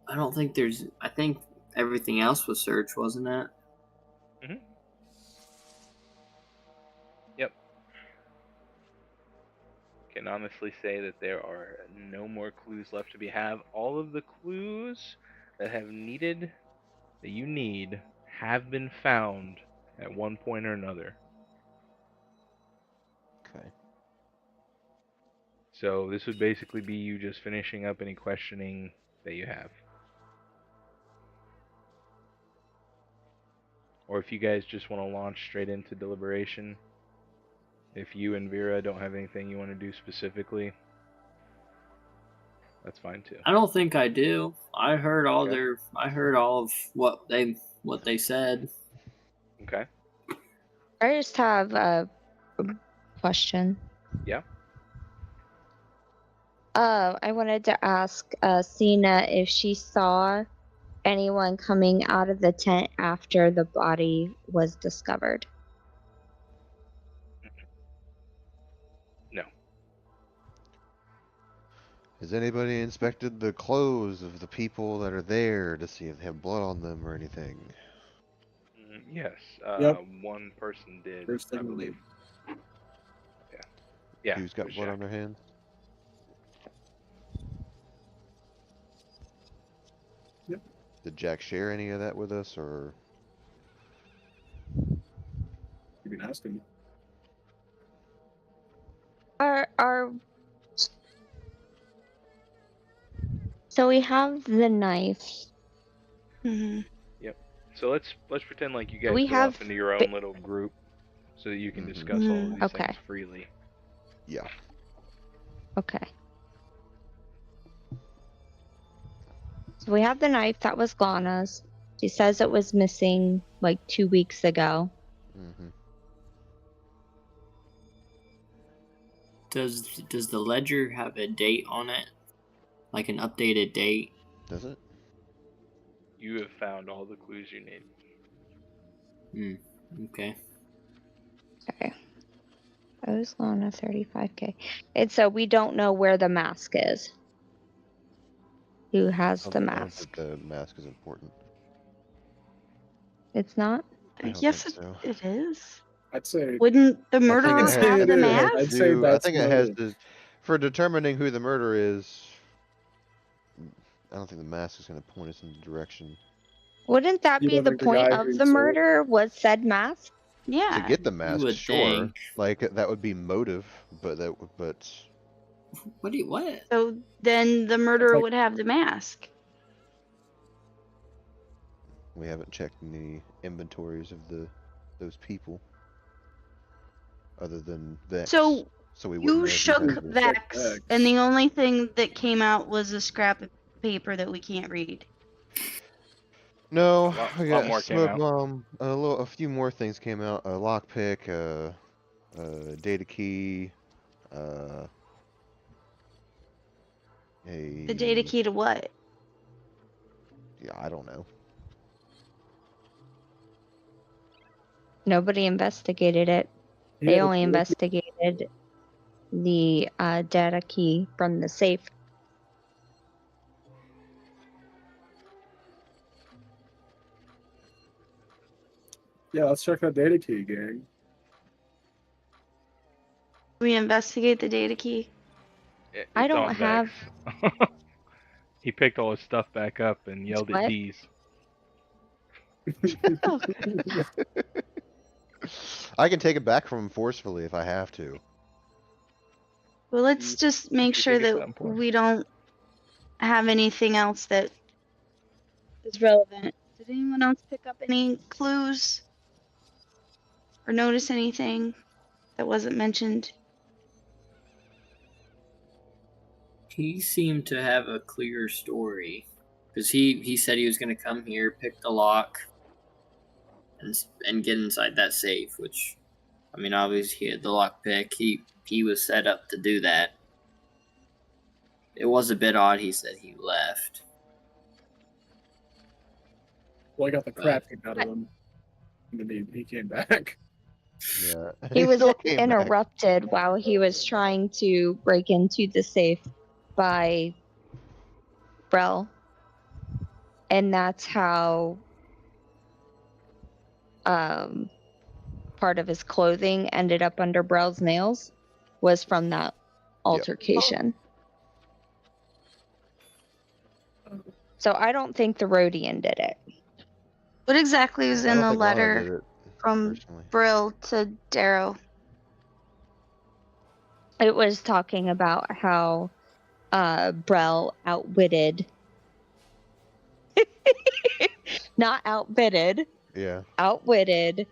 I don't think there's. I think everything else was searched, wasn't it? Yep. Can honestly say that there are no more clues left to be have. All of the clues that you need have been found at one point or another. Okay. So this would basically be you just finishing up any questioning that you have. Or if you guys just want to launch straight into deliberation, if you and Vera don't have anything you want to do specifically, that's fine too. I don't think I do. I heard all Okay. I heard all of what they said. Okay. I just have a question. Yeah. I wanted to ask Cena if she saw anyone coming out of the tent after the body was discovered. No. Has anybody inspected the clothes of the people that are there to see if they have blood on them or anything? Yes. Yep. One person did, First I thing we believe. did. Yeah. Who's it got was blood Jack. on their hands? Yep. Did Jack share any of that with us, or? You can ask him. Are so we have the knife. Mm-hmm. So let's pretend like you guys We go have off into your own little group so that you can Mhm. discuss all of these Okay. things freely. Yeah. Okay. So we have the knife that was Lana's. She says it was missing like 2 weeks ago. Mm-hmm. Does the ledger have a date on it? Like an updated date? Does it? You have found all the clues you need. Okay. Okay. Owes Lana 35K. And so we don't know where the mask is. Who has the I don't mask? think the mask is important. It's not? I don't Yes, think so. it is. I'd say. Wouldn't the I think murderer it has have it the is. mask? I'd say I that's think it has motive. to, for determining who the murderer is. I don't think the mask is going to point us in the direction. Wouldn't that You be don't the think the point guy of who the sold- murder was said mask? To Yeah. get the You mask, would sure, think. like that would be motive, but What? So then the murderer like- would have the mask. we haven't checked any inventories of those people, other than Vex. So we wouldn't know you who shook has the- Vex, Vex. and the only thing that came out was a scrap of paper that we can't read. No, A we lot got more a came smoke out. bomb. A few more things came out. A lockpick, a data key, a The data key to what? Yeah, I don't know. Nobody investigated it. Yeah, They only investigated the data key from the safe. Yeah, let's check that data key, gang. We investigate the data key. It's I don't on have- Vex. He picked all his stuff back up and yelled at What? D's. Oh, I can take it back from him forcefully if I have to. well, let's just make you sure think it's that that important? we don't have anything else that is relevant. Did anyone else pick up any clues or notice anything that wasn't mentioned? He seemed to have a clear story because he said he was going to come here, pick the lock, and get inside that safe. Which, I mean, obviously he had the lock pick. He was set up to do that. It was a bit odd. He said he left. Well, I got the crap kicked out of him. And then he came back. Yeah. He was still came back. interrupted while he was trying to break into the safe by Brel. And that's how part of his clothing ended up under Brel's nails, was from that altercation. So I don't think the Rhodian did it. What exactly was I in don't the think Lana did letter it, from personally. Brill to Darrow? It was talking about how Brel outwitted, not outbitted, Yeah. outwitted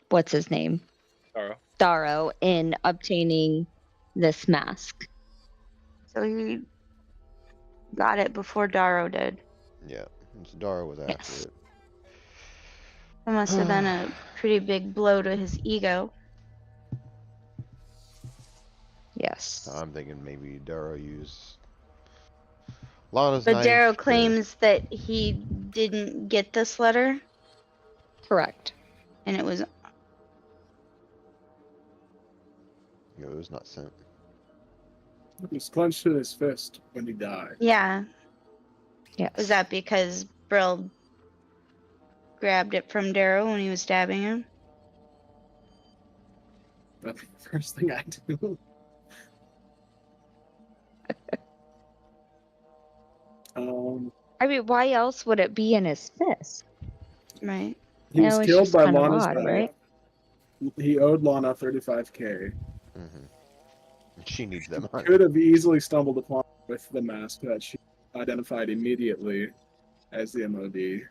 what's his name? Sorrow. Darrow in obtaining this mask. So he got it before Darrow did. Yeah. So Dara was after Yes. it. That must have been a pretty big blow to his ego. Yes. I'm thinking maybe Dara used Lana's But knife. Darrow to- claims that he didn't get this letter, Correct. and it was it was not sent. It was clenched in his fist when he died. yeah. Yes. Was that because Brill grabbed it from Darrow when he was stabbing him? That's the first thing I do. I mean, why else would it be in his fist? Right. He It was was killed just by kind of Lana's odd, knife. right? He owed Lana 35k. She needs that money. Could have easily stumbled upon it with the mask that she identified immediately as the MOD.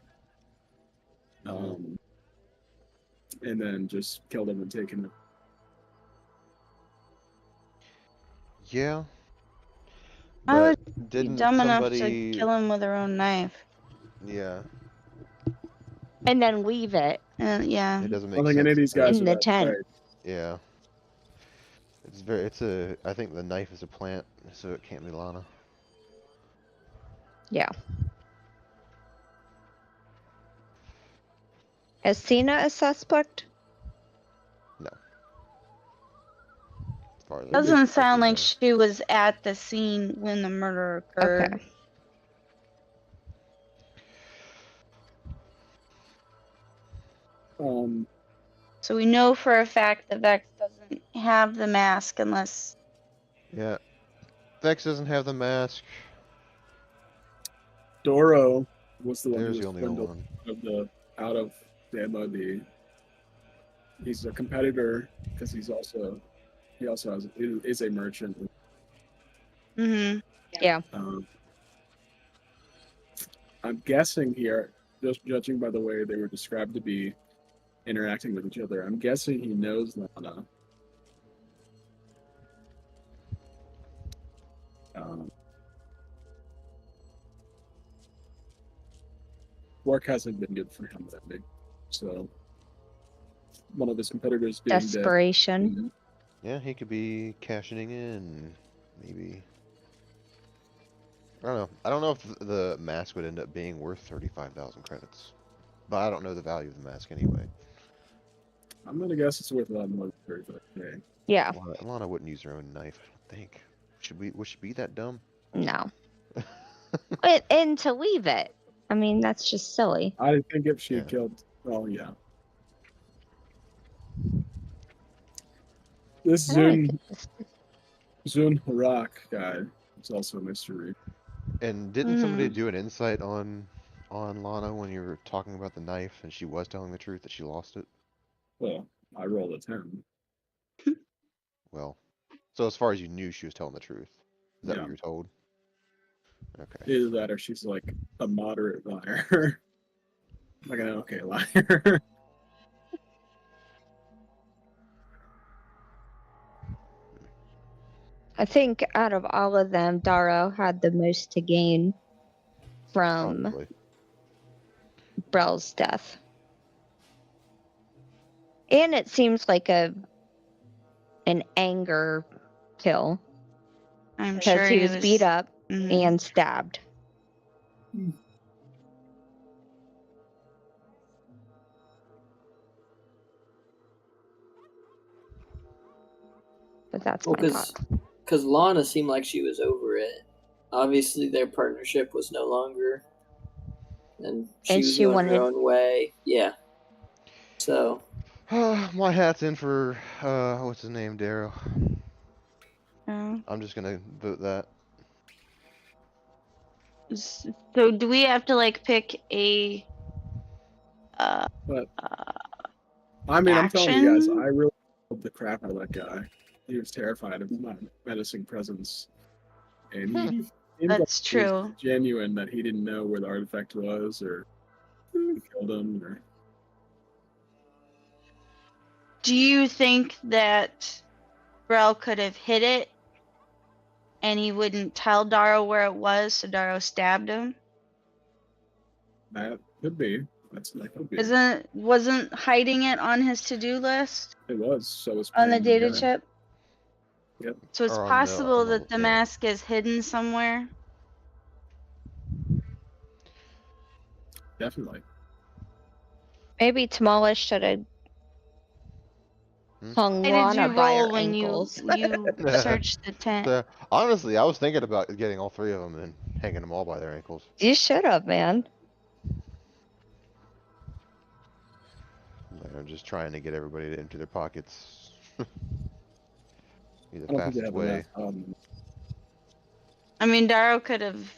And then just killed him and taken it. Yeah. I would But be didn't dumb somebody... enough to kill him with her own knife. Yeah. And then leave it. Yeah. It doesn't I make don't sense. think any of these guys In are the that tent. bright. Yeah. I think the knife is a plant, so it can't be Lana. Yeah. Is Cena a suspect? No. As far as I Doesn't know. sound like she was at the scene when the murder occurred. Okay. So we know for a fact that Vex doesn't have the mask unless... Yeah. Vex doesn't have the mask. Doro was the one There's who the was only swindled one. out of the MOD. He's a competitor because he also is a merchant. Mm-hmm. Yeah. I'm guessing here, just judging by the way they were described to be interacting with each other, I'm guessing he knows Lana. Work hasn't been good for him lately, so one of his competitors being Desperation. dead. Yeah, he could be cashing in, maybe. I don't know. I don't know if the mask would end up being worth 35,000 credits. But I don't know the value of the mask anyway. I'm gonna guess it's worth a lot more than 35k. Yeah. Lana wouldn't use her own knife, I don't think. Would she be that dumb? No. And to leave it. I mean, that's just silly. I think if she had killed, well, yeah. This Zun Harak guy is also a mystery. And didn't somebody do an insight on Lana when you were talking about the knife and she was telling the truth that she lost it? Well, I rolled a 10. Well, so as far as you knew she was telling the truth. Is that Yeah. what you were told? Okay. Either that or she's like a moderate liar. Like an okay liar. I think out of all of them, Darrow had the most to gain from Probably. Brel's death. And it seems like an anger kill. I'm Because sure he was beat up and stabbed. that's Well, my thought. because Lana seemed like she was over it. Obviously, their partnership was no longer, and she And was she going her wanted- own way. Yeah. So My hat's in for what's his name, Darrow. Oh. I'm just gonna vote that. So do we have to like pick a But uh I mean, I'm telling you guys, action? I really loved the crap out of that guy. He was terrified of my menacing presence, and he seemed like That's he was true. genuine that he didn't know where the artifact was or who killed him. Or Do you think that Brel could have hit it and he wouldn't tell Darrow where it was, so Darrow stabbed him? that could be. That could be. Wasn't hiding it on his to-do list It was. So was on the playing data gun. chip? Yep. So it's Or on possible that the yeah. mask is hidden somewhere. Definitely. Maybe Tamala should have hung Why did Lana you by roll her when ankles. you searched the tent? So, honestly, I was thinking about getting all three of them and hanging them all by their ankles. You should have, man. I'm just trying to get everybody to empty their pockets. Be the I don't think they fastest have way. enough. I mean, Darrow could have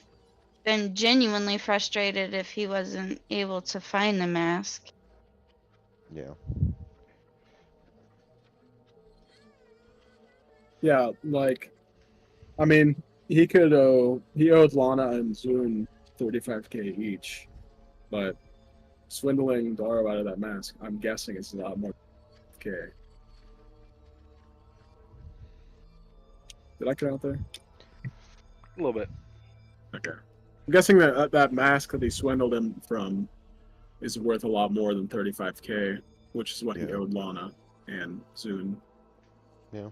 been genuinely frustrated if he wasn't able to find the mask. Yeah. Yeah, like, I mean, he owed Lana and Zoom 35K each, but swindling Darrow out of that mask, I'm guessing it's a lot more. K. Did I cut out there? A little bit. Okay. I'm guessing that that mask that he swindled him from is worth a lot more than 35K, which is what he Yeah. owed Lana and Zoom. Yeah.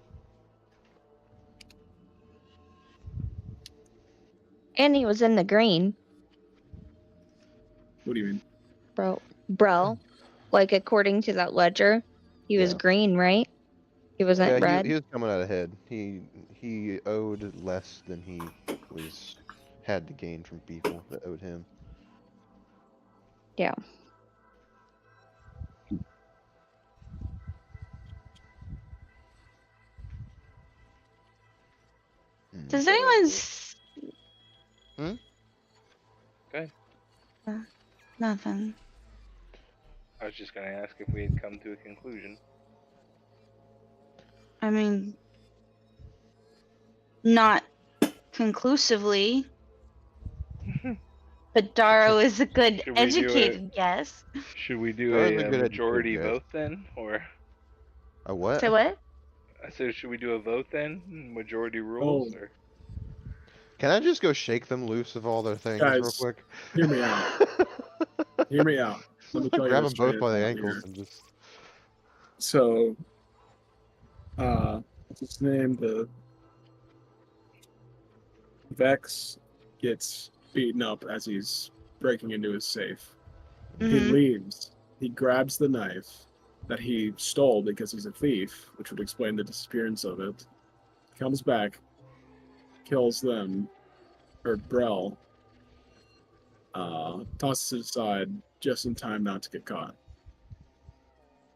And he was in the green, What do you mean? bro. Like according to that ledger, he was Yeah. green, right? He wasn't Yeah, red. he was coming out ahead. He owed less than he had to gain from people that owed him. Yeah. Does anyone? Okay. Nothing. I was just gonna ask if we had come to a conclusion. I mean, not conclusively, but Darrow is a good Should we do educated guess. Should we do Darren's a a good majority educated guy. vote then, or A what? Say what? I said, should we do a vote then? Majority rules, Oh. or Can I just go shake them loose of all their things real Guys, quick? hear me out. Hear me out. Let me tell you Grab this them both straight by the up ankles here. and just. So, what's his name? The Vex gets beaten up as he's breaking into his safe. He Mhm. leaves. He grabs the knife that he stole because he's a thief, which would explain the disappearance of it. Comes back, kills them, or Brel, tosses it aside just in time not to get caught.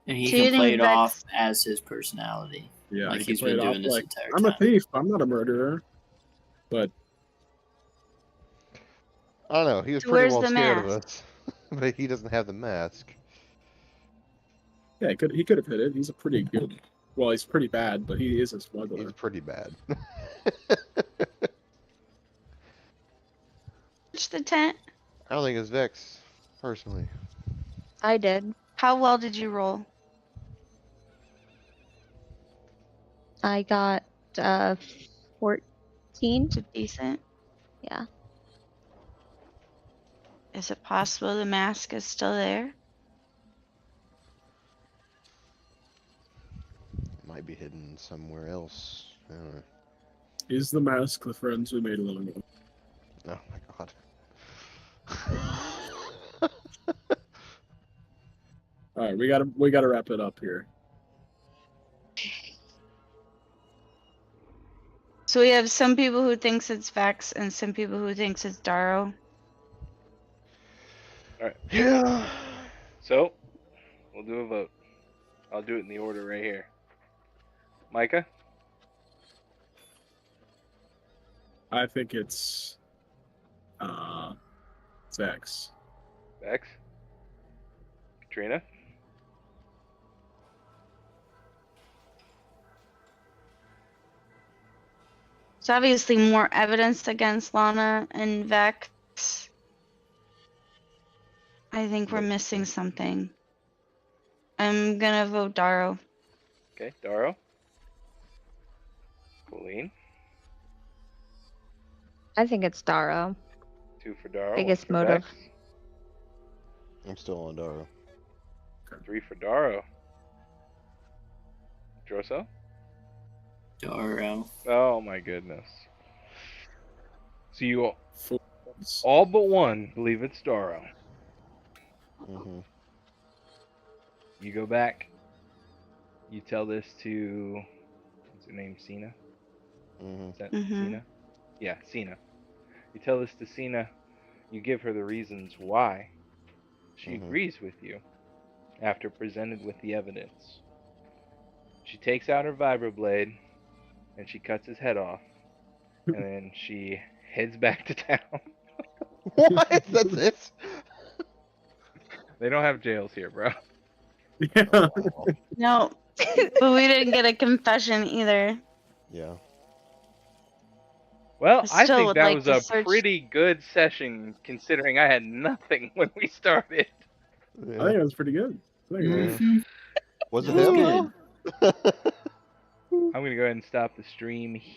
And he So you can play think it Vex- off as his personality. Yeah, Like he can he's play been it off doing this like, entire I'm a time. thief, I'm not a murderer. But I don't know. He was So pretty where's well the scared of mask? us, but he doesn't have the mask. yeah, he could have hit it. He's a pretty good. Well, he's pretty bad, but he is a smuggler. He's pretty bad. Search the tent. I don't think it's Vex, personally. I did. How well did you roll? I got 14. Is it decent? Yeah. Is it possible the mask is still there? Might be hidden somewhere else. I don't know. Is the mask the friends we made along with? Oh my god. All right, we gotta wrap it up here. So we have some people who thinks it's Vex and some people who thinks it's Darrow. Yeah. So, we'll do a vote. I'll do it in the order right here. Micah? I think it's Vex. Vex? Katrina? There's obviously more evidence against Lana and Vex. I think we're missing something. I'm gonna vote Darrow. Okay, Darrow? Colleen? I think it's Darrow. 2 for Darrow. Biggest 1 for motive. Vex. I'm still on Dara. 3 for Darrow. Drosso? Darrow. Oh my goodness. So you Fools. all but one believe it's Darrow. Mm-hmm. You go back. You tell this to, what's her name, Cena? Mm-hmm. Is that Mhm. Cena? Yeah, Cena. You tell this to Cena. You give her the reasons why. She Mhm. agrees with you after presented with the evidence. She takes out her vibroblade and she cuts his head off. And then she heads back to town. What? That's it? They don't have jails here, bro. Yeah. Oh, wow. No, but we didn't get a confession either. Yeah. Well, I I still think would that like was to a search- pretty good session considering I had nothing when we started. I think it was pretty good. I think it was- Yeah. Was it That was him good. though? I'm going to go ahead and stop the stream here.